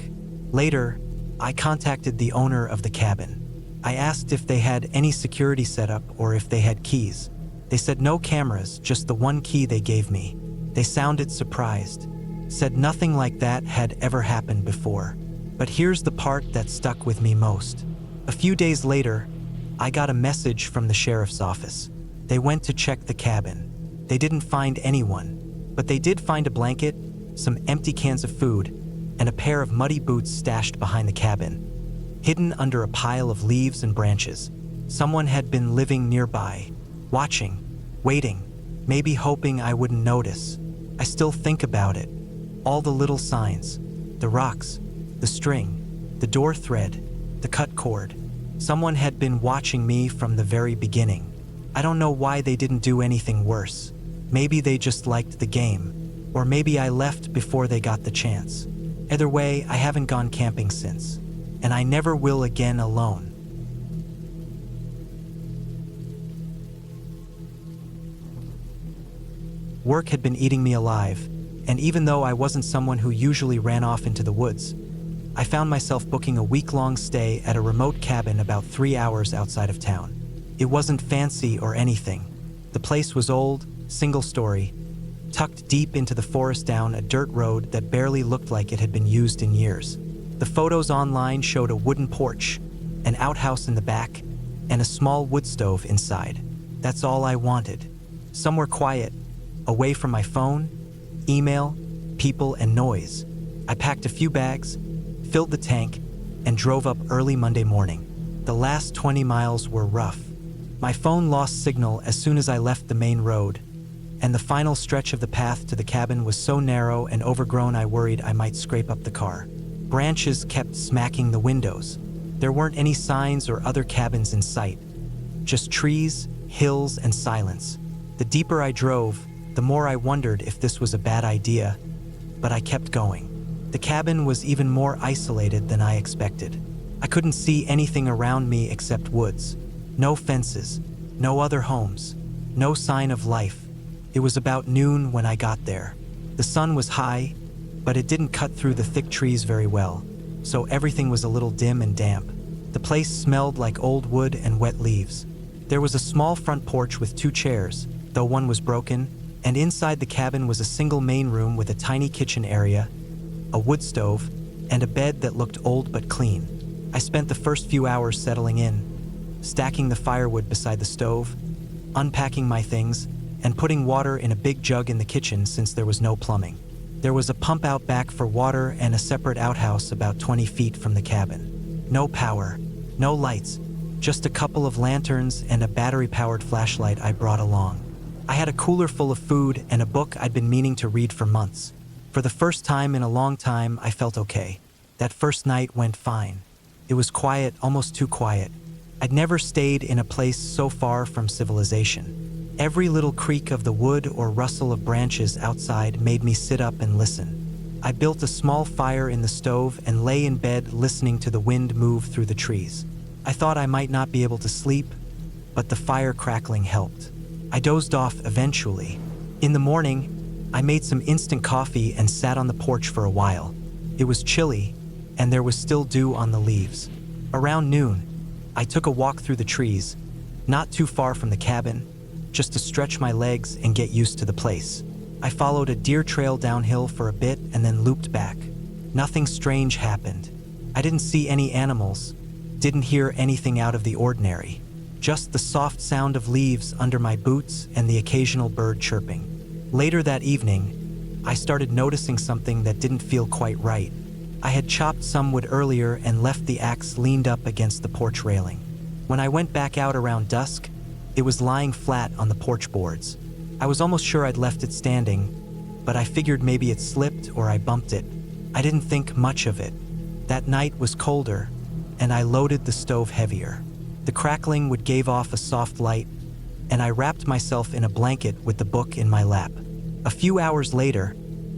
Later, I contacted the owner of the cabin. I asked if they had any security set up or if they had keys. They said no cameras, just the one key they gave me. They sounded surprised, said nothing like that had ever happened before. But here's the part that stuck with me most. A few days later, I got a message from the sheriff's office. They went to check the cabin. They didn't find anyone, but they did find a blanket, some empty cans of food, and a pair of muddy boots stashed behind the cabin, hidden under a pile of leaves and branches. Someone had been living nearby, watching, waiting, maybe hoping I wouldn't notice. I still think about it. All the little signs, the rocks, the string, the door thread, the cut cord. Someone had been watching me from the very beginning. I don't know why they didn't do anything worse. Maybe they just liked the game, or maybe I left before they got the chance. Either way, I haven't gone camping since, and I never will again alone. Work had been eating me alive, and even though I wasn't someone who usually ran off into the woods, I found myself booking a week-long stay at a remote cabin about 3 hours outside of town. It wasn't fancy or anything. The place was old, single-story, tucked deep into the forest down a dirt road that barely looked like it had been used in years. The photos online showed a wooden porch, an outhouse in the back, and a small wood stove inside. That's all I wanted. Somewhere quiet, away from my phone, email, people, and noise. I packed a few bags, filled the tank, and drove up early Monday morning. The last 20 miles were rough. My phone lost signal as soon as I left the main road, and the final stretch of the path to the cabin was so narrow and overgrown I worried I might scrape up the car. Branches kept smacking the windows. There weren't any signs or other cabins in sight. Just trees, hills, and silence. The deeper I drove, the more I wondered if this was a bad idea, but I kept going. The cabin was even more isolated than I expected. I couldn't see anything around me except woods. No fences, no other homes, no sign of life. It was about noon when I got there. The sun was high, but it didn't cut through the thick trees very well, so everything was a little dim and damp. The place smelled like old wood and wet leaves. There was a small front porch with 2 chairs, though one was broken, and inside the cabin was a single main room with a tiny kitchen area, a wood stove, and a bed that looked old but clean. I spent the first few hours settling in, stacking the firewood beside the stove, unpacking my things, and putting water in a big jug in the kitchen since there was no plumbing. There was a pump out back for water and a separate outhouse about 20 feet from the cabin. No power, no lights, just a couple of lanterns and a battery-powered flashlight I brought along. I had a cooler full of food and a book I'd been meaning to read for months. For the first time in a long time, I felt okay. That first night went fine. It was quiet, almost too quiet. I'd never stayed in a place so far from civilization. Every little creak of the wood or rustle of branches outside made me sit up and listen. I built a small fire in the stove and lay in bed listening to the wind move through the trees. I thought I might not be able to sleep, but the fire crackling helped. I dozed off eventually. In the morning, I made some instant coffee and sat on the porch for a while. It was chilly, and there was still dew on the leaves. Around noon, I took a walk through the trees, not too far from the cabin, just to stretch my legs and get used to the place. I followed a deer trail downhill for a bit and then looped back. Nothing strange happened. I didn't see any animals, didn't hear anything out of the ordinary, just the soft sound of leaves under my boots and the occasional bird chirping. Later that evening, I started noticing something that didn't feel quite right. I had chopped some wood earlier and left the axe leaned up against the porch railing. When I went back out around dusk, it was lying flat on the porch boards. I was almost sure I'd left it standing, but I figured maybe it slipped or I bumped it. I didn't think much of it. That night was colder, and I loaded the stove heavier. The crackling would give off a soft light, and I wrapped myself in a blanket with the book in my lap. A few hours later,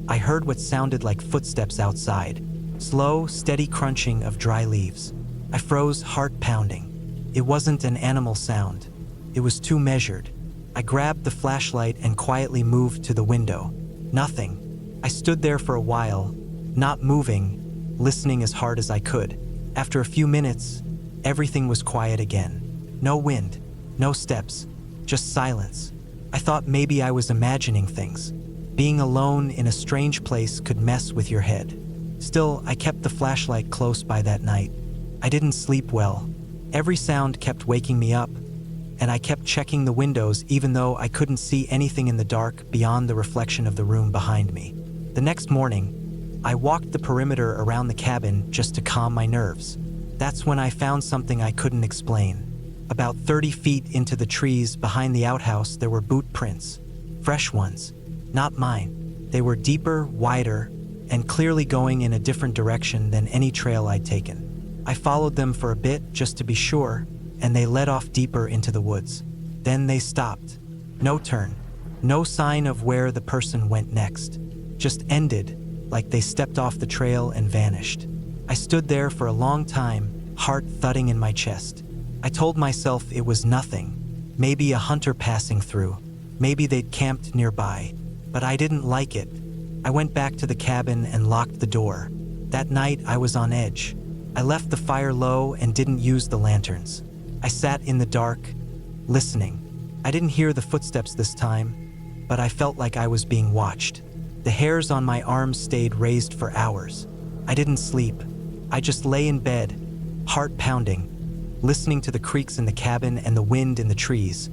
I heard what sounded like footsteps outside, slow, steady crunching of dry leaves. I froze, heart pounding. It wasn't an animal sound. It was too measured. I grabbed the flashlight and quietly moved to the window. Nothing. I stood there for a while, not moving, listening as hard as I could. After a few minutes, everything was quiet again. No wind, no steps, just silence. I thought maybe I was imagining things. Being alone in a strange place could mess with your head. Still, I kept the flashlight close by that night. I didn't sleep well. Every sound kept waking me up, and I kept checking the windows even though I couldn't see anything in the dark beyond the reflection of the room behind me. The next morning, I walked the perimeter around the cabin just to calm my nerves. That's when I found something I couldn't explain. About 30 feet into the trees behind the outhouse, there were boot prints. Fresh ones. Not mine. They were deeper, wider, and clearly going in a different direction than any trail I'd taken. I followed them for a bit just to be sure, and they led off deeper into the woods. Then they stopped. No turn. No sign of where the person went next. Just ended, like they stepped off the trail and vanished. I stood there for a long time, heart thudding in my chest. I told myself it was nothing. Maybe a hunter passing through. Maybe they'd camped nearby. But I didn't like it. I went back to the cabin and locked the door. That night I was on edge. I left the fire low and didn't use the lanterns. I sat in the dark, listening. I didn't hear the footsteps this time, but I felt like I was being watched. The hairs on my arms stayed raised for hours. I didn't sleep. I just lay in bed, heart pounding, listening to the creaks in the cabin and the wind in the trees,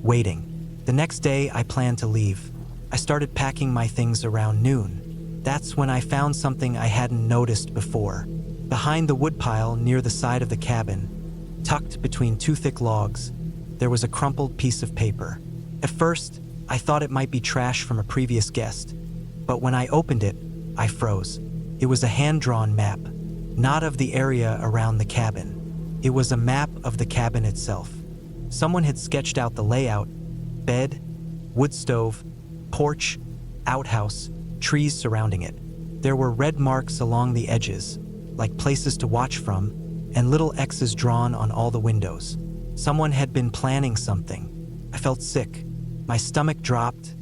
waiting. The next day I planned to leave. I started packing my things around noon. That's when I found something I hadn't noticed before. Behind the woodpile near the side of the cabin, tucked between two thick logs, there was a crumpled piece of paper. At first, I thought it might be trash from a previous guest, but when I opened it, I froze. It was a hand-drawn map, not of the area around the cabin. It was a map of the cabin itself. Someone had sketched out the layout: bed, wood stove, porch, outhouse, trees surrounding it. There were red marks along the edges, like places to watch from, and little X's drawn on all the windows. Someone had been planning something. I felt sick. My stomach dropped,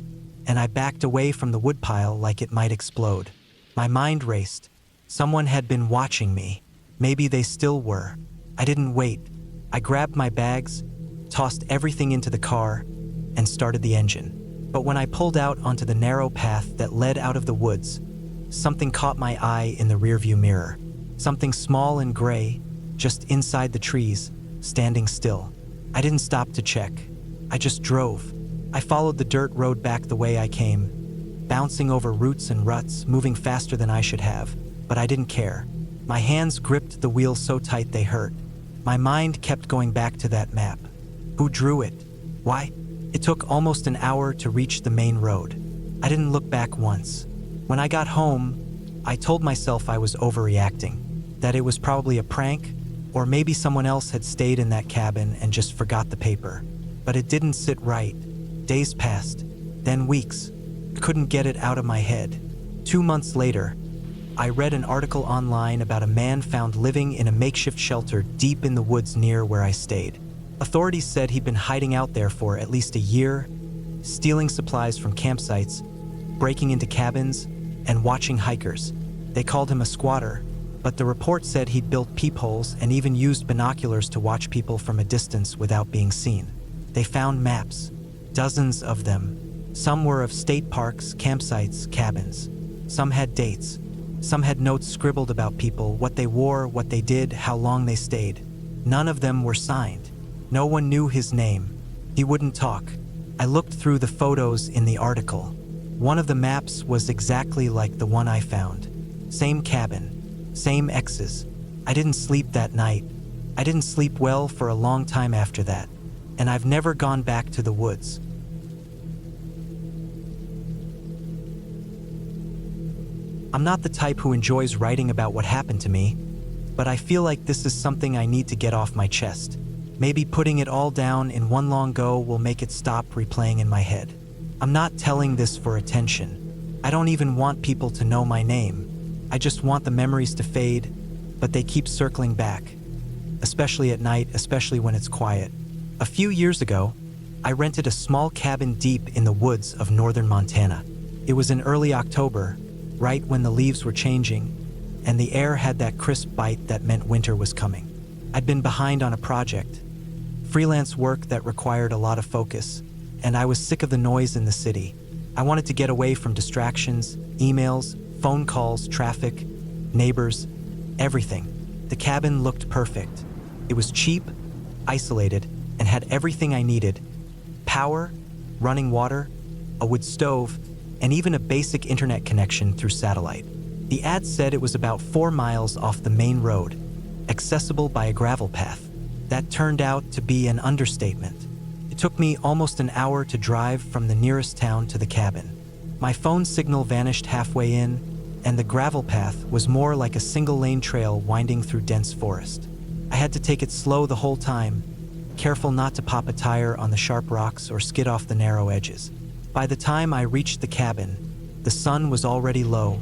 and I backed away from the woodpile like it might explode. My mind raced. Someone had been watching me. Maybe they still were. I didn't wait. I grabbed my bags, tossed everything into the car, and started the engine. But when I pulled out onto the narrow path that led out of the woods, something caught my eye in the rearview mirror. Something small and gray, just inside the trees, standing still. I didn't stop to check. I just drove. I followed the dirt road back the way I came, bouncing over roots and ruts, moving faster than I should have, but I didn't care. My hands gripped the wheel so tight they hurt. My mind kept going back to that map. Who drew it? Why? It took almost an hour to reach the main road. I didn't look back once. When I got home, I told myself I was overreacting, that it was probably a prank, or maybe someone else had stayed in that cabin and just forgot the paper. But it didn't sit right. Days passed, then weeks. I couldn't get it out of my head. 2 months later, I read an article online about a man found living in a makeshift shelter deep in the woods near where I stayed. Authorities said he'd been hiding out there for at least a year, stealing supplies from campsites, breaking into cabins, and watching hikers. They called him a squatter, but the report said he'd built peepholes and even used binoculars to watch people from a distance without being seen. They found maps, dozens of them. Some were of state parks, campsites, cabins. Some had dates. Some had notes scribbled about people, what they wore, what they did, how long they stayed. None of them were signed. No one knew his name. He wouldn't talk. I looked through the photos in the article. One of the maps was exactly like the one I found. Same cabin, same X's. I didn't sleep that night. I didn't sleep well for a long time after that. And I've never gone back to the woods. I'm not the type who enjoys writing about what happened to me, but I feel like this is something I need to get off my chest. Maybe putting it all down in one long go will make it stop replaying in my head. I'm not telling this for attention. I don't even want people to know my name. I just want the memories to fade, but they keep circling back. Especially at night, especially when it's quiet. A few years ago, I rented a small cabin deep in the woods of northern Montana. It was in early October, right when the leaves were changing, and the air had that crisp bite that meant winter was coming. I'd been behind on a project, freelance work that required a lot of focus, and I was sick of the noise in the city. I wanted to get away from distractions, emails, phone calls, traffic, neighbors, everything. The cabin looked perfect. It was cheap, isolated, and had everything I needed: power, running water, a wood stove, and even a basic internet connection through satellite. The ad said it was about 4 miles off the main road, accessible by a gravel path. That turned out to be an understatement. It took me almost an hour to drive from the nearest town to the cabin. My phone signal vanished halfway in, and the gravel path was more like a single-lane trail winding through dense forest. I had to take it slow the whole time, careful not to pop a tire on the sharp rocks or skid off the narrow edges. By the time I reached the cabin, the sun was already low,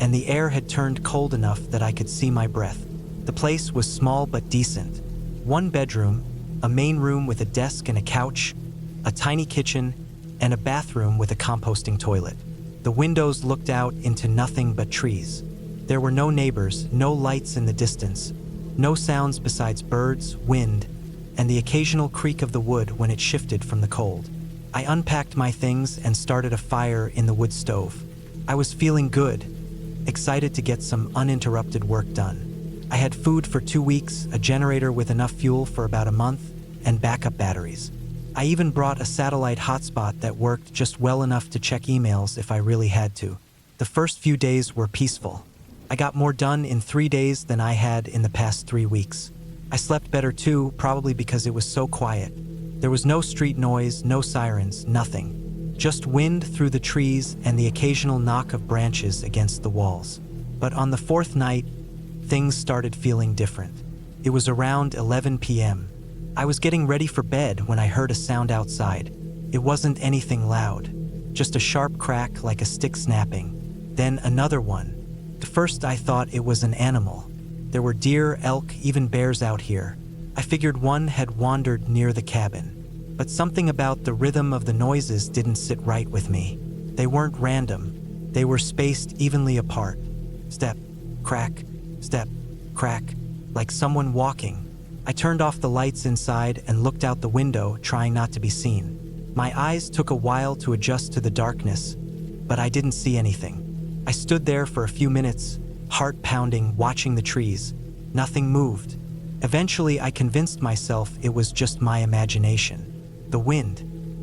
and the air had turned cold enough that I could see my breath. The place was small but decent. 1 bedroom, a main room with a desk and a couch, a tiny kitchen, and a bathroom with a composting toilet. The windows looked out into nothing but trees. There were no neighbors, no lights in the distance, no sounds besides birds, wind, and the occasional creak of the wood when it shifted from the cold. I unpacked my things and started a fire in the wood stove. I was feeling good, excited to get some uninterrupted work done. I had food for 2 weeks, a generator with enough fuel for about a month, and backup batteries. I even brought a satellite hotspot that worked just well enough to check emails if I really had to. The first few days were peaceful. I got more done in 3 days than I had in the past 3 weeks. I slept better too, probably because it was so quiet. There was no street noise, no sirens, nothing. Just wind through the trees and the occasional knock of branches against the walls. But on the 4th night, things started feeling different. It was around 11 p.m. I was getting ready for bed when I heard a sound outside. It wasn't anything loud, just a sharp crack like a stick snapping. Then another one. At first I thought it was an animal. There were deer, elk, even bears out here. I figured one had wandered near the cabin. But something about the rhythm of the noises didn't sit right with me. They weren't random. They were spaced evenly apart. Step, crack, step, crack, like someone walking. I turned off the lights inside and looked out the window, trying not to be seen. My eyes took a while to adjust to the darkness, but I didn't see anything. I stood there for a few minutes, heart pounding, watching the trees. Nothing moved. Eventually, I convinced myself it was just my imagination. The wind,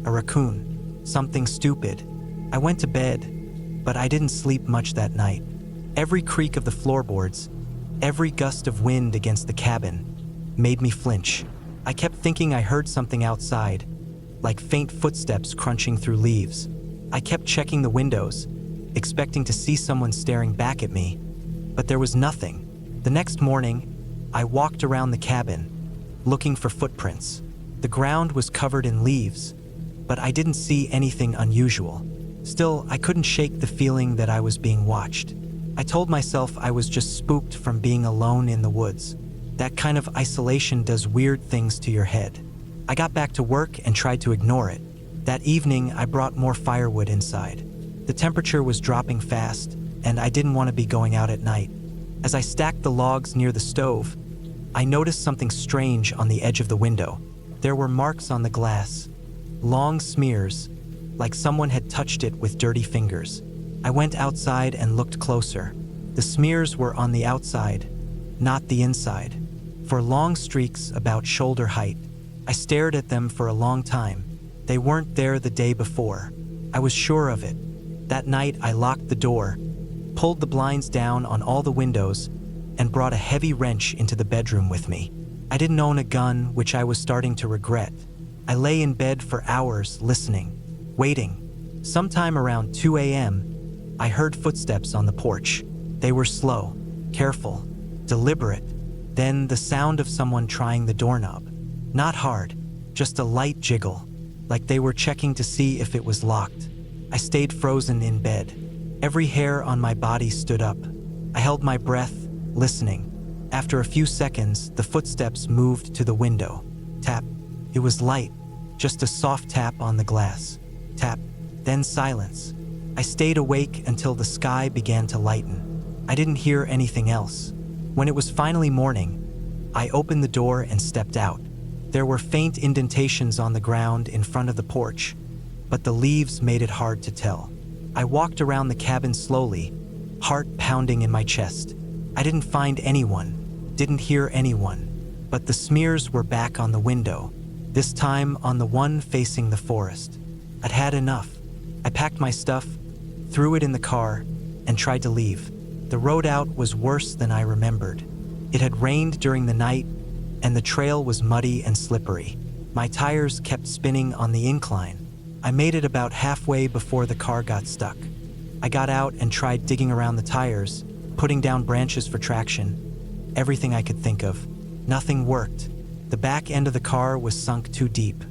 a raccoon, something stupid. I went to bed, but I didn't sleep much that night. Every creak of the floorboards, every gust of wind against the cabin, made me flinch. I kept thinking I heard something outside, like faint footsteps crunching through leaves. I kept checking the windows, expecting to see someone staring back at me, but there was nothing. The next morning, I walked around the cabin, looking for footprints. The ground was covered in leaves, but I didn't see anything unusual. Still, I couldn't shake the feeling that I was being watched. I told myself I was just spooked from being alone in the woods. That kind of isolation does weird things to your head. I got back to work and tried to ignore it. That evening, I brought more firewood inside. The temperature was dropping fast, and I didn't want to be going out at night. As I stacked the logs near the stove, I noticed something strange on the edge of the window. There were marks on the glass, long smears, like someone had touched it with dirty fingers. I went outside and looked closer. The smears were on the outside, not the inside, for long streaks about shoulder height. I stared at them for a long time. They weren't there the day before. I was sure of it. That night, I locked the door, pulled the blinds down on all the windows, and brought a heavy wrench into the bedroom with me. I didn't own a gun, which I was starting to regret. I lay in bed for hours, listening, waiting. Sometime around 2 a.m., I heard footsteps on the porch. They were slow, careful, deliberate. Then the sound of someone trying the doorknob. Not hard, just a light jiggle, like they were checking to see if it was locked. I stayed frozen in bed. Every hair on my body stood up. I held my breath, listening. After a few seconds, the footsteps moved to the window. Tap. It was light, just a soft tap on the glass. Tap. Then silence. I stayed awake until the sky began to lighten. I didn't hear anything else. When it was finally morning, I opened the door and stepped out. There were faint indentations on the ground in front of the porch, but the leaves made it hard to tell. I walked around the cabin slowly, heart pounding in my chest. I didn't find anyone, didn't hear anyone, but the smears were back on the window, this time on the one facing the forest. I'd had enough. I packed my stuff, threw it in the car, and tried to leave. The road out was worse than I remembered. It had rained during the night, and the trail was muddy and slippery. My tires kept spinning on the incline. I made it about halfway before the car got stuck. I got out and tried digging around the tires, putting down branches for traction. Everything I could think of. Nothing worked. The back end of the car was sunk too deep.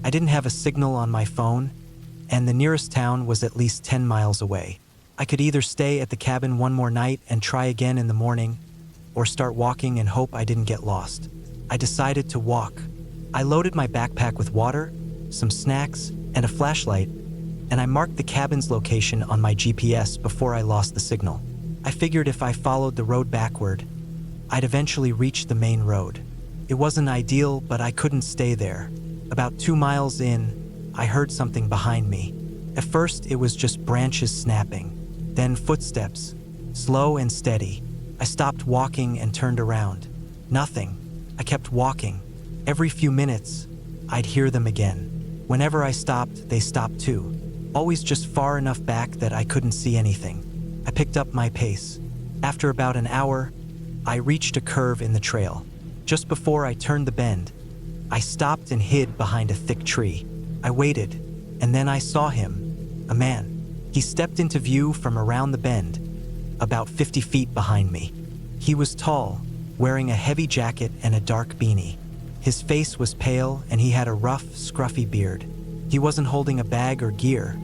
I didn't have a signal on my phone, and the nearest town was at least 10 miles away. I could either stay at the cabin one more night and try again in the morning, or start walking and hope I didn't get lost. I decided to walk. I loaded my backpack with water, some snacks, and a flashlight, and I marked the cabin's location on my GPS before I lost the signal. I figured if I followed the road backward, I'd eventually reach the main road. It wasn't ideal, but I couldn't stay there. About 2 miles in, I heard something behind me. At first, it was just branches snapping. Then footsteps, slow and steady. I stopped walking and turned around. Nothing. I kept walking. Every few minutes, I'd hear them again. Whenever I stopped, they stopped too. Always just far enough back that I couldn't see anything. I picked up my pace. After about an hour, I reached a curve in the trail. Just before I turned the bend, I stopped and hid behind a thick tree. I waited, and then I saw him, a man. He stepped into view from around the bend, about 50 feet behind me. He was tall, wearing a heavy jacket and a dark beanie. His face was pale, and he had a rough, scruffy beard. He wasn't holding a bag or gear,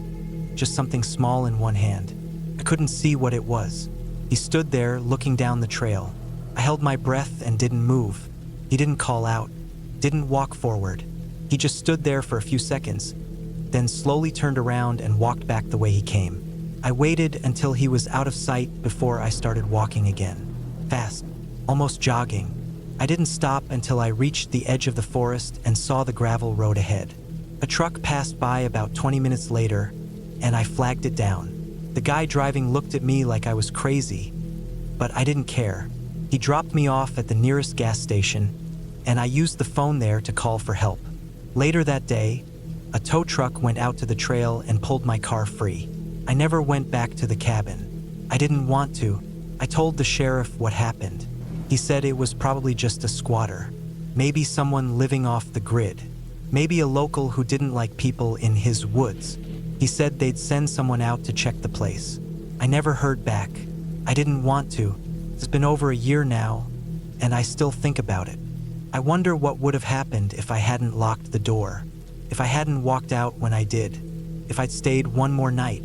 just something small in one hand. I couldn't see what it was. He stood there, looking down the trail. I held my breath and didn't move. He didn't call out, didn't walk forward. He just stood there for a few seconds, then slowly turned around and walked back the way he came. I waited until he was out of sight before I started walking again. Fast, almost jogging. I didn't stop until I reached the edge of the forest and saw the gravel road ahead. A truck passed by about 20 minutes later, and I flagged it down. The guy driving looked at me like I was crazy, but I didn't care. He dropped me off at the nearest gas station, and I used the phone there to call for help. Later that day, a tow truck went out to the trail and pulled my car free. I never went back to the cabin. I didn't want to. I told the sheriff what happened. He said it was probably just a squatter. Maybe someone living off the grid. Maybe a local who didn't like people in his woods. He said they'd send someone out to check the place. I never heard back. I didn't want to. It's been over a year now, and I still think about it. I wonder what would have happened if I hadn't locked the door, if I hadn't walked out when I did, if I'd stayed one more night.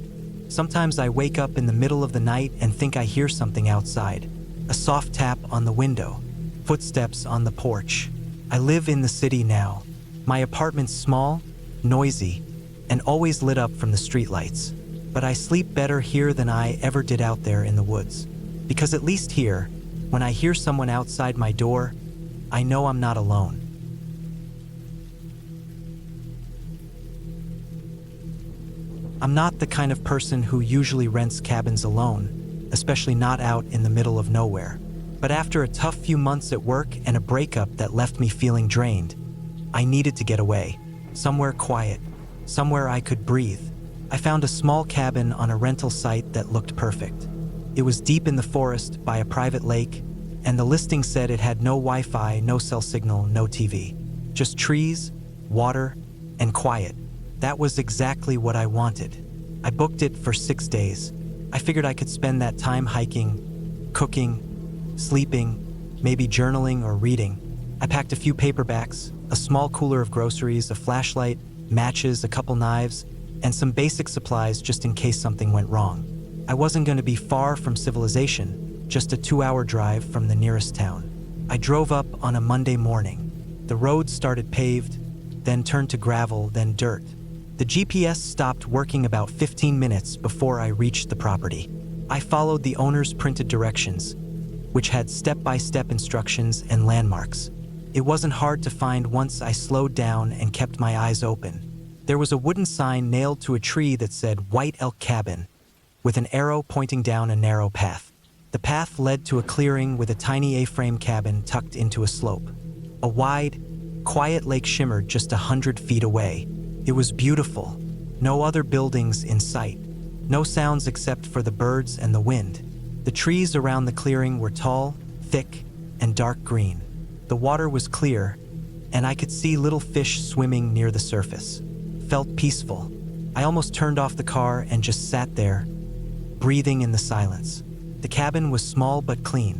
Sometimes I wake up in the middle of the night and think I hear something outside. A soft tap on the window, footsteps on the porch. I live in the city now. My apartment's small, noisy, and always lit up from the streetlights. But I sleep better here than I ever did out there in the woods. Because at least here, when I hear someone outside my door, I know I'm not alone. I'm not the kind of person who usually rents cabins alone, especially not out in the middle of nowhere. But after a tough few months at work and a breakup that left me feeling drained, I needed to get away, somewhere quiet, somewhere I could breathe. I found a small cabin on a rental site that looked perfect. It was deep in the forest by a private lake, and the listing said it had no Wi-Fi, no cell signal, no TV. Just trees, water, and quiet. That was exactly what I wanted. I booked it for 6 days. I figured I could spend that time hiking, cooking, sleeping, maybe journaling or reading. I packed a few paperbacks, a small cooler of groceries, a flashlight, matches, a couple knives, and some basic supplies just in case something went wrong. I wasn't going to be far from civilization, just a 2-hour drive from the nearest town. I drove up on a Monday morning. The road started paved, then turned to gravel, then dirt. The GPS stopped working about 15 minutes before I reached the property. I followed the owner's printed directions, which had step-by-step instructions and landmarks. It wasn't hard to find once I slowed down and kept my eyes open. There was a wooden sign nailed to a tree that said White Elk Cabin, with an arrow pointing down a narrow path. The path led to a clearing with a tiny A-frame cabin tucked into a slope. A wide, quiet lake shimmered just 100 feet away. It was beautiful. No other buildings in sight. No sounds except for the birds and the wind. The trees around the clearing were tall, thick, and dark green. The water was clear, and I could see little fish swimming near the surface. Felt peaceful. I almost turned off the car and just sat there, breathing in the silence. The cabin was small but clean.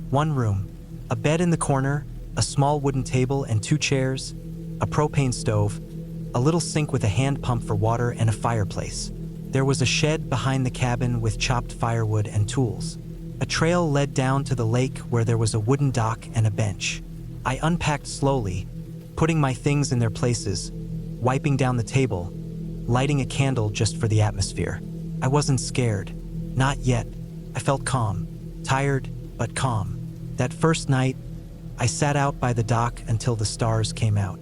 One room, a bed in the corner, a small wooden table and 2 chairs, a propane stove, a little sink with a hand pump for water, and a fireplace. There was a shed behind the cabin with chopped firewood and tools. A trail led down to the lake where there was a wooden dock and a bench. I unpacked slowly, putting my things in their places, wiping down the table, lighting a candle just for the atmosphere. I wasn't scared. Not yet. I felt calm. Tired, but calm. That first night, I sat out by the dock until the stars came out.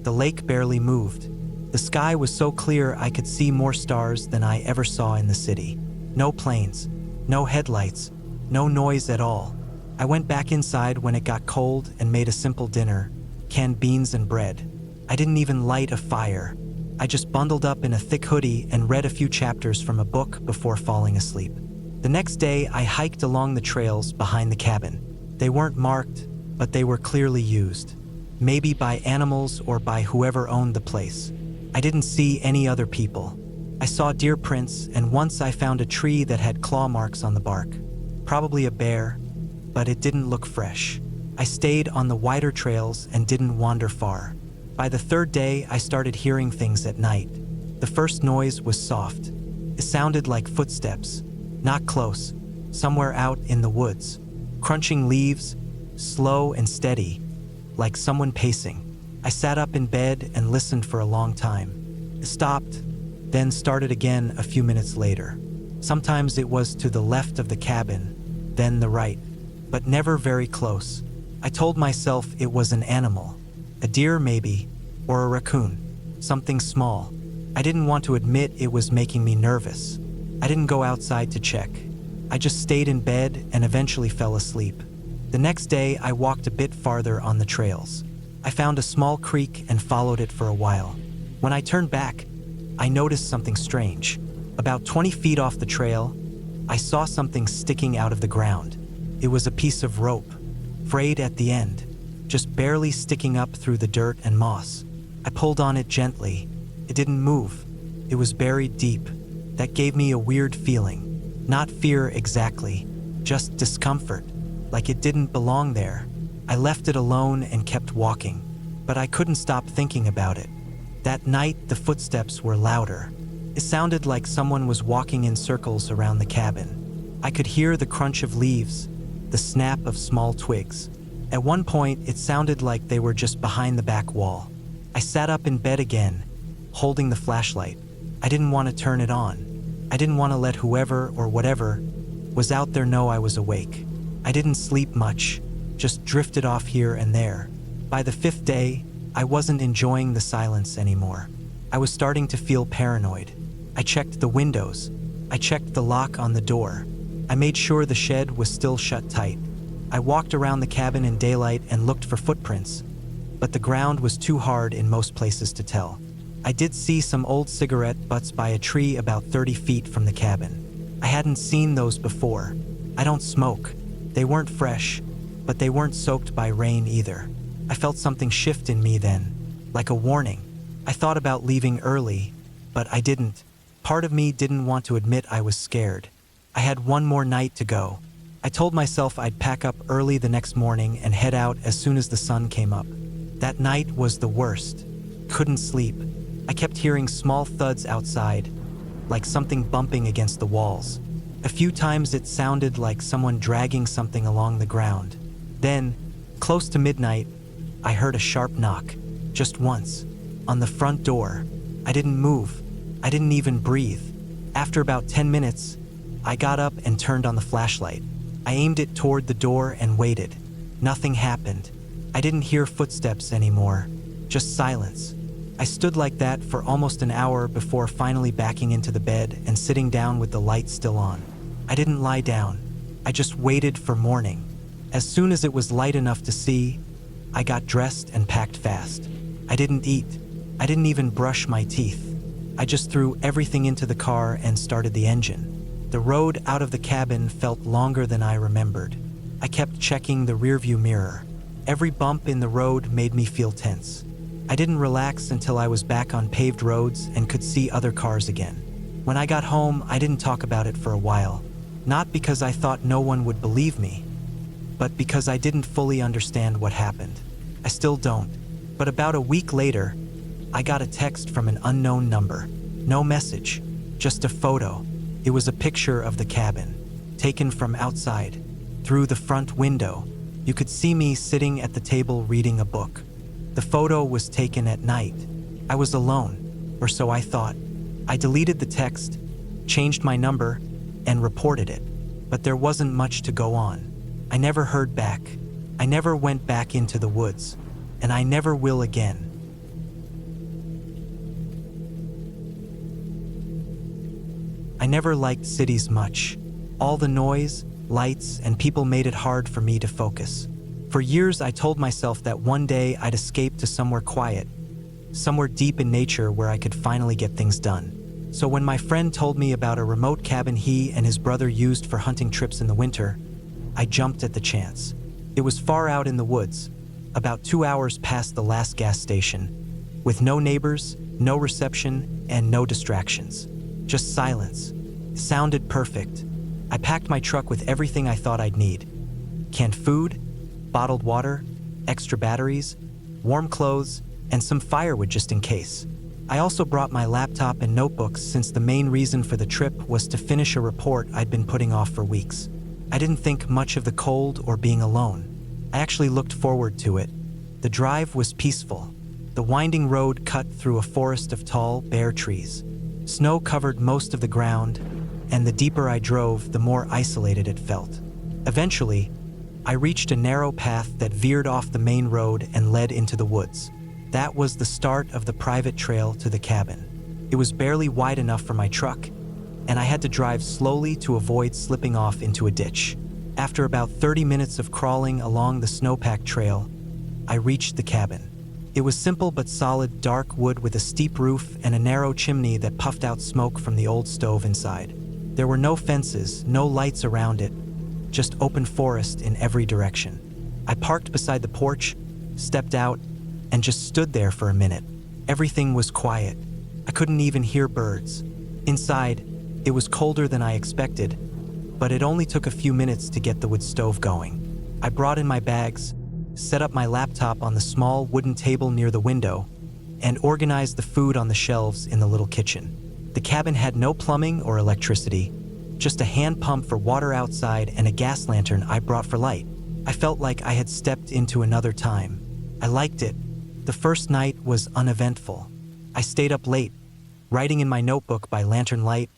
The lake barely moved. The sky was so clear I could see more stars than I ever saw in the city. No planes, no headlights, no noise at all. I went back inside when it got cold and made a simple dinner, canned beans and bread. I didn't even light a fire. I just bundled up in a thick hoodie and read a few chapters from a book before falling asleep. The next day, I hiked along the trails behind the cabin. They weren't marked, but they were clearly used. Maybe by animals or by whoever owned the place. I didn't see any other people. I saw deer prints, and once I found a tree that had claw marks on the bark. Probably a bear, but it didn't look fresh. I stayed on the wider trails and didn't wander far. By the 3rd day, I started hearing things at night. The first noise was soft. It sounded like footsteps, not close, somewhere out in the woods. Crunching leaves, slow and steady, like someone pacing. I sat up in bed and listened for a long time. It stopped, then started again a few minutes later. Sometimes it was to the left of the cabin, then the right, but never very close. I told myself it was an animal, a deer maybe, or a raccoon, something small. I didn't want to admit it was making me nervous. I didn't go outside to check. I just stayed in bed and eventually fell asleep. The next day, I walked a bit farther on the trails. I found a small creek and followed it for a while. When I turned back, I noticed something strange. About 20 feet off the trail, I saw something sticking out of the ground. It was a piece of rope, frayed at the end, just barely sticking up through the dirt and moss. I pulled on it gently. It didn't move. It was buried deep. That gave me a weird feeling. Not fear exactly, just discomfort, like it didn't belong there. I left it alone and kept walking, but I couldn't stop thinking about it. That night, the footsteps were louder. It sounded like someone was walking in circles around the cabin. I could hear the crunch of leaves, the snap of small twigs. At one point, it sounded like they were just behind the back wall. I sat up in bed again, holding the flashlight. I didn't want to turn it on. I didn't want to let whoever or whatever was out there know I was awake. I didn't sleep much, just drifted off here and there. By the 5th day, I wasn't enjoying the silence anymore. I was starting to feel paranoid. I checked the windows. I checked the lock on the door. I made sure the shed was still shut tight. I walked around the cabin in daylight and looked for footprints, but the ground was too hard in most places to tell. I did see some old cigarette butts by a tree about 30 feet from the cabin. I hadn't seen those before. I don't smoke. They weren't fresh, but they weren't soaked by rain either. I felt something shift in me then, like a warning. I thought about leaving early, but I didn't. Part of me didn't want to admit I was scared. I had one more night to go. I told myself I'd pack up early the next morning and head out as soon as the sun came up. That night was the worst. Couldn't sleep. I kept hearing small thuds outside, like something bumping against the walls. A few times it sounded like someone dragging something along the ground. Then, close to midnight, I heard a sharp knock, just once, on the front door. I didn't move. I didn't even breathe. After about 10 minutes, I got up and turned on the flashlight. I aimed it toward the door and waited. Nothing happened. I didn't hear footsteps anymore, just silence. I stood like that for almost an hour before finally backing into the bed and sitting down with the light still on. I didn't lie down. I just waited for morning. As soon as it was light enough to see, I got dressed and packed fast. I didn't eat. I didn't even brush my teeth. I just threw everything into the car and started the engine. The road out of the cabin felt longer than I remembered. I kept checking the rearview mirror. Every bump in the road made me feel tense. I didn't relax until I was back on paved roads and could see other cars again. When I got home, I didn't talk about it for a while. Not because I thought no one would believe me, but because I didn't fully understand what happened. I still don't. But about a week later, I got a text from an unknown number. No message, just a photo. It was a picture of the cabin, taken from outside. Through the front window, you could see me sitting at the table reading a book. The photo was taken at night. I was alone, or so I thought. I deleted the text, changed my number, and reported it. But there wasn't much to go on. I never heard back. I never went back into the woods, and I never will again. I never liked cities much. All the noise, lights, and people made it hard for me to focus. For years, I told myself that one day I'd escape to somewhere quiet, somewhere deep in nature where I could finally get things done. So when my friend told me about a remote cabin he and his brother used for hunting trips in the winter, I jumped at the chance. It was far out in the woods, about 2 hours past the last gas station, with no neighbors, no reception, and no distractions. Just silence. It sounded perfect. I packed my truck with everything I thought I'd need. Canned food, bottled water, extra batteries, warm clothes, and some firewood just in case. I also brought my laptop and notebooks since the main reason for the trip was to finish a report I'd been putting off for weeks. I didn't think much of the cold or being alone. I actually looked forward to it. The drive was peaceful. The winding road cut through a forest of tall, bare trees. Snow covered most of the ground, and the deeper I drove, the more isolated it felt. Eventually, I reached a narrow path that veered off the main road and led into the woods. That was the start of the private trail to the cabin. It was barely wide enough for my truck, and I had to drive slowly to avoid slipping off into a ditch. After about 30 minutes of crawling along the snowpacked trail, I reached the cabin. It was simple but solid, dark wood with a steep roof and a narrow chimney that puffed out smoke from the old stove inside. There were no fences, no lights around it, just open forest in every direction. I parked beside the porch, stepped out, and just stood there for a minute. Everything was quiet. I couldn't even hear birds. Inside, it was colder than I expected, but it only took a few minutes to get the wood stove going. I brought in my bags, set up my laptop on the small wooden table near the window, and organized the food on the shelves in the little kitchen. The cabin had no plumbing or electricity, just a hand pump for water outside and a gas lantern I brought for light. I felt like I had stepped into another time. I liked it. The first night was uneventful. I stayed up late, writing in my notebook by lantern light,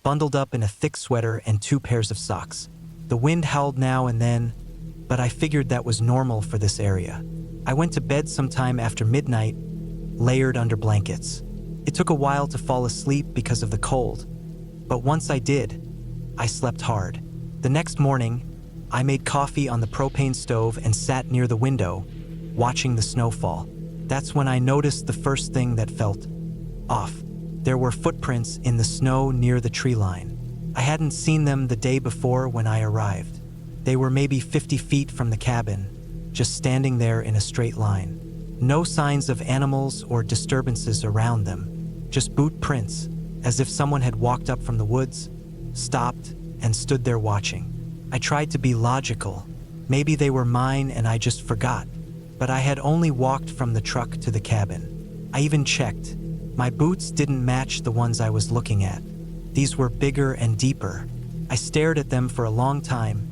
bundled up in a thick sweater and 2 pairs of socks. The wind howled now and then, but I figured that was normal for this area. I went to bed sometime after midnight, layered under blankets. It took a while to fall asleep because of the cold, but once I did, I slept hard. The next morning, I made coffee on the propane stove and sat near the window, watching the snowfall. That's when I noticed the first thing that felt off. There were footprints in the snow near the tree line. I hadn't seen them the day before when I arrived. They were maybe 50 feet from the cabin, just standing there in a straight line. No signs of animals or disturbances around them, just boot prints, as if someone had walked up from the woods, stopped, and stood there watching. I tried to be logical. Maybe they were mine and I just forgot. But I had only walked from the truck to the cabin. I even checked. My boots didn't match the ones I was looking at. These were bigger and deeper. I stared at them for a long time,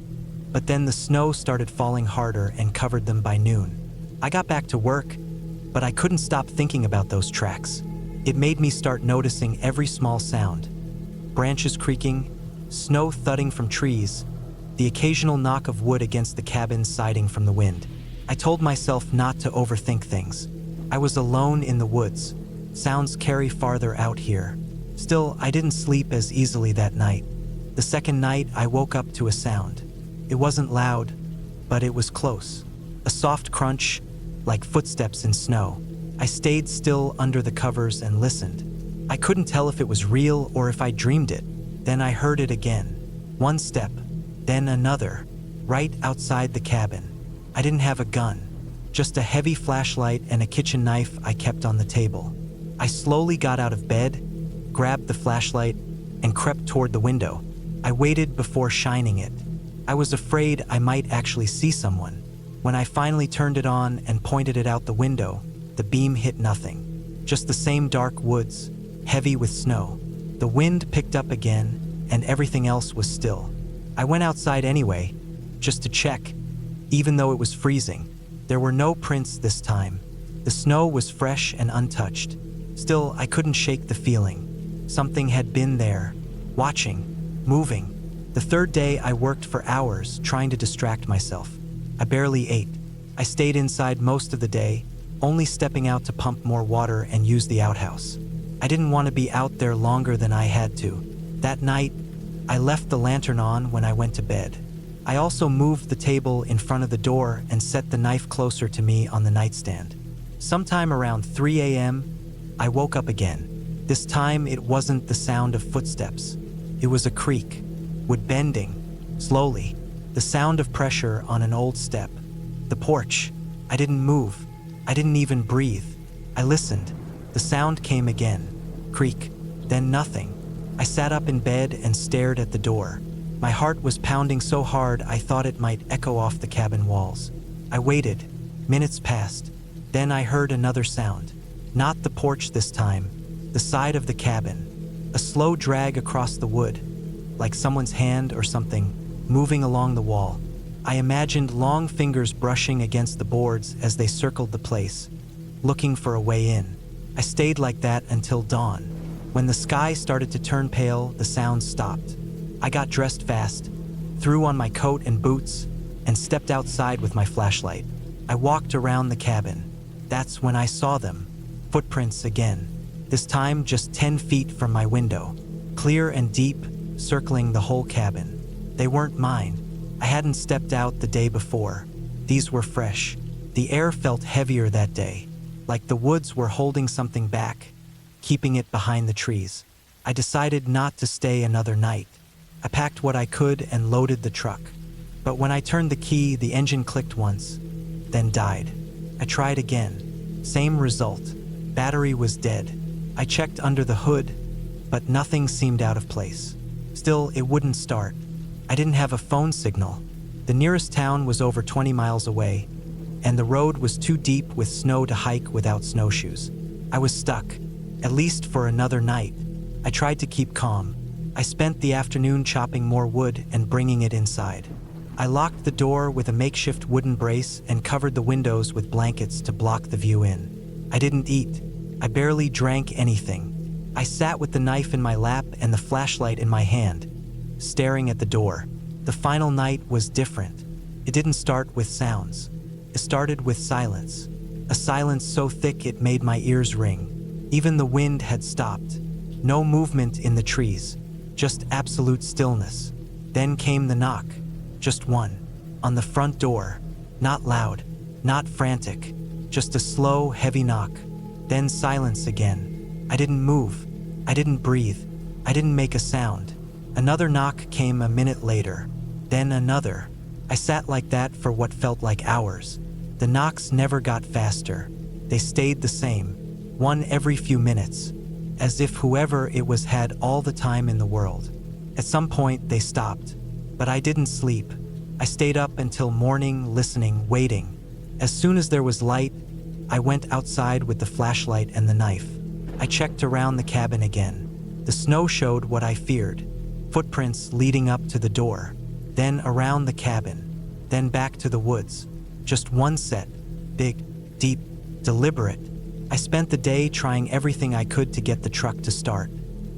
but then the snow started falling harder and covered them by noon. I got back to work, but I couldn't stop thinking about those tracks. It made me start noticing every small sound. Branches creaking, snow thudding from trees, the occasional knock of wood against the cabin's siding from the wind. I told myself not to overthink things. I was alone in the woods. Sounds carry farther out here. Still, I didn't sleep as easily that night. The second night, I woke up to a sound. It wasn't loud, but it was close. A soft crunch, like footsteps in snow. I stayed still under the covers and listened. I couldn't tell if it was real or if I dreamed it. Then I heard it again. One step, then another, right outside the cabin. I didn't have a gun, just a heavy flashlight and a kitchen knife I kept on the table. I slowly got out of bed, grabbed the flashlight, and crept toward the window. I waited before shining it. I was afraid I might actually see someone. When I finally turned it on and pointed it out the window, the beam hit nothing. Just the same dark woods, heavy with snow. The wind picked up again, and everything else was still. I went outside anyway, just to check. Even though it was freezing, there were no prints this time. The snow was fresh and untouched. Still, I couldn't shake the feeling. Something had been there, watching, moving. The third day, I worked for hours trying to distract myself. I barely ate. I stayed inside most of the day, only stepping out to pump more water and use the outhouse. I didn't want to be out there longer than I had to. That night, I left the lantern on when I went to bed. I also moved the table in front of the door and set the knife closer to me on the nightstand. Sometime around 3 a.m., I woke up again. This time, it wasn't the sound of footsteps. It was a creak, wood bending, slowly, the sound of pressure on an old step. The porch. I didn't move. I didn't even breathe. I listened. The sound came again. Creak. Then nothing. I sat up in bed and stared at the door. My heart was pounding so hard I thought it might echo off the cabin walls. I waited. Minutes passed. Then I heard another sound. Not the porch this time. The side of the cabin. A slow drag across the wood, like someone's hand or something, moving along the wall. I imagined long fingers brushing against the boards as they circled the place, looking for a way in. I stayed like that until dawn. When the sky started to turn pale, the sound stopped. I got dressed fast, threw on my coat and boots, and stepped outside with my flashlight. I walked around the cabin. That's when I saw them. Footprints again. This time just 10 feet from my window. Clear and deep, circling the whole cabin. They weren't mine. I hadn't stepped out the day before. These were fresh. The air felt heavier that day, like the woods were holding something back, keeping it behind the trees. I decided not to stay another night. I packed what I could and loaded the truck. But when I turned the key, the engine clicked once, then died. I tried again. Same result. Battery was dead. I checked under the hood, but nothing seemed out of place. Still, it wouldn't start. I didn't have a phone signal. The nearest town was over 20 miles away, and the road was too deep with snow to hike without snowshoes. I was stuck, at least for another night. I tried to keep calm. I spent the afternoon chopping more wood and bringing it inside. I locked the door with a makeshift wooden brace and covered the windows with blankets to block the view in. I didn't eat. I barely drank anything. I sat with the knife in my lap and the flashlight in my hand, staring at the door. The final night was different. It didn't start with sounds. It started with silence. A silence so thick it made my ears ring. Even the wind had stopped. No movement in the trees, just absolute stillness. Then came the knock. Just one. On the front door. Not loud, not frantic. Just a slow, heavy knock. Then silence again. I didn't move. I didn't breathe. I didn't make a sound. Another knock came a minute later. Then another. I sat like that for what felt like hours. The knocks never got faster. They stayed the same. One every few minutes. As if whoever it was had all the time in the world. At some point, they stopped. But I didn't sleep. I stayed up until morning, listening, waiting. As soon as there was light, I went outside with the flashlight and the knife. I checked around the cabin again. The snow showed what I feared. Footprints leading up to the door, then around the cabin, then back to the woods. Just one set, big, deep, deliberate. I spent the day trying everything I could to get the truck to start.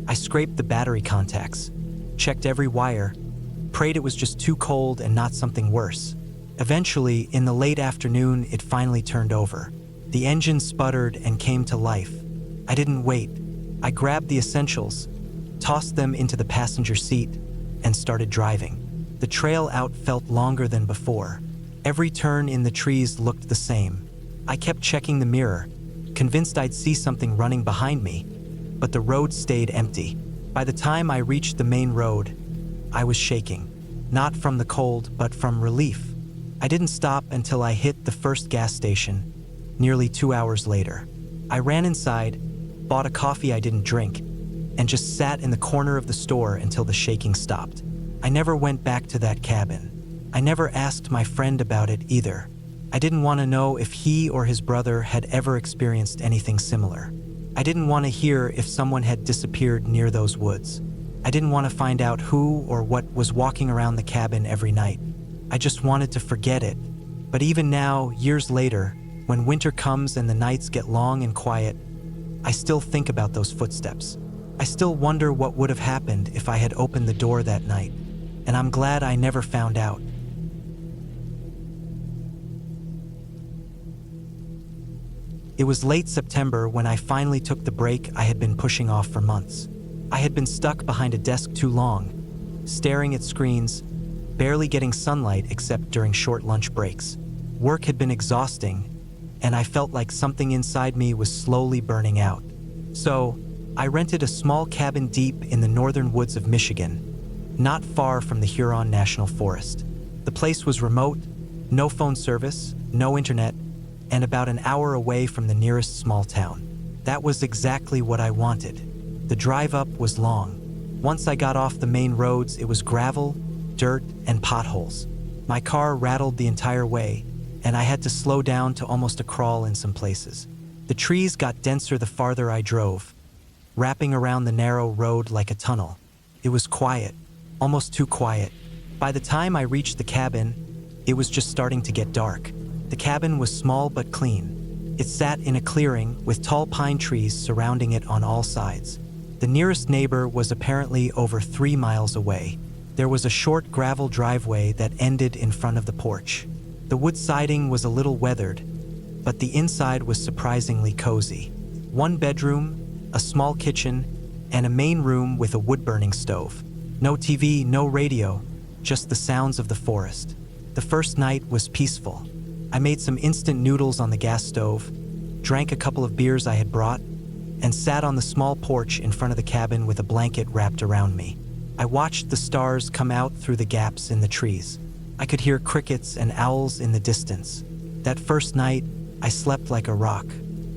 I scraped the battery contacts, checked every wire, prayed it was just too cold and not something worse. Eventually, in the late afternoon, it finally turned over. The engine sputtered and came to life. I didn't wait. I grabbed the essentials, tossed them into the passenger seat, and started driving. The trail out felt longer than before. Every turn in the trees looked the same. I kept checking the mirror, convinced I'd see something running behind me, but the road stayed empty. By the time I reached the main road, I was shaking. Not from the cold, but from relief. I didn't stop until I hit the first gas station, nearly 2 hours later. I ran inside, bought a coffee I didn't drink, and just sat in the corner of the store until the shaking stopped. I never went back to that cabin. I never asked my friend about it either. I didn't want to know if he or his brother had ever experienced anything similar. I didn't want to hear if someone had disappeared near those woods. I didn't want to find out who or what was walking around the cabin every night. I just wanted to forget it. But even now, years later, when winter comes and the nights get long and quiet, I still think about those footsteps. I still wonder what would have happened if I had opened the door that night. And I'm glad I never found out. It was late September when I finally took the break I had been pushing off for months. I had been stuck behind a desk too long, staring at screens, barely getting sunlight except during short lunch breaks. Work had been exhausting, and I felt like something inside me was slowly burning out. So, I rented a small cabin deep in the northern woods of Michigan, not far from the Huron National Forest. The place was remote, no phone service, no internet, and about an hour away from the nearest small town. That was exactly what I wanted. The drive up was long. Once I got off the main roads, it was gravel, dirt, and potholes. My car rattled the entire way, and I had to slow down to almost a crawl in some places. The trees got denser the farther I drove, wrapping around the narrow road like a tunnel. It was quiet, almost too quiet. By the time I reached the cabin, it was just starting to get dark. The cabin was small but clean. It sat in a clearing with tall pine trees surrounding it on all sides. The nearest neighbor was apparently over 3 miles away. There was a short gravel driveway that ended in front of the porch. The wood siding was a little weathered, but the inside was surprisingly cozy. 1 bedroom, a small kitchen, and a main room with a wood-burning stove. No TV, no radio, just the sounds of the forest. The first night was peaceful. I made some instant noodles on the gas stove, drank a couple of beers I had brought, and sat on the small porch in front of the cabin with a blanket wrapped around me. I watched the stars come out through the gaps in the trees. I could hear crickets and owls in the distance. That first night, I slept like a rock.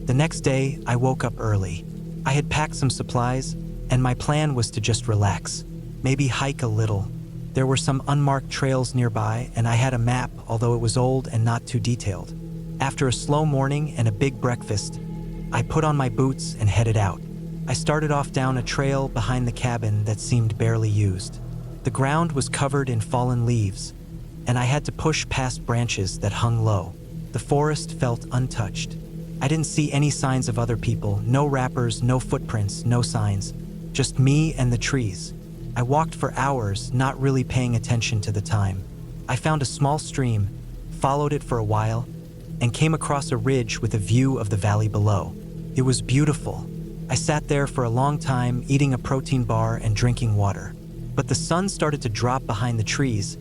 The next day, I woke up early. I had packed some supplies, and my plan was to just relax, maybe hike a little. There were some unmarked trails nearby, and I had a map, although it was old and not too detailed. After a slow morning and a big breakfast, I put on my boots and headed out. I started off down a trail behind the cabin that seemed barely used. The ground was covered in fallen leaves, and I had to push past branches that hung low. The forest felt untouched. I didn't see any signs of other people, no wrappers, no footprints, no signs, just me and the trees. I walked for hours, not really paying attention to the time. I found a small stream, followed it for a while, and came across a ridge with a view of the valley below. It was beautiful. I sat there for a long time, eating a protein bar and drinking water. But the sun started to drop behind the trees,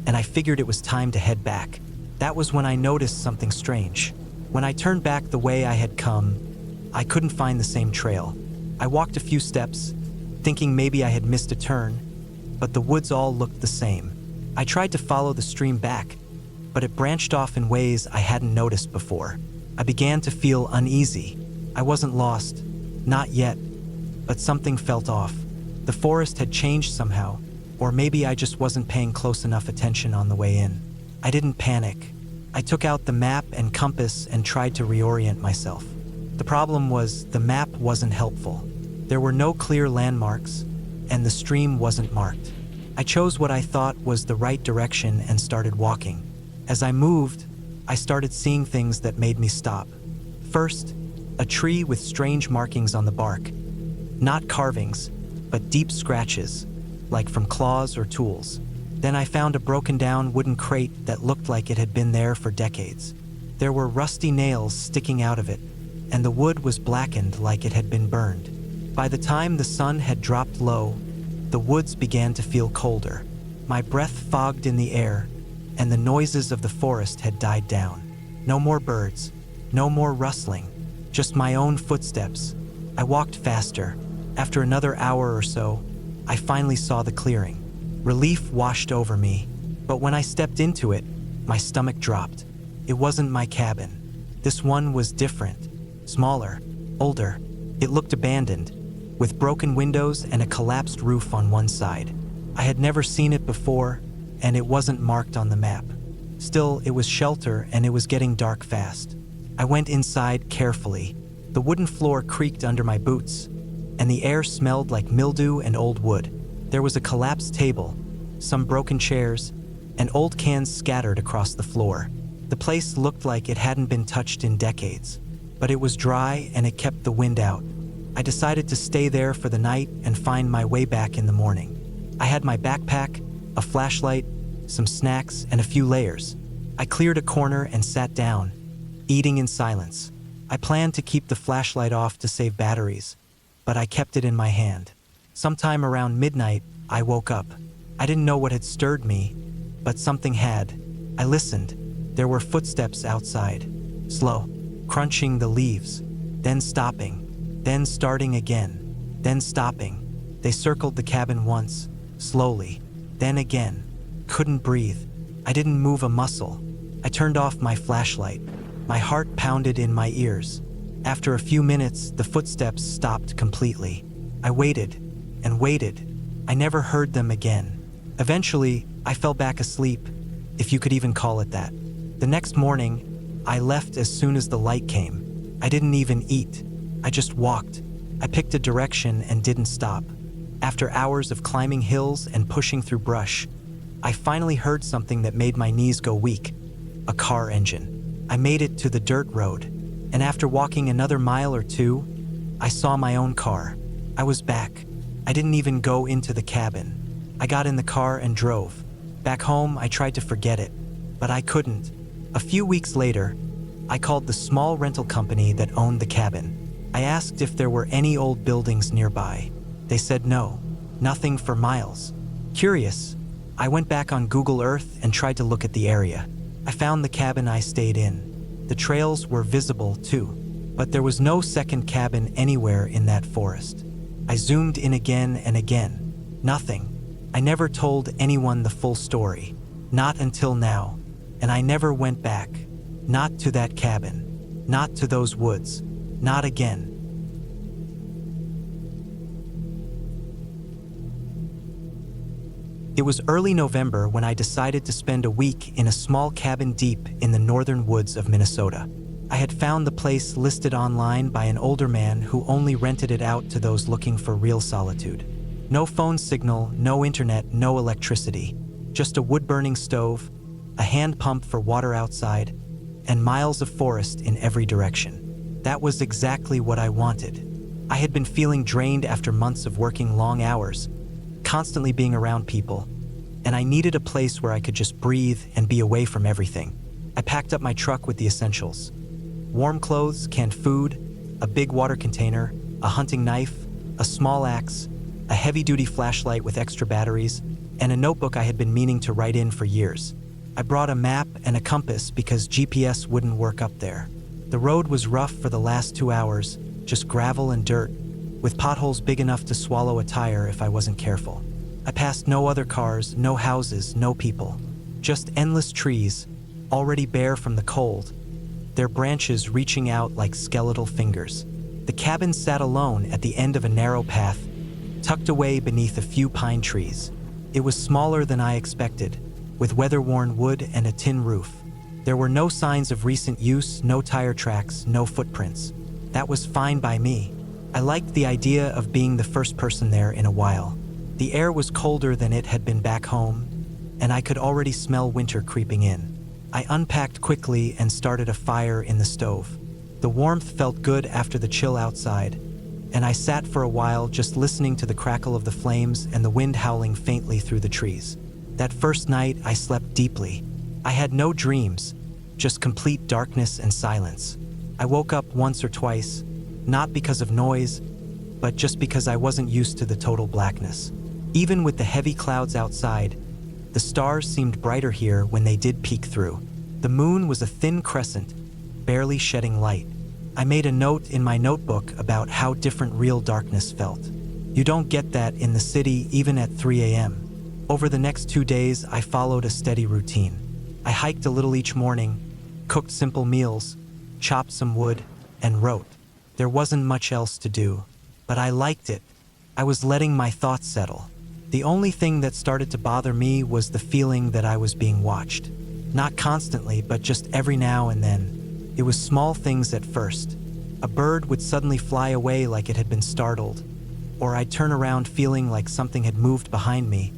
and I figured it was time to head back. That was when I noticed something strange. When I turned back the way I had come, I couldn't find the same trail. I walked a few steps, thinking maybe I had missed a turn, but the woods all looked the same. I tried to follow the stream back, but it branched off in ways I hadn't noticed before. I began to feel uneasy. I wasn't lost, not yet, but something felt off. The forest had changed somehow, Or maybe I just wasn't paying close enough attention on the way in. I didn't panic. I took out the map and compass and tried to reorient myself. The problem was the map wasn't helpful. There were no clear landmarks, and the stream wasn't marked. I chose what I thought was the right direction and started walking. As I moved, I started seeing things that made me stop. First, a tree with strange markings on the bark. Not carvings, but deep scratches, like from claws or tools. Then I found a broken down wooden crate that looked like it had been there for decades. There were rusty nails sticking out of it, and the wood was blackened like it had been burned. By the time the sun had dropped low, the woods began to feel colder. My breath fogged in the air, and the noises of the forest had died down. No more birds, no more rustling, just my own footsteps. I walked faster. After another hour or so, I finally saw the clearing. Relief washed over me, but when I stepped into it, my stomach dropped. It wasn't my cabin. This one was different, smaller, older. It looked abandoned, with broken windows and a collapsed roof on one side. I had never seen it before, and it wasn't marked on the map. Still, it was shelter and it was getting dark fast. I went inside carefully. The wooden floor creaked under my boots, and the air smelled like mildew and old wood. There was a collapsed table, some broken chairs, and old cans scattered across the floor. The place looked like it hadn't been touched in decades, but it was dry and it kept the wind out. I decided to stay there for the night and find my way back in the morning. I had my backpack, a flashlight, some snacks, and a few layers. I cleared a corner and sat down, eating in silence. I planned to keep the flashlight off to save batteries, but I kept it in my hand. Sometime around midnight, I woke up. I didn't know what had stirred me, but something had. I listened. There were footsteps outside, slow, crunching the leaves, then stopping, then starting again, then stopping. They circled the cabin once, slowly, then again. Couldn't breathe. I didn't move a muscle. I turned off my flashlight. My heart pounded in my ears. After a few minutes, the footsteps stopped completely. I waited and waited. I never heard them again. Eventually, I fell back asleep, if you could even call it that. The next morning, I left as soon as the light came. I didn't even eat. I just walked. I picked a direction and didn't stop. After hours of climbing hills and pushing through brush, I finally heard something that made my knees go weak. A car engine. I made it to the dirt road, and after walking another mile or two, I saw my own car. I was back. I didn't even go into the cabin. I got in the car and drove. Back home, I tried to forget it, but I couldn't. A few weeks later, I called the small rental company that owned the cabin. I asked if there were any old buildings nearby. They said no, nothing for miles. Curious, I went back on Google Earth and tried to look at the area. I found the cabin I stayed in. The trails were visible too, but there was no second cabin anywhere in that forest. I zoomed in again and again. Nothing. I never told anyone the full story. Not until now. And I never went back. Not to that cabin. Not to those woods. Not again. It was early November when I decided to spend a week in a small cabin deep in the northern woods of Minnesota. I had found the place listed online by an older man who only rented it out to those looking for real solitude. No phone signal, no internet, no electricity. Just a wood-burning stove, a hand pump for water outside, and miles of forest in every direction. That was exactly what I wanted. I had been feeling drained after months of working long hours, constantly being around people, and I needed a place where I could just breathe and be away from everything. I packed up my truck with the essentials. Warm clothes, canned food, a big water container, a hunting knife, a small axe, a heavy-duty flashlight with extra batteries, and a notebook I had been meaning to write in for years. I brought a map and a compass because GPS wouldn't work up there. The road was rough for the last 2 hours, just gravel and dirt, with potholes big enough to swallow a tire if I wasn't careful. I passed no other cars, no houses, no people. Just endless trees, already bare from the cold, their branches reaching out like skeletal fingers. The cabin sat alone at the end of a narrow path, tucked away beneath a few pine trees. It was smaller than I expected, with weather-worn wood and a tin roof. There were no signs of recent use, no tire tracks, no footprints. That was fine by me. I liked the idea of being the first person there in a while. The air was colder than it had been back home, and I could already smell winter creeping in. I unpacked quickly and started a fire in the stove. The warmth felt good after the chill outside, and I sat for a while just listening to the crackle of the flames and the wind howling faintly through the trees. That first night, I slept deeply. I had no dreams, just complete darkness and silence. I woke up once or twice, not because of noise, but just because I wasn't used to the total blackness. Even with the heavy clouds outside, the stars seemed brighter here when they did peek through. The moon was a thin crescent, barely shedding light. I made a note in my notebook about how different real darkness felt. You don't get that in the city even at 3 a.m. Over the next 2 days, I followed a steady routine. I hiked a little each morning, cooked simple meals, chopped some wood, and wrote. There wasn't much else to do, but I liked it. I was letting my thoughts settle. The only thing that started to bother me was the feeling that I was being watched. Not constantly, but just every now and then. It was small things at first. A bird would suddenly fly away like it had been startled, or I'd turn around feeling like something had moved behind me,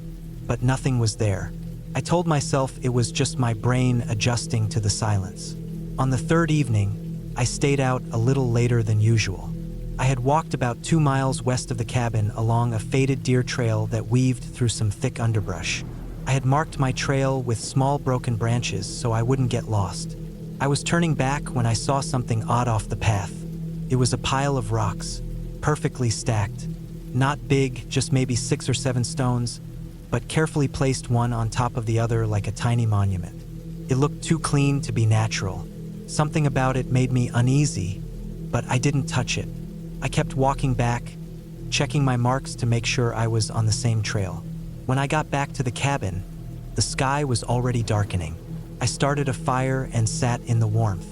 but nothing was there. I told myself it was just my brain adjusting to the silence. On the third evening, I stayed out a little later than usual. I had walked about 2 miles west of the cabin along a faded deer trail that weaved through some thick underbrush. I had marked my trail with small broken branches so I wouldn't get lost. I was turning back when I saw something odd off the path. It was a pile of rocks, perfectly stacked. Not big, just maybe 6 or 7 stones, but carefully placed one on top of the other like a tiny monument. It looked too clean to be natural. Something about it made me uneasy, but I didn't touch it. I kept walking back, checking my marks to make sure I was on the same trail. When I got back to the cabin, the sky was already darkening. I started a fire and sat in the warmth,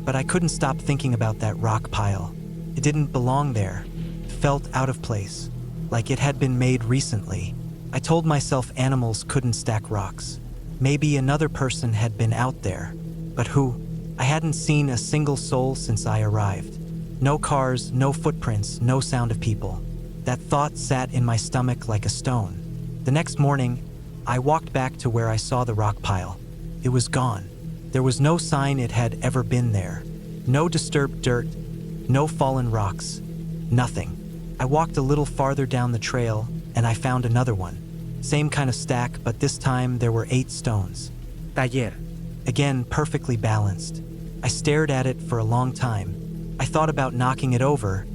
but I couldn't stop thinking about that rock pile. It didn't belong there. It felt out of place, like it had been made recently. I told myself animals couldn't stack rocks. Maybe another person had been out there, but who? I hadn't seen a single soul since I arrived. No cars, no footprints, no sound of people. That thought sat in my stomach like a stone. The next morning, I walked back to where I saw the rock pile. It was gone. There was no sign it had ever been there. No disturbed dirt, no fallen rocks, nothing. I walked a little farther down the trail and I found another one. Same kind of stack, but this time there were 8 stones. Taller. Again, perfectly balanced. I stared at it for a long time. I thought about knocking it over,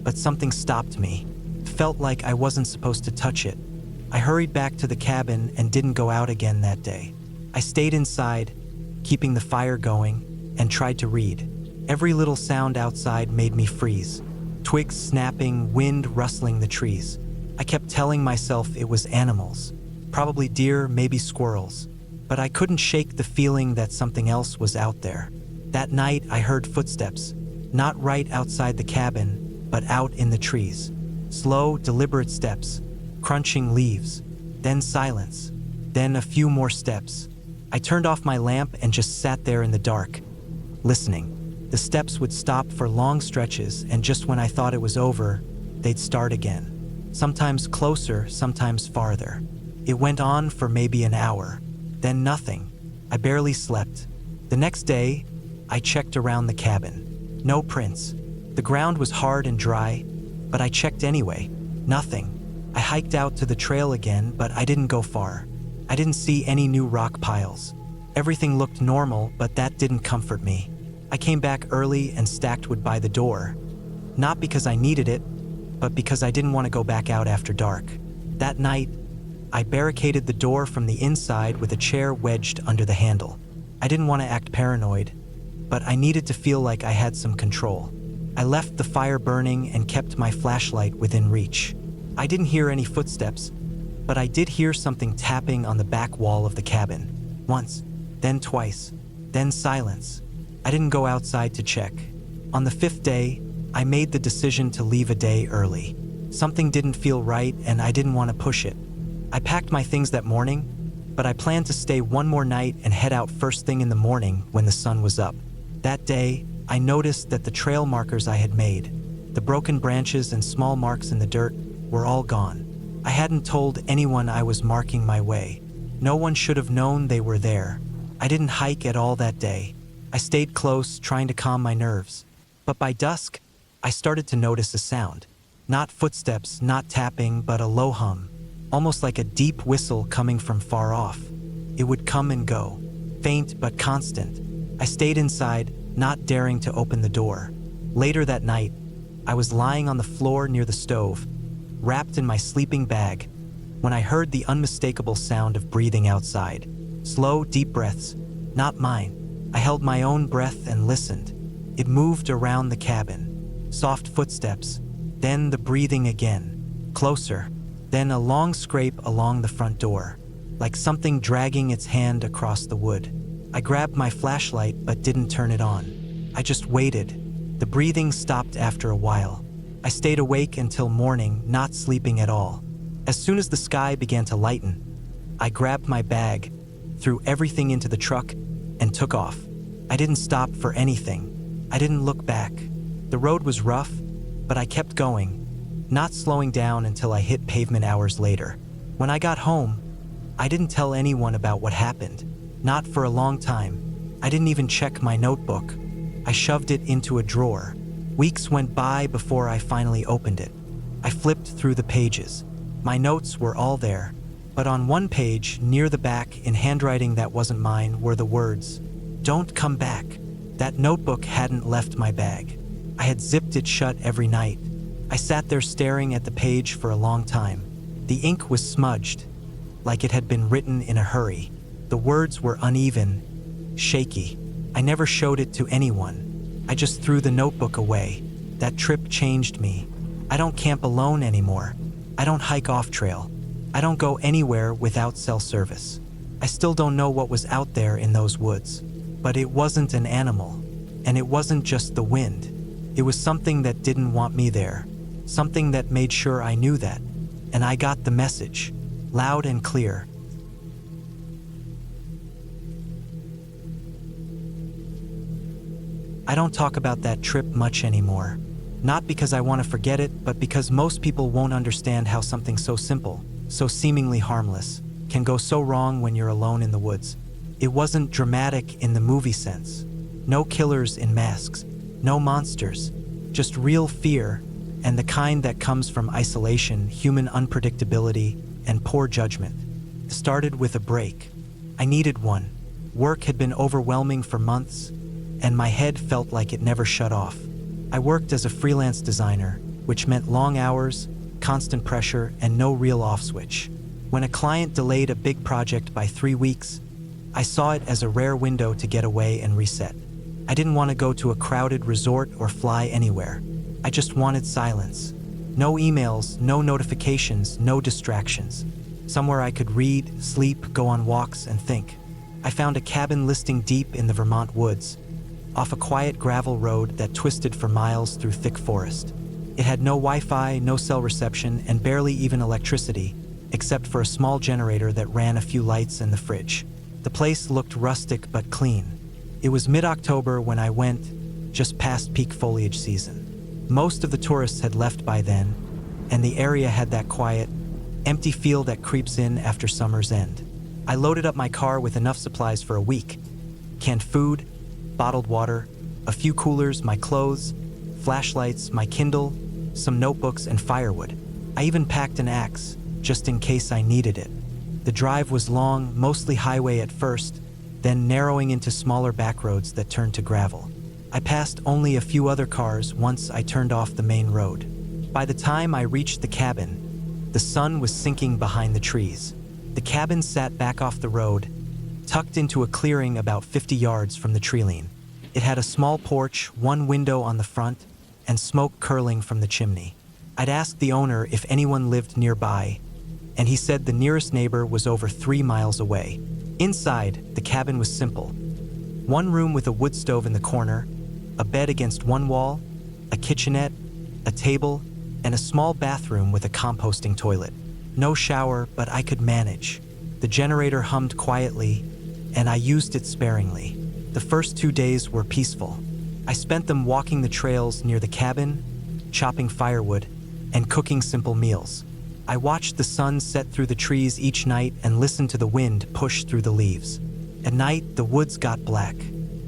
but something stopped me. It felt like I wasn't supposed to touch it. I hurried back to the cabin and didn't go out again that day. I stayed inside, keeping the fire going, and tried to read. Every little sound outside made me freeze. Twigs snapping, wind rustling the trees. I kept telling myself it was animals. Probably deer, maybe squirrels. But I couldn't shake the feeling that something else was out there. That night, I heard footsteps. Not right outside the cabin, but out in the trees. Slow, deliberate steps, crunching leaves, then silence, then a few more steps. I turned off my lamp and just sat there in the dark, listening. The steps would stop for long stretches, and just when I thought it was over, they'd start again. Sometimes closer, sometimes farther. It went on for maybe an hour, then nothing. I barely slept. The next day, I checked around the cabin. No prints. The ground was hard and dry, but I checked anyway. Nothing. I hiked out to the trail again, but I didn't go far. I didn't see any new rock piles. Everything looked normal, but that didn't comfort me. I came back early and stacked wood by the door. Not because I needed it, but because I didn't want to go back out after dark. That night, I barricaded the door from the inside with a chair wedged under the handle. I didn't want to act paranoid, but I needed to feel like I had some control. I left the fire burning and kept my flashlight within reach. I didn't hear any footsteps, but I did hear something tapping on the back wall of the cabin. Once, then twice, then silence. I didn't go outside to check. On the 5th day, I made the decision to leave a day early. Something didn't feel right and I didn't want to push it. I packed my things that morning, but I planned to stay one more night and head out first thing in the morning when the sun was up. That day, I noticed that the trail markers I had made, the broken branches and small marks in the dirt, were all gone. I hadn't told anyone I was marking my way. No one should have known they were there. I didn't hike at all that day. I stayed close, trying to calm my nerves. But by dusk, I started to notice a sound. Not footsteps, not tapping, but a low hum, almost like a deep whistle coming from far off. It would come and go, faint but constant. I stayed inside, not daring to open the door. Later that night, I was lying on the floor near the stove, wrapped in my sleeping bag, when I heard the unmistakable sound of breathing outside. Slow, deep breaths, not mine. I held my own breath and listened. It moved around the cabin. Soft footsteps, then the breathing again. Closer, then a long scrape along the front door, like something dragging its hand across the wood. I grabbed my flashlight but didn't turn it on. I just waited. The breathing stopped after a while. I stayed awake until morning, not sleeping at all. As soon as the sky began to lighten, I grabbed my bag, threw everything into the truck, and took off. I didn't stop for anything. I didn't look back. The road was rough, but I kept going, not slowing down until I hit pavement hours later. When I got home, I didn't tell anyone about what happened. Not for a long time. I didn't even check my notebook. I shoved it into a drawer. Weeks went by before I finally opened it. I flipped through the pages. My notes were all there, but on one page, near the back, in handwriting that wasn't mine, were the words, "Don't come back." That notebook hadn't left my bag. I had zipped it shut every night. I sat there staring at the page for a long time. The ink was smudged, like it had been written in a hurry. The words were uneven, shaky. I never showed it to anyone. I just threw the notebook away. That trip changed me. I don't camp alone anymore. I don't hike off trail. I don't go anywhere without cell service. I still don't know what was out there in those woods. But it wasn't an animal. And it wasn't just the wind. It was something that didn't want me there. Something that made sure I knew that. And I got the message, loud and clear. I don't talk about that trip much anymore. Not because I want to forget it, but because most people won't understand how something so simple, so seemingly harmless, can go so wrong when you're alone in the woods. It wasn't dramatic in the movie sense. No killers in masks, no monsters, just real fear, and the kind that comes from isolation, human unpredictability, and poor judgment. It started with a break. I needed one. Work had been overwhelming for months, and my head felt like it never shut off. I worked as a freelance designer, which meant long hours, constant pressure, and no real off switch. When a client delayed a big project by 3 weeks, I saw it as a rare window to get away and reset. I didn't want to go to a crowded resort or fly anywhere. I just wanted silence. No emails, no notifications, no distractions. Somewhere I could read, sleep, go on walks, and think. I found a cabin listing deep in the Vermont woods, off a quiet gravel road that twisted for miles through thick forest. It had no Wi-Fi, no cell reception, and barely even electricity, except for a small generator that ran a few lights in the fridge. The place looked rustic but clean. It was mid-October when I went, just past peak foliage season. Most of the tourists had left by then, and the area had that quiet, empty feel that creeps in after summer's end. I loaded up my car with enough supplies for a week. Canned food, bottled water, a few coolers, my clothes, flashlights, my Kindle, some notebooks, and firewood. I even packed an axe, just in case I needed it. The drive was long, mostly highway at first, then narrowing into smaller back roads that turned to gravel. I passed only a few other cars once I turned off the main road. By the time I reached the cabin, the sun was sinking behind the trees. The cabin sat back off the road, tucked into a clearing about 50 yards from the treeline. It had a small porch, one window on the front, and smoke curling from the chimney. I'd asked the owner if anyone lived nearby, and he said the nearest neighbor was over 3 miles away. Inside, the cabin was simple. One room with a wood stove in the corner, a bed against one wall, a kitchenette, a table, and a small bathroom with a composting toilet. No shower, but I could manage. The generator hummed quietly, and I used it sparingly. The first 2 days were peaceful. I spent them walking the trails near the cabin, chopping firewood, and cooking simple meals. I watched the sun set through the trees each night and listened to the wind push through the leaves. At night, the woods got black.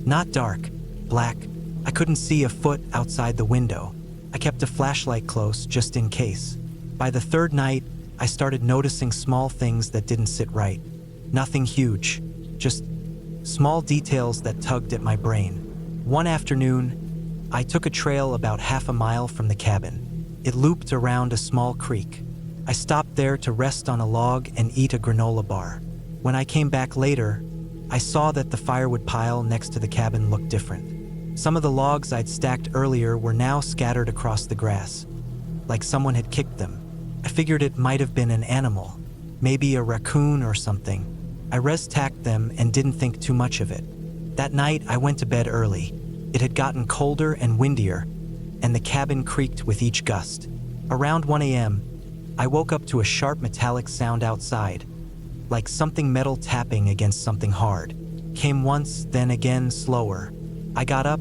Not dark, black. I couldn't see a foot outside the window. I kept a flashlight close just in case. By the third night, I started noticing small things that didn't sit right. Nothing huge, just small details that tugged at my brain. One afternoon, I took a trail about half a mile from the cabin. It looped around a small creek. I stopped there to rest on a log and eat a granola bar. When I came back later, I saw that the firewood pile next to the cabin looked different. Some of the logs I'd stacked earlier were now scattered across the grass, like someone had kicked them. I figured it might have been an animal, maybe a raccoon or something. I res-tacked them and didn't think too much of it. That night, I went to bed early. It had gotten colder and windier, and the cabin creaked with each gust. Around 1 a.m., I woke up to a sharp metallic sound outside, like something metal tapping against something hard. Came once, then again slower. I got up,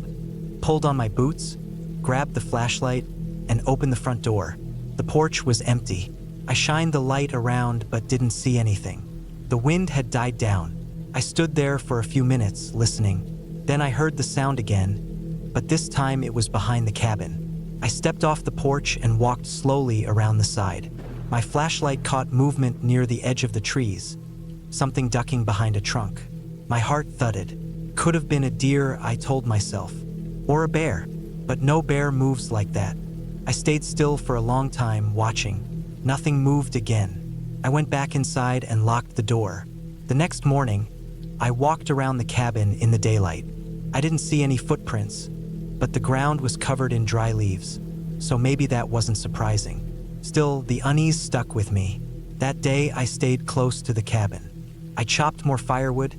pulled on my boots, grabbed the flashlight, and opened the front door. The porch was empty. I shined the light around but didn't see anything. The wind had died down. I stood there for a few minutes, listening. Then I heard the sound again, but this time it was behind the cabin. I stepped off the porch and walked slowly around the side. My flashlight caught movement near the edge of the trees, something ducking behind a trunk. My heart thudded. Could have been a deer, I told myself, or a bear, but no bear moves like that. I stayed still for a long time, watching. Nothing moved again. I went back inside and locked the door. The next morning, I walked around the cabin in the daylight. I didn't see any footprints, but the ground was covered in dry leaves, so maybe that wasn't surprising. Still, the unease stuck with me. That day, I stayed close to the cabin. I chopped more firewood,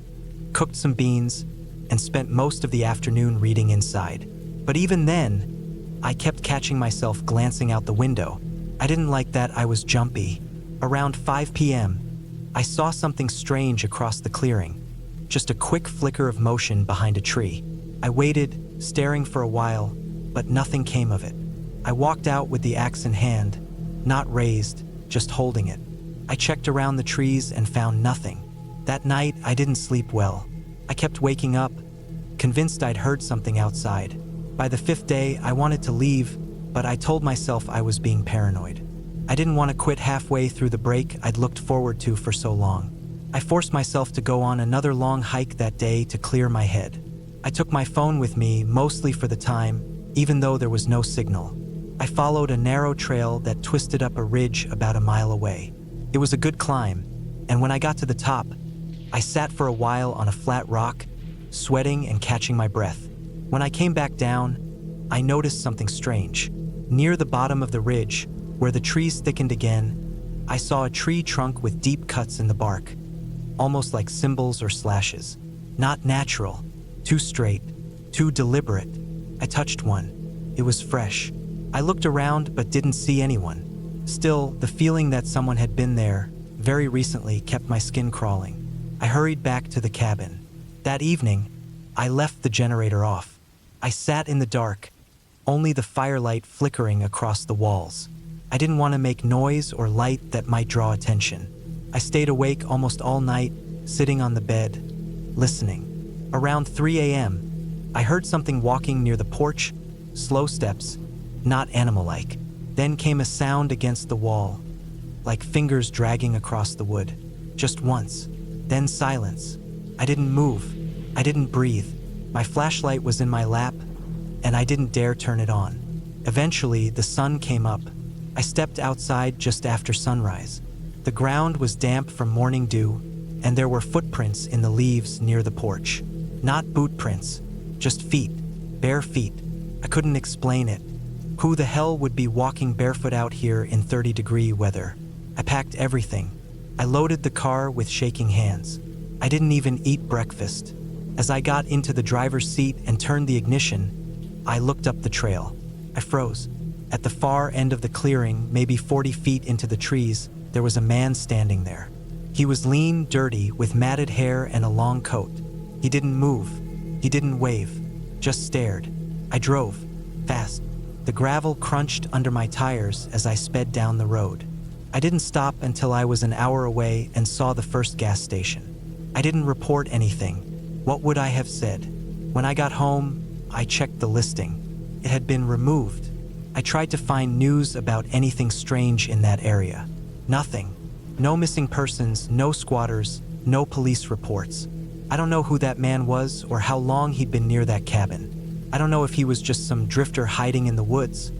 cooked some beans, and spent most of the afternoon reading inside. But even then, I kept catching myself glancing out the window. I didn't like that I was jumpy. Around 5 p.m., I saw something strange across the clearing. Just a quick flicker of motion behind a tree. I waited, staring for a while, but nothing came of it. I walked out with the axe in hand, not raised, just holding it. I checked around the trees and found nothing. That night, I didn't sleep well. I kept waking up, convinced I'd heard something outside. By the 5th day, I wanted to leave, but I told myself I was being paranoid. I didn't want to quit halfway through the break I'd looked forward to for so long. I forced myself to go on another long hike that day to clear my head. I took my phone with me, mostly for the time, even though there was no signal. I followed a narrow trail that twisted up a ridge about a mile away. It was a good climb, and when I got to the top, I sat for a while on a flat rock, sweating and catching my breath. When I came back down, I noticed something strange. Near the bottom of the ridge, where the trees thickened again, I saw a tree trunk with deep cuts in the bark, almost like symbols or slashes. Not natural, too straight, too deliberate. I touched one. It was fresh. I looked around but didn't see anyone. Still, the feeling that someone had been there very recently kept my skin crawling. I hurried back to the cabin. That evening, I left the generator off. I sat in the dark, only the firelight flickering across the walls. I didn't want to make noise or light that might draw attention. I stayed awake almost all night, sitting on the bed, listening. Around 3 a.m., I heard something walking near the porch, slow steps, not animal-like. Then came a sound against the wall, like fingers dragging across the wood. Just once, then silence. I didn't move. I didn't breathe. My flashlight was in my lap, and I didn't dare turn it on. Eventually, the sun came up. I stepped outside just after sunrise. The ground was damp from morning dew, and there were footprints in the leaves near the porch. Not boot prints, just feet, bare feet. I couldn't explain it. Who the hell would be walking barefoot out here in 30-degree weather? I packed everything. I loaded the car with shaking hands. I didn't even eat breakfast. As I got into the driver's seat and turned the ignition, I looked up the trail. I froze. At the far end of the clearing, maybe 40 feet into the trees, there was a man standing there. He was lean, dirty, with matted hair and a long coat. He didn't move. He didn't wave, just stared. I drove, fast. The gravel crunched under my tires as I sped down the road. I didn't stop until I was an hour away and saw the first gas station. I didn't report anything. What would I have said? When I got home, I checked the listing. It had been removed. I tried to find news about anything strange in that area. Nothing. No missing persons, no squatters, no police reports. I don't know who that man was or how long he'd been near that cabin. I don't know if he was just some drifter hiding in the woods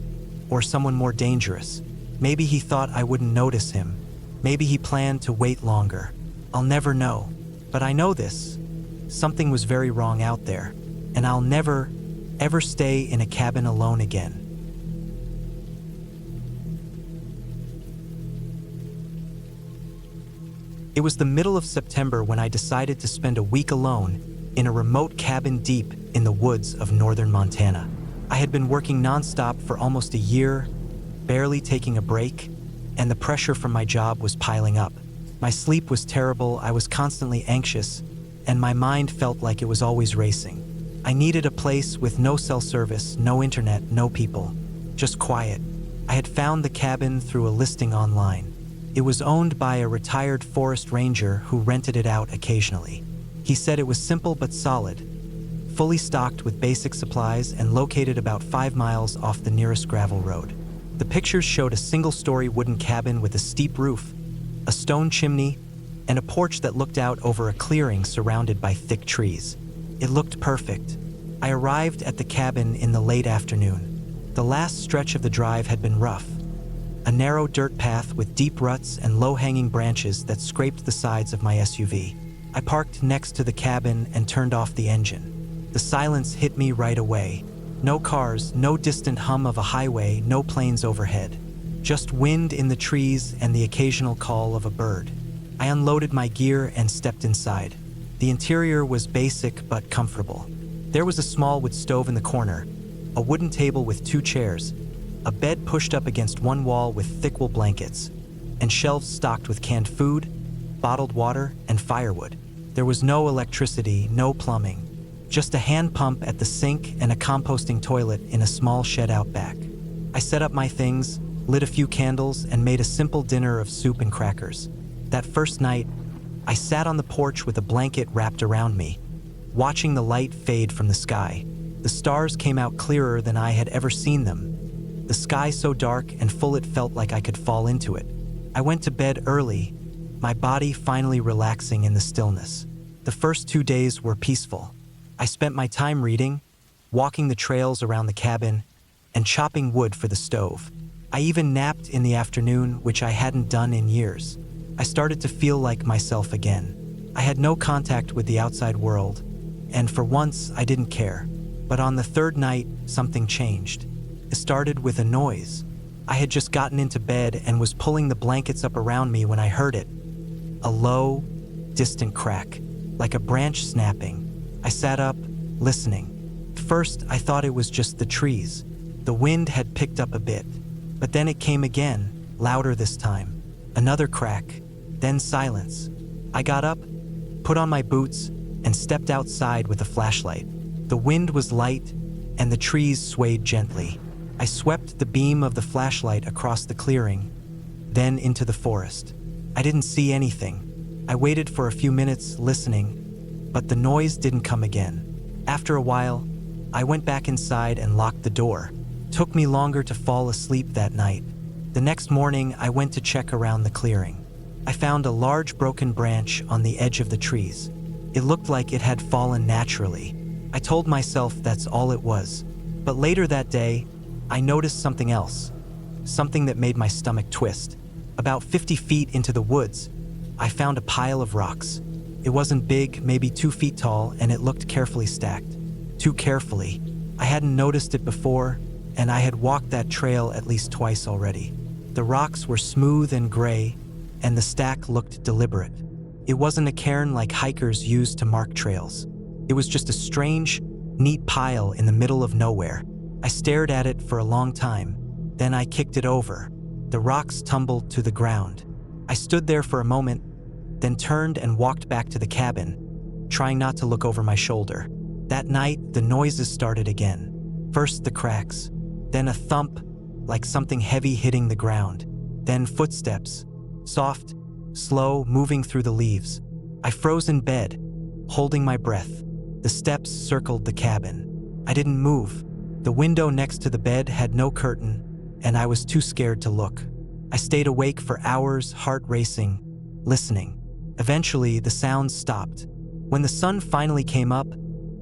or someone more dangerous. Maybe he thought I wouldn't notice him. Maybe he planned to wait longer. I'll never know. But I know this. Something was very wrong out there, and I'll never, ever stay in a cabin alone again. It was the middle of September when I decided to spend a week alone in a remote cabin deep in the woods of northern Montana. I had been working nonstop for almost a year, barely taking a break, and the pressure from my job was piling up. My sleep was terrible, I was constantly anxious, and my mind felt like it was always racing. I needed a place with no cell service, no internet, no people, just quiet. I had found the cabin through a listing online. It was owned by a retired forest ranger who rented it out occasionally. He said it was simple but solid, fully stocked with basic supplies and located about 5 miles off the nearest gravel road. The pictures showed a single-story wooden cabin with a steep roof, a stone chimney, and a porch that looked out over a clearing surrounded by thick trees. It looked perfect. I arrived at the cabin in the late afternoon. The last stretch of the drive had been rough. A narrow dirt path with deep ruts and low-hanging branches that scraped the sides of my SUV. I parked next to the cabin and turned off the engine. The silence hit me right away. No cars, no distant hum of a highway, no planes overhead. Just wind in the trees and the occasional call of a bird. I unloaded my gear and stepped inside. The interior was basic but comfortable. There was a small wood stove in the corner, a wooden table with 2 chairs, a bed pushed up against one wall with thick wool blankets, and shelves stocked with canned food, bottled water, and firewood. There was no electricity, no plumbing, just a hand pump at the sink and a composting toilet in a small shed out back. I set up my things, lit a few candles, and made a simple dinner of soup and crackers. That first night, I sat on the porch with a blanket wrapped around me, watching the light fade from the sky. The stars came out clearer than I had ever seen them. The sky so dark and full it felt like I could fall into it. I went to bed early, my body finally relaxing in the stillness. The first 2 days were peaceful. I spent my time reading, walking the trails around the cabin, and chopping wood for the stove. I even napped in the afternoon, which I hadn't done in years. I started to feel like myself again. I had no contact with the outside world, and for once I didn't care. But on the 3rd night, something changed. It started with a noise. I had just gotten into bed and was pulling the blankets up around me when I heard it. A low, distant crack, like a branch snapping. I sat up, listening. At first, I thought it was just the trees. The wind had picked up a bit, but then it came again, louder this time. Another crack, then silence. I got up, put on my boots, and stepped outside with a flashlight. The wind was light, and the trees swayed gently. I swept the beam of the flashlight across the clearing, then into the forest. I didn't see anything. I waited for a few minutes, listening, but the noise didn't come again. After a while, I went back inside and locked the door. It took me longer to fall asleep that night. The next morning, I went to check around the clearing. I found a large broken branch on the edge of the trees. It looked like it had fallen naturally. I told myself that's all it was. But later that day, I noticed something else. Something that made my stomach twist. About 50 feet into the woods, I found a pile of rocks. It wasn't big, maybe 2 feet tall, and it looked carefully stacked. Too carefully. I hadn't noticed it before, and I had walked that trail at least twice already. The rocks were smooth and gray, and the stack looked deliberate. It wasn't a cairn like hikers use to mark trails. It was just a strange, neat pile in the middle of nowhere. I stared at it for a long time, then I kicked it over. The rocks tumbled to the ground. I stood there for a moment, then turned and walked back to the cabin, trying not to look over my shoulder. That night, the noises started again. First the cracks, then a thump, like something heavy hitting the ground, then footsteps, soft, slow, moving through the leaves. I froze in bed, holding my breath. The steps circled the cabin. I didn't move. The window next to the bed had no curtain, and I was too scared to look. I stayed awake for hours, heart racing, listening. Eventually, the sounds stopped. When the sun finally came up,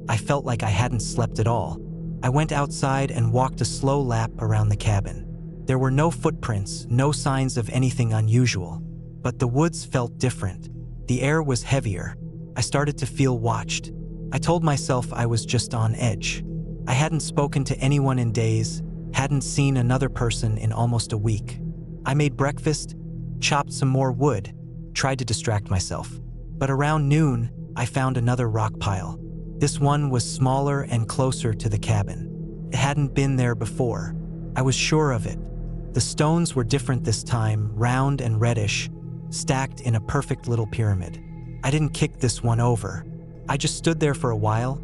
I felt like I hadn't slept at all. I went outside and walked a slow lap around the cabin. There were no footprints, no signs of anything unusual. But the woods felt different. The air was heavier. I started to feel watched. I told myself I was just on edge. I hadn't spoken to anyone in days, hadn't seen another person in almost a week. I made breakfast, chopped some more wood, tried to distract myself. But around noon, I found another rock pile. This one was smaller and closer to the cabin. It hadn't been there before. I was sure of it. The stones were different this time, round and reddish, stacked in a perfect little pyramid. I didn't kick this one over. I just stood there for a while,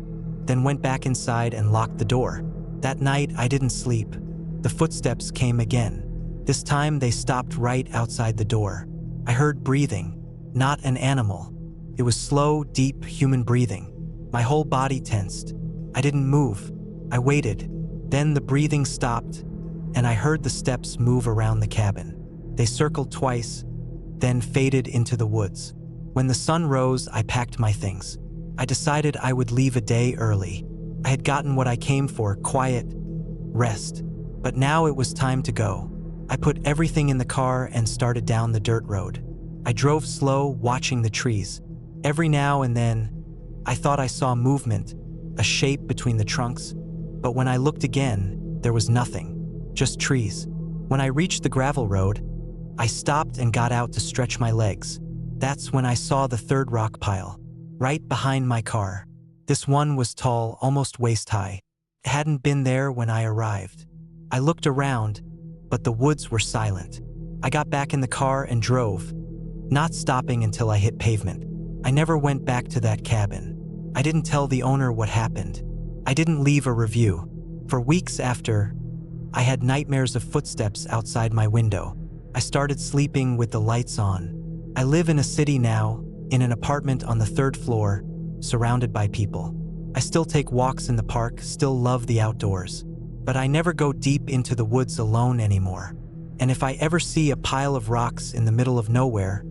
then went back inside and locked the door. That night, I didn't sleep. The footsteps came again. This time, they stopped right outside the door. I heard breathing, not an animal. It was slow, deep, human breathing. My whole body tensed. I didn't move. I waited. Then the breathing stopped, and I heard the steps move around the cabin. They circled twice, then faded into the woods. When the sun rose, I packed my things. I decided I would leave a day early. I had gotten what I came for, quiet, rest. But now it was time to go. I put everything in the car and started down the dirt road. I drove slow, watching the trees. Every now and then, I thought I saw movement, a shape between the trunks. But when I looked again, there was nothing, just trees. When I reached the gravel road, I stopped and got out to stretch my legs. That's when I saw the third rock pile, right behind my car. This one was tall, almost waist-high. It hadn't been there when I arrived. I looked around, but the woods were silent. I got back in the car and drove, not stopping until I hit pavement. I never went back to that cabin. I didn't tell the owner what happened. I didn't leave a review. For weeks after, I had nightmares of footsteps outside my window. I started sleeping with the lights on. I live in a city now, in an apartment on the 3rd floor, surrounded by people. I still take walks in the park, still love the outdoors. But I never go deep into the woods alone anymore. And if I ever see a pile of rocks in the middle of nowhere,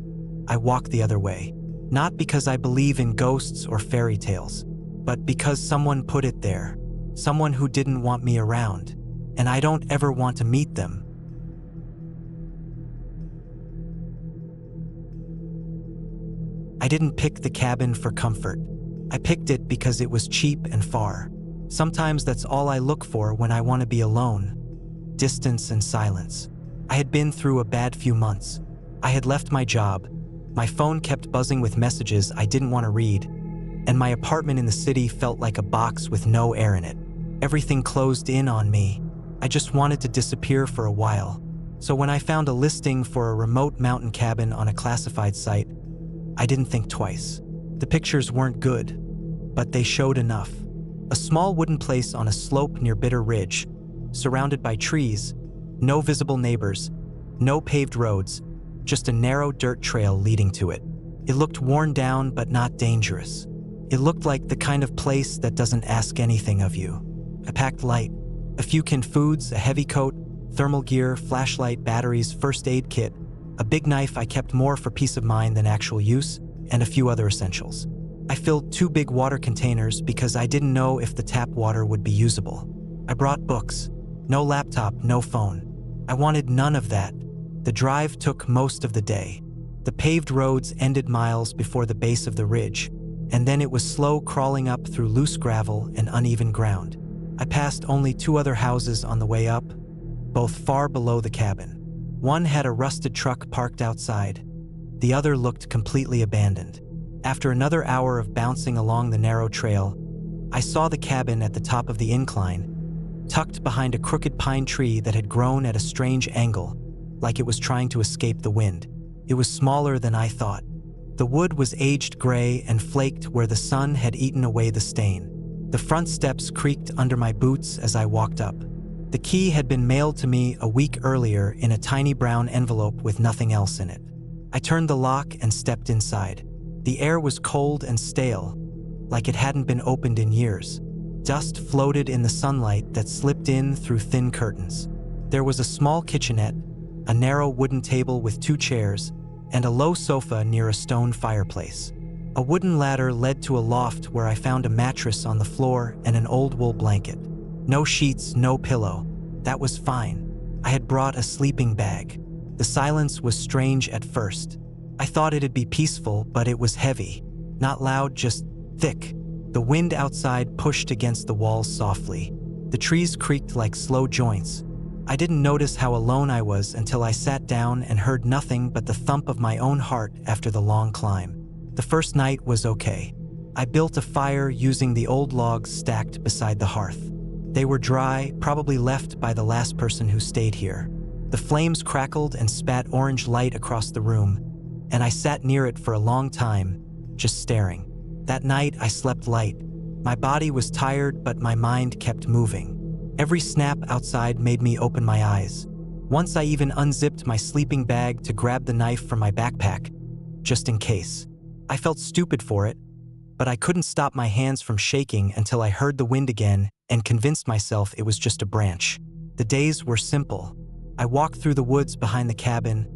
I walk the other way. Not because I believe in ghosts or fairy tales, but because someone put it there. Someone who didn't want me around. And I don't ever want to meet them. I didn't pick the cabin for comfort. I picked it because it was cheap and far. Sometimes that's all I look for when I want to be alone. Distance and silence. I had been through a bad few months. I had left my job. My phone kept buzzing with messages I didn't want to read. And my apartment in the city felt like a box with no air in it. Everything closed in on me. I just wanted to disappear for a while. So when I found a listing for a remote mountain cabin on a classified site, I didn't think twice. The pictures weren't good, but they showed enough. A small wooden place on a slope near Bitter Ridge, surrounded by trees, no visible neighbors, no paved roads, just a narrow dirt trail leading to it. It looked worn down but not dangerous. It looked like the kind of place that doesn't ask anything of you. I packed light, a few canned foods, a heavy coat, thermal gear, flashlight, batteries, first aid kit, a big knife I kept more for peace of mind than actual use, and a few other essentials. I filled 2 big water containers because I didn't know if the tap water would be usable. I brought books. No laptop, no phone. I wanted none of that. The drive took most of the day. The paved roads ended miles before the base of the ridge, and then it was slow crawling up through loose gravel and uneven ground. I passed only 2 other houses on the way up, both far below the cabin. One had a rusted truck parked outside. The other looked completely abandoned. After another hour of bouncing along the narrow trail, I saw the cabin at the top of the incline, tucked behind a crooked pine tree that had grown at a strange angle, like it was trying to escape the wind. It was smaller than I thought. The wood was aged gray and flaked where the sun had eaten away the stain. The front steps creaked under my boots as I walked up. The key had been mailed to me a week earlier in a tiny brown envelope with nothing else in it. I turned the lock and stepped inside. The air was cold and stale, like it hadn't been opened in years. Dust floated in the sunlight that slipped in through thin curtains. There was a small kitchenette, a narrow wooden table with 2 chairs, and a low sofa near a stone fireplace. A wooden ladder led to a loft where I found a mattress on the floor and an old wool blanket. No sheets, no pillow. That was fine. I had brought a sleeping bag. The silence was strange at first. I thought it'd be peaceful, but it was heavy. Not loud, just thick. The wind outside pushed against the walls softly. The trees creaked like slow joints. I didn't notice how alone I was until I sat down and heard nothing but the thump of my own heart after the long climb. The first night was okay. I built a fire using the old logs stacked beside the hearth. They were dry, probably left by the last person who stayed here. The flames crackled and spat orange light across the room, and I sat near it for a long time, just staring. That night, I slept light. My body was tired, but my mind kept moving. Every snap outside made me open my eyes. Once I even unzipped my sleeping bag to grab the knife from my backpack, just in case. I felt stupid for it, but I couldn't stop my hands from shaking until I heard the wind again and convinced myself it was just a branch. The days were simple. I walked through the woods behind the cabin,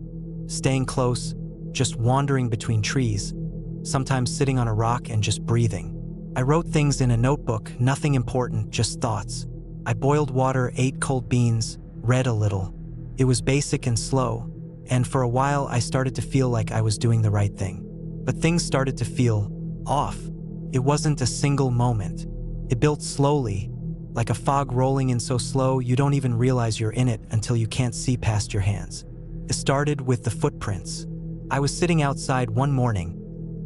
staying close, just wandering between trees, sometimes sitting on a rock and just breathing. I wrote things in a notebook, nothing important, just thoughts. I boiled water, ate cold beans, read a little. It was basic and slow, and for a while I started to feel like I was doing the right thing. But things started to feel off. It wasn't a single moment. It built slowly, like a fog rolling in so slow you don't even realize you're in it until you can't see past your hands. It started with the footprints. I was sitting outside one morning,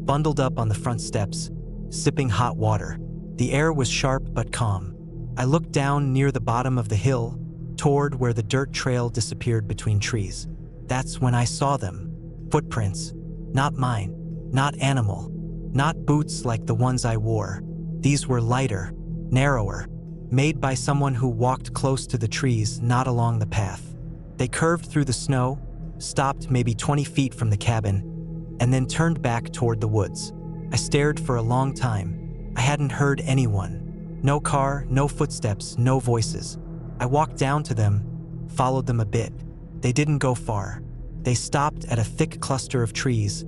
bundled up on the front steps, sipping hot water. The air was sharp but calm. I looked down near the bottom of the hill, toward where the dirt trail disappeared between trees. That's when I saw them. Footprints. Not mine. Not animal. Not boots like the ones I wore. These were lighter, narrower, made by someone who walked close to the trees, not along the path. They curved through the snow, stopped maybe 20 feet from the cabin, and then turned back toward the woods. I stared for a long time. I hadn't heard anyone. No car, no footsteps, no voices. I walked down to them, followed them a bit. They didn't go far. They stopped at a thick cluster of trees,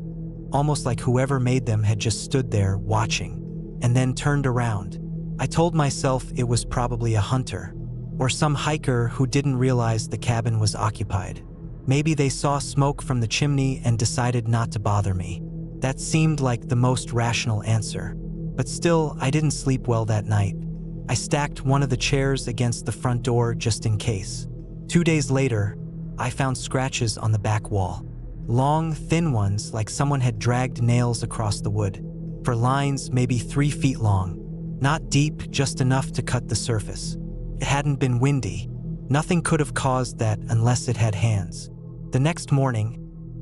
almost like whoever made them had just stood there watching, and then turned around. I told myself it was probably a hunter, or some hiker who didn't realize the cabin was occupied. Maybe they saw smoke from the chimney and decided not to bother me. That seemed like the most rational answer. But still, I didn't sleep well that night. I stacked one of the chairs against the front door just in case. 2 days later, I found scratches on the back wall. Long, thin ones, like someone had dragged nails across the wood, for lines maybe 3 feet long. Not deep, just enough to cut the surface. It hadn't been windy. Nothing could have caused that unless it had hands. The next morning,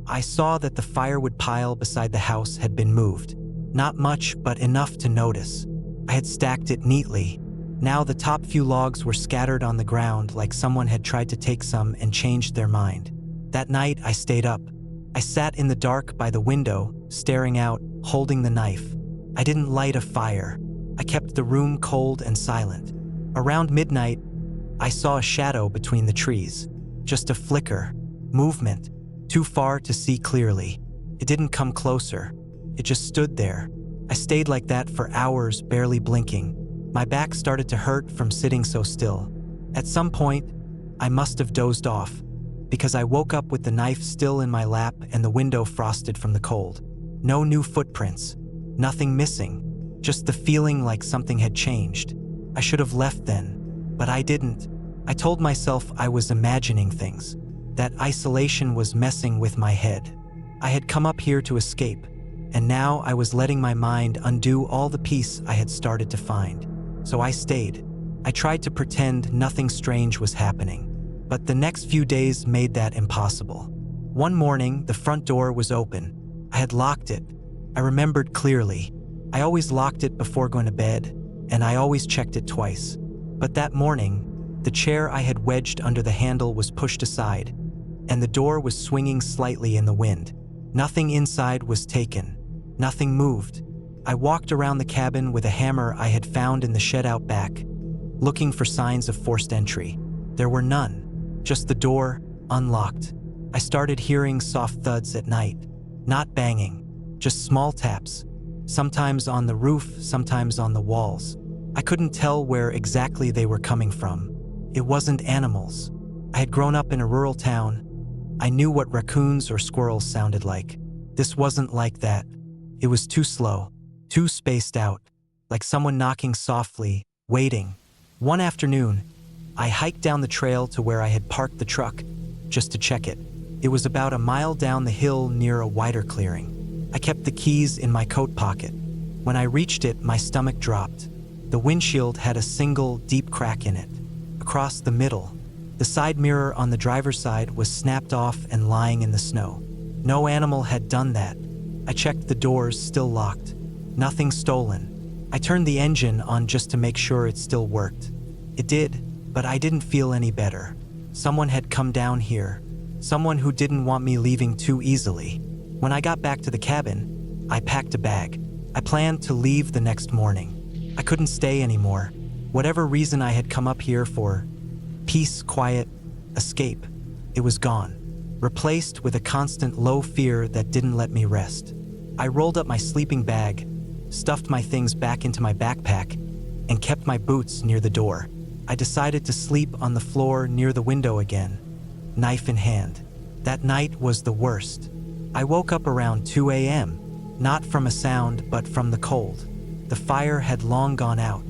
I saw that the firewood pile beside the house had been moved. Not much, but enough to notice. I had stacked it neatly. Now the top few logs were scattered on the ground like someone had tried to take some and changed their mind. That night, I stayed up. I sat in the dark by the window, staring out, holding the knife. I didn't light a fire. I kept the room cold and silent. Around midnight, I saw a shadow between the trees. Just a flicker, movement, too far to see clearly. It didn't come closer. It just stood there. I stayed like that for hours, barely blinking. My back started to hurt from sitting so still. At some point, I must have dozed off, because I woke up with the knife still in my lap and the window frosted from the cold. No new footprints. Nothing missing. Just the feeling like something had changed. I should have left then, but I didn't. I told myself I was imagining things, that isolation was messing with my head. I had come up here to escape, and now I was letting my mind undo all the peace I had started to find. So I stayed. I tried to pretend nothing strange was happening, but the next few days made that impossible. One morning, the front door was open. I had locked it. I remembered clearly. I always locked it before going to bed, and I always checked it twice. But that morning, the chair I had wedged under the handle was pushed aside, and the door was swinging slightly in the wind. Nothing inside was taken. Nothing moved. I walked around the cabin with a hammer I had found in the shed out back, looking for signs of forced entry. There were none, just the door, unlocked. I started hearing soft thuds at night, not banging, just small taps, sometimes on the roof, sometimes on the walls. I couldn't tell where exactly they were coming from. It wasn't animals. I had grown up in a rural town. I knew what raccoons or squirrels sounded like. This wasn't like that. It was too slow, too spaced out, like someone knocking softly, waiting. One afternoon, I hiked down the trail to where I had parked the truck, just to check it. It was about a mile down the hill near a wider clearing. I kept the keys in my coat pocket. When I reached it, my stomach dropped. The windshield had a single, deep crack in it. Across the middle, the side mirror on the driver's side was snapped off and lying in the snow. No animal had done that. I checked the doors, still locked. Nothing stolen. I turned the engine on just to make sure it still worked. It did, but I didn't feel any better. Someone had come down here. Someone who didn't want me leaving too easily. When I got back to the cabin, I packed a bag. I planned to leave the next morning. I couldn't stay anymore. Whatever reason I had come up here for, peace, quiet, escape, it was gone, replaced with a constant low fear that didn't let me rest. I rolled up my sleeping bag, stuffed my things back into my backpack, and kept my boots near the door. I decided to sleep on the floor near the window again, knife in hand. That night was the worst. I woke up around 2 a.m., not from a sound, but from the cold. The fire had long gone out.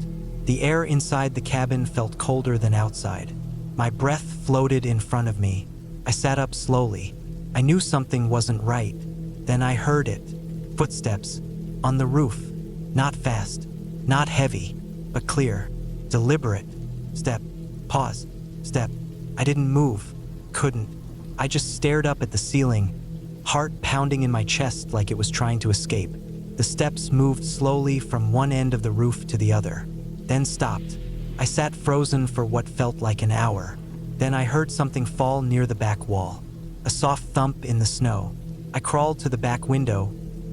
The air inside the cabin felt colder than outside. My breath floated in front of me. I sat up slowly. I knew something wasn't right. Then I heard it. Footsteps. On the roof. Not fast. Not heavy. But clear. Deliberate. Step. Pause. Step. I didn't move. Couldn't. I just stared up at the ceiling, heart pounding in my chest like it was trying to escape. The steps moved slowly from one end of the roof to the other, then stopped. I sat frozen for what felt like an hour. Then I heard something fall near the back wall. A soft thump in the snow. I crawled to the back window,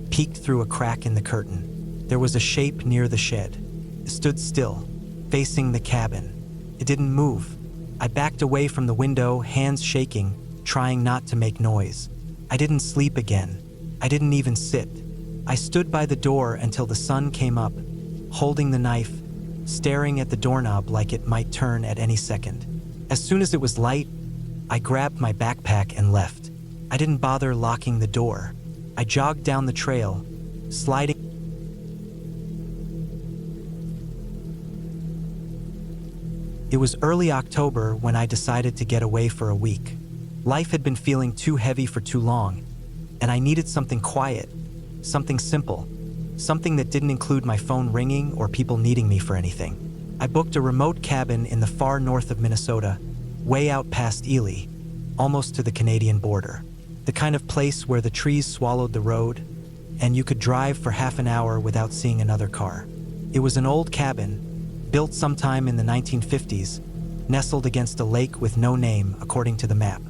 peeked through a crack in the curtain. There was a shape near the shed. It stood still, facing the cabin. It didn't move. I backed away from the window, hands shaking, trying not to make noise. I didn't sleep again. I didn't even sit. I stood by the door until the sun came up, holding the knife, staring at the doorknob like it might turn at any second. As soon as it was light, I grabbed my backpack and left. I didn't bother locking the door. I jogged down the trail, sliding. It was early October when I decided to get away for a week. Life had been feeling too heavy for too long, and I needed something quiet, something simple, something that didn't include my phone ringing or people needing me for anything. I booked a remote cabin in the far north of Minnesota, way out past Ely, almost to the Canadian border. The kind of place where the trees swallowed the road, and you could drive for half an hour without seeing another car. It was an old cabin, built sometime in the 1950s, nestled against a lake with no name, according to the map.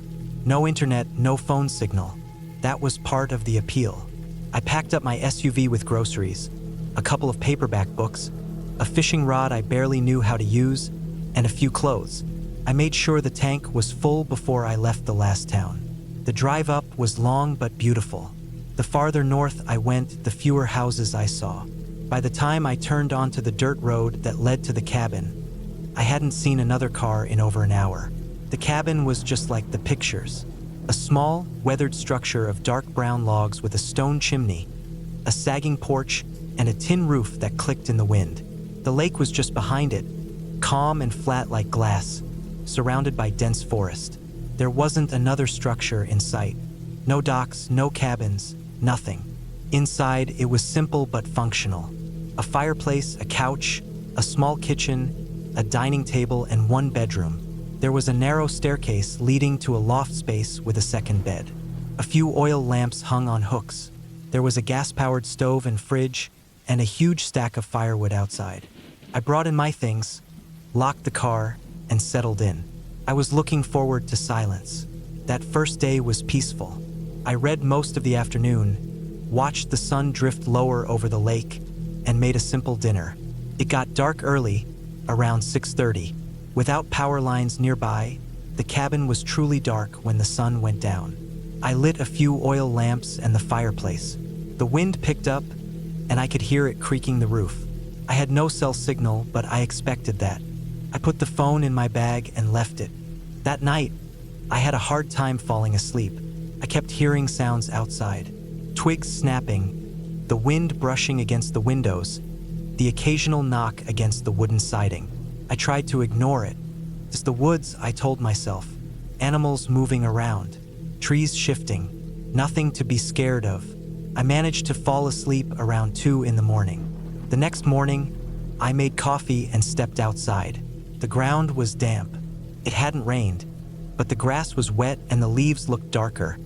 No internet, no phone signal. That was part of the appeal. I packed up my SUV with groceries, a couple of paperback books, a fishing rod I barely knew how to use, and a few clothes. I made sure the tank was full before I left the last town. The drive up was long but beautiful. The farther north I went, the fewer houses I saw. By the time I turned onto the dirt road that led to the cabin, I hadn't seen another car in over an hour. The cabin was just like the pictures. A small, weathered structure of dark brown logs with a stone chimney, a sagging porch, and a tin roof that clicked in the wind. The lake was just behind it, calm and flat like glass, surrounded by dense forest. There wasn't another structure in sight. No docks, no cabins, nothing. Inside, it was simple but functional. A fireplace, a couch, a small kitchen, a dining table, and one bedroom. There was a narrow staircase leading to a loft space with a second bed. A few oil lamps hung on hooks. There was a gas-powered stove and fridge, and a huge stack of firewood outside. I brought in my things, locked the car, and settled in. I was looking forward to silence. That first day was peaceful. I read most of the afternoon, watched the sun drift lower over the lake, and made a simple dinner. It got dark early, around 6:30. Without power lines nearby, the cabin was truly dark when the sun went down. I lit a few oil lamps and the fireplace. The wind picked up, and I could hear it creaking the roof. I had no cell signal, but I expected that. I put the phone in my bag and left it. That night, I had a hard time falling asleep. I kept hearing sounds outside. Twigs snapping, the wind brushing against the windows, the occasional knock against the wooden siding. I tried to ignore it. It's the woods, I told myself. Animals moving around, trees shifting, nothing to be scared of. I managed to fall asleep around 2 in the morning. The next morning, I made coffee and stepped outside. The ground was damp. It hadn't rained, but the grass was wet and the leaves looked darker,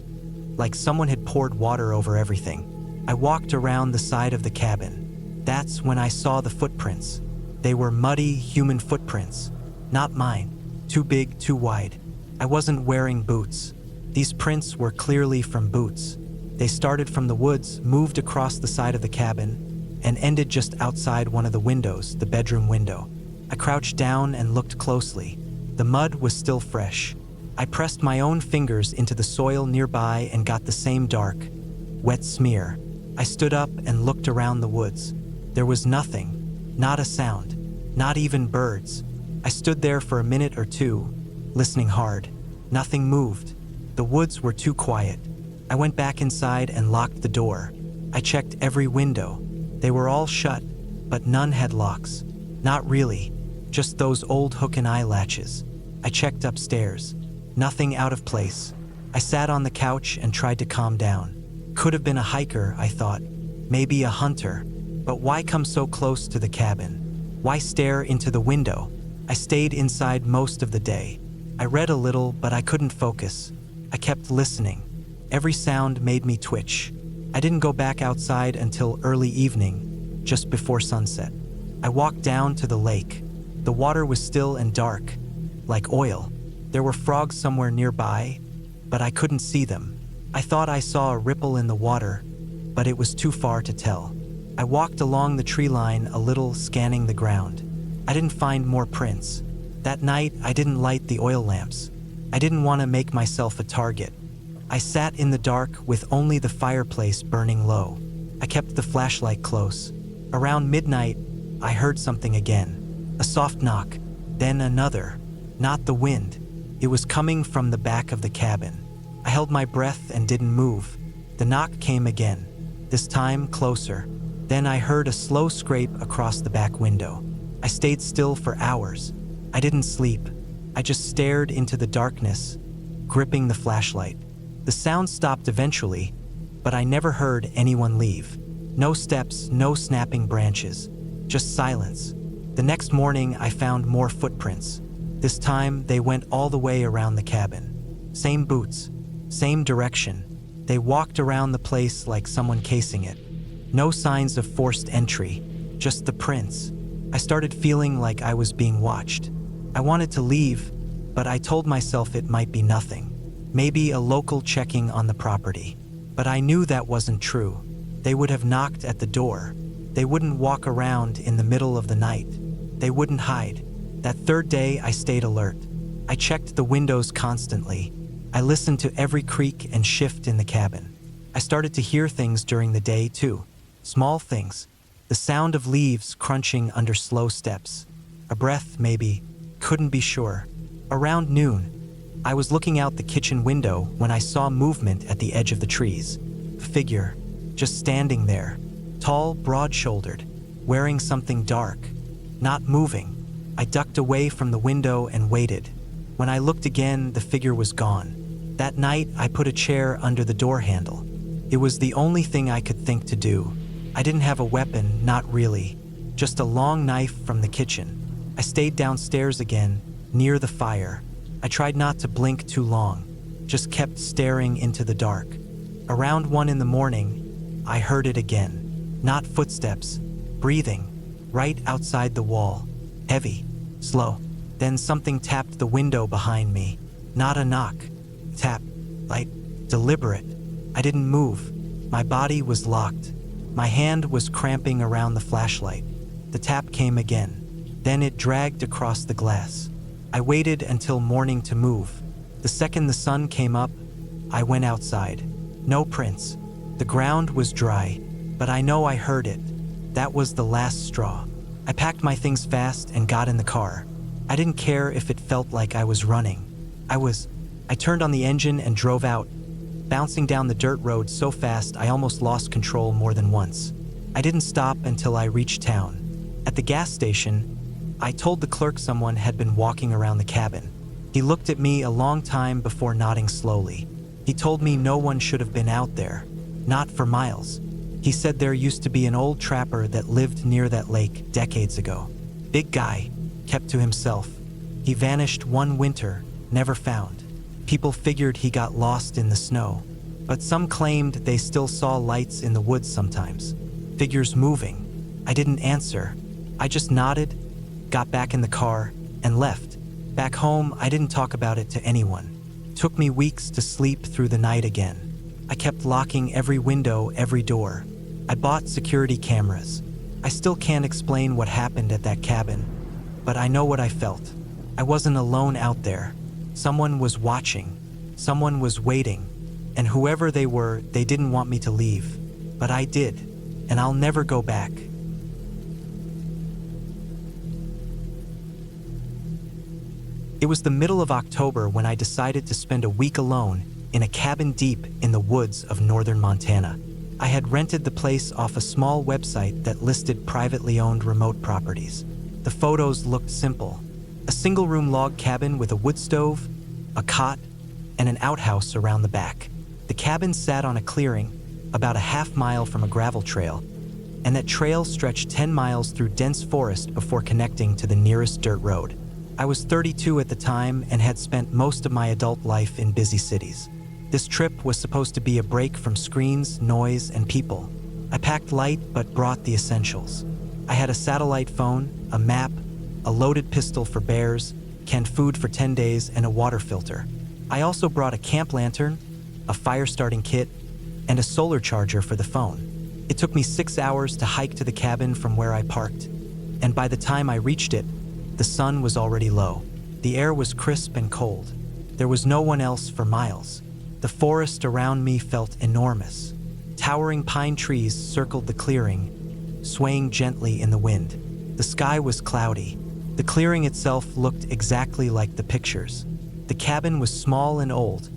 like someone had poured water over everything. I walked around the side of the cabin. That's when I saw the footprints. They were muddy, human footprints. Not mine. Too big, too wide. I wasn't wearing boots. These prints were clearly from boots. They started from the woods, moved across the side of the cabin, and ended just outside one of the windows, the bedroom window. I crouched down and looked closely. The mud was still fresh. I pressed my own fingers into the soil nearby and got the same dark, wet smear. I stood up and looked around the woods. There was nothing, not a sound, not even birds. I stood there for a minute or two, listening hard. Nothing moved. The woods were too quiet. I went back inside and locked the door. I checked every window. They were all shut, but none had locks. Not really, just those old hook and eye latches. I checked upstairs. Nothing out of place. I sat on the couch and tried to calm down. Could have been a hiker, I thought. Maybe a hunter. But why come so close to the cabin? Why stare into the window? I stayed inside most of the day. I read a little, but I couldn't focus. I kept listening. Every sound made me twitch. I didn't go back outside until early evening, just before sunset. I walked down to the lake. The water was still and dark, like oil. There were frogs somewhere nearby, but I couldn't see them. I thought I saw a ripple in the water, but it was too far to tell. I walked along the tree line a little, scanning the ground. I didn't find more prints. That night, I didn't light the oil lamps. I didn't want to make myself a target. I sat in the dark with only the fireplace burning low. I kept the flashlight close. Around midnight, I heard something again. A soft knock, then another. Not the wind. It was coming from the back of the cabin. I held my breath and didn't move. The knock came again, this time closer. Then I heard a slow scrape across the back window. I stayed still for hours. I didn't sleep. I just stared into the darkness, gripping the flashlight. The sound stopped eventually, but I never heard anyone leave. No steps, no snapping branches, just silence. The next morning, I found more footprints. This time, they went all the way around the cabin. Same boots, same direction. They walked around the place like someone casing it. No signs of forced entry, just the prints. I started feeling like I was being watched. I wanted to leave, but I told myself it might be nothing. Maybe a local checking on the property. But I knew that wasn't true. They would have knocked at the door. They wouldn't walk around in the middle of the night. They wouldn't hide. That third day, I stayed alert. I checked the windows constantly. I listened to every creak and shift in the cabin. I started to hear things during the day, too. Small things. The sound of leaves crunching under slow steps. A breath, maybe. Couldn't be sure. Around noon, I was looking out the kitchen window when I saw movement at the edge of the trees. A figure, just standing there. Tall, broad-shouldered, wearing something dark. Not moving. I ducked away from the window and waited. When I looked again, the figure was gone. That night, I put a chair under the door handle. It was the only thing I could think to do. I didn't have a weapon, not really. Just a long knife from the kitchen. I stayed downstairs again, near the fire. I tried not to blink too long. Just kept staring into the dark. Around 1 in the morning, I heard it again. Not footsteps, breathing, right outside the wall. Heavy, slow. Then something tapped the window behind me. Not a knock. Tap, light, deliberate. I didn't move. My body was locked. My hand was cramping around the flashlight. The tap came again. Then it dragged across the glass. I waited until morning to move. The second the sun came up, I went outside. No prints. The ground was dry, but I know I heard it. That was the last straw. I packed my things fast and got in the car. I didn't care if it felt like I was running. I turned on the engine and drove out, bouncing down the dirt road so fast I almost lost control more than once. I didn't stop until I reached town. At the gas station, I told the clerk someone had been walking around the cabin. He looked at me a long time before nodding slowly. He told me no one should have been out there, not for miles. He said there used to be an old trapper that lived near that lake decades ago. Big guy, kept to himself. He vanished one winter, never found. People figured he got lost in the snow, but some claimed they still saw lights in the woods sometimes. Figures moving. I didn't answer. I just nodded, got back in the car, and left. Back home, I didn't talk about it to anyone. Took me weeks to sleep through the night again. I kept locking every window, every door. I bought security cameras. I still can't explain what happened at that cabin, but I know what I felt. I wasn't alone out there. Someone was watching. Someone was waiting. And whoever they were, they didn't want me to leave. But I did, and I'll never go back. It was the middle of October when I decided to spend a week alone in a cabin deep in the woods of northern Montana. I had rented the place off a small website that listed privately owned remote properties. The photos looked simple. A single-room log cabin with a wood stove, a cot, and an outhouse around the back. The cabin sat on a clearing, about a half-mile from a gravel trail, and that trail stretched 10 miles through dense forest before connecting to the nearest dirt road. I was 32 at the time and had spent most of my adult life in busy cities. This trip was supposed to be a break from screens, noise, and people. I packed light but brought the essentials. I had a satellite phone, a map, a loaded pistol for bears, canned food for 10 days, and a water filter. I also brought a camp lantern, a fire-starting kit, and a solar charger for the phone. It took me 6 hours to hike to the cabin from where I parked, and by the time I reached it, the sun was already low. The air was crisp and cold. There was no one else for miles. The forest around me felt enormous. Towering pine trees circled the clearing, swaying gently in the wind. The sky was cloudy. The clearing itself looked exactly like the pictures. The cabin was small and old,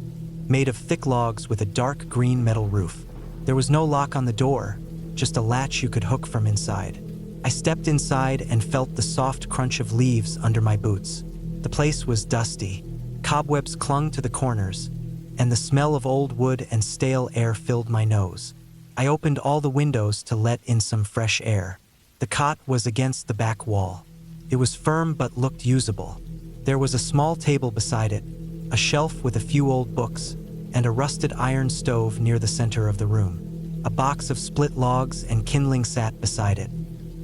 made of thick logs with a dark green metal roof. There was no lock on the door, just a latch you could hook from inside. I stepped inside and felt the soft crunch of leaves under my boots. The place was dusty. Cobwebs clung to the corners, and the smell of old wood and stale air filled my nose. I opened all the windows to let in some fresh air. The cot was against the back wall. It was firm but looked usable. There was a small table beside it, a shelf with a few old books, and a rusted iron stove near the center of the room. A box of split logs and kindling sat beside it.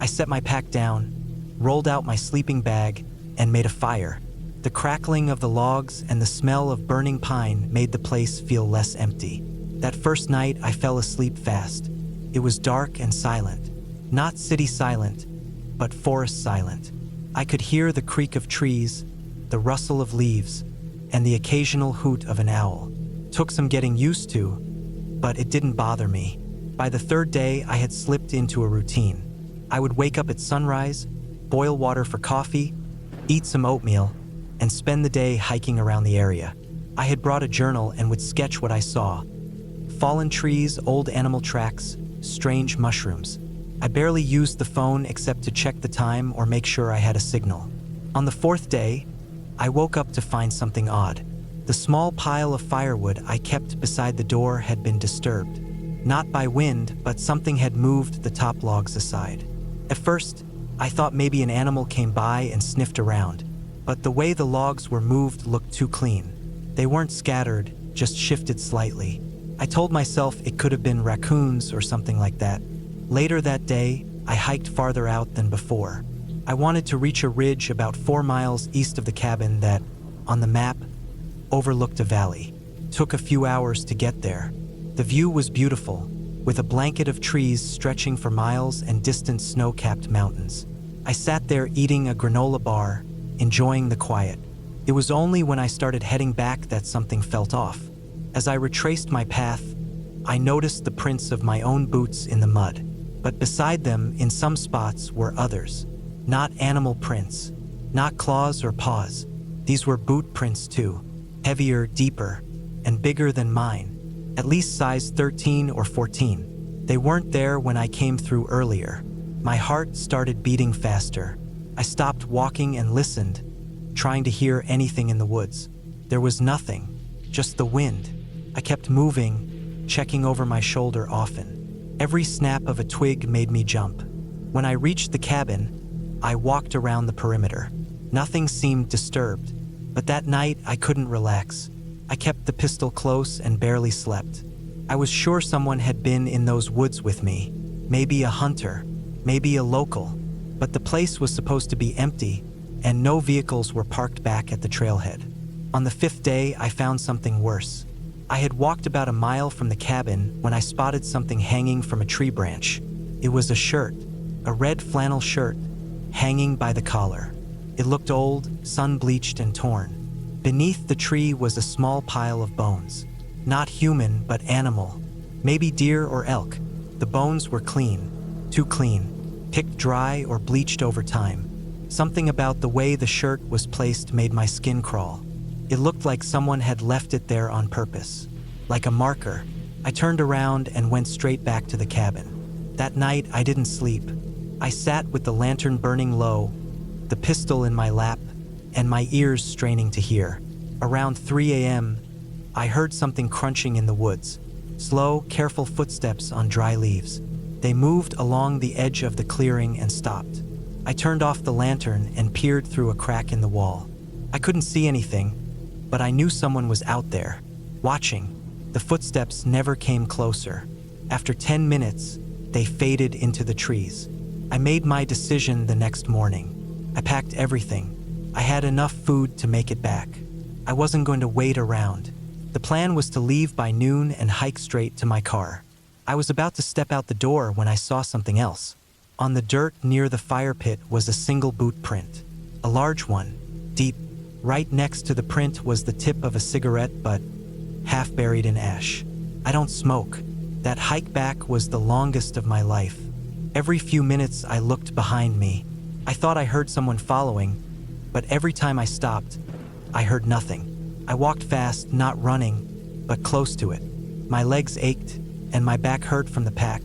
I set my pack down, rolled out my sleeping bag, and made a fire. The crackling of the logs and the smell of burning pine made the place feel less empty. That first night, I fell asleep fast. It was dark and silent. Not city silent, but forest silent. I could hear the creak of trees, the rustle of leaves, and the occasional hoot of an owl. Took some getting used to, but it didn't bother me. By the third day, I had slipped into a routine. I would wake up at sunrise, boil water for coffee, eat some oatmeal, and spend the day hiking around the area. I had brought a journal and would sketch what I saw. Fallen trees, old animal tracks, strange mushrooms. I barely used the phone except to check the time or make sure I had a signal. On the fourth day, I woke up to find something odd. The small pile of firewood I kept beside the door had been disturbed. Not by wind, but something had moved the top logs aside. At first, I thought maybe an animal came by and sniffed around, but the way the logs were moved looked too clean. They weren't scattered, just shifted slightly. I told myself it could have been raccoons or something like that. Later that day, I hiked farther out than before. I wanted to reach a ridge about 4 miles east of the cabin that, on the map, overlooked a valley. It took a few hours to get there. The view was beautiful, with a blanket of trees stretching for miles and distant snow-capped mountains. I sat there eating a granola bar, enjoying the quiet. It was only when I started heading back that something felt off. As I retraced my path, I noticed the prints of my own boots in the mud. But beside them, in some spots, were others. Not animal prints, not claws or paws. These were boot prints too, heavier, deeper, and bigger than mine, at least size 13 or 14. They weren't there when I came through earlier. My heart started beating faster. I stopped walking and listened, trying to hear anything in the woods. There was nothing, just the wind. I kept moving, checking over my shoulder often. Every snap of a twig made me jump. When I reached the cabin, I walked around the perimeter. Nothing seemed disturbed, but that night I couldn't relax. I kept the pistol close and barely slept. I was sure someone had been in those woods with me, maybe a hunter, maybe a local, but the place was supposed to be empty and no vehicles were parked back at the trailhead. On the 5th day, I found something worse. I had walked about a mile from the cabin when I spotted something hanging from a tree branch. It was a shirt, a red flannel shirt, hanging by the collar. It looked old, sun-bleached and torn. Beneath the tree was a small pile of bones. Not human, but animal. Maybe deer or elk. The bones were clean, too clean, picked dry or bleached over time. Something about the way the shirt was placed made my skin crawl. It looked like someone had left it there on purpose, like a marker. I turned around and went straight back to the cabin. That night, I didn't sleep. I sat with the lantern burning low, the pistol in my lap, and my ears straining to hear. Around 3 a.m., I heard something crunching in the woods. Slow, careful footsteps on dry leaves. They moved along the edge of the clearing and stopped. I turned off the lantern and peered through a crack in the wall. I couldn't see anything, but I knew someone was out there, watching. The footsteps never came closer. After 10 minutes, they faded into the trees. I made my decision the next morning. I packed everything. I had enough food to make it back. I wasn't going to wait around. The plan was to leave by noon and hike straight to my car. I was about to step out the door when I saw something else. On the dirt near the fire pit was a single boot print. A large one, deep. Right next to the print was the tip of a cigarette, but half buried in ash. I don't smoke. That hike back was the longest of my life. Every few minutes I looked behind me. I thought I heard someone following, but every time I stopped, I heard nothing. I walked fast, not running, but close to it. My legs ached, and my back hurt from the pack,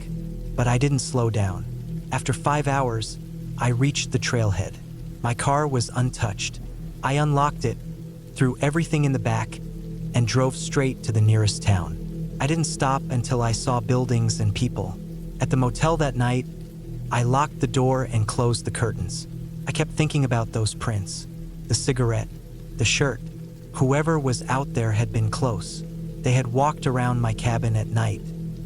but I didn't slow down. After 5 hours, I reached the trailhead. My car was untouched. I unlocked it, threw everything in the back, and drove straight to the nearest town. I didn't stop until I saw buildings and people. At the motel that night, I locked the door and closed the curtains. I kept thinking about those prints, the cigarette, the shirt. Whoever was out there had been close. They had walked around my cabin at night.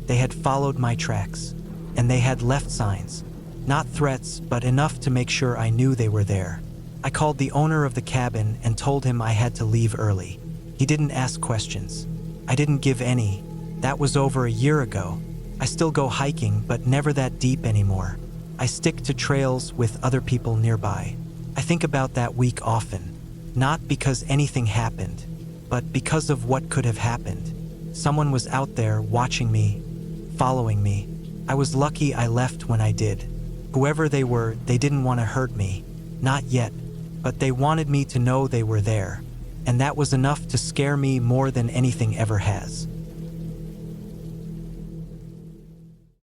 They had followed my tracks, and they had left signs. Not threats, but enough to make sure I knew they were there. I called the owner of the cabin and told him I had to leave early. He didn't ask questions. I didn't give any. That was over a year ago. I still go hiking, but never that deep anymore. I stick to trails with other people nearby. I think about that week often, not because anything happened, but because of what could have happened. Someone was out there watching me, following me. I was lucky I left when I did. Whoever they were, they didn't want to hurt me. Not yet, but they wanted me to know they were there. And that was enough to scare me more than anything ever has.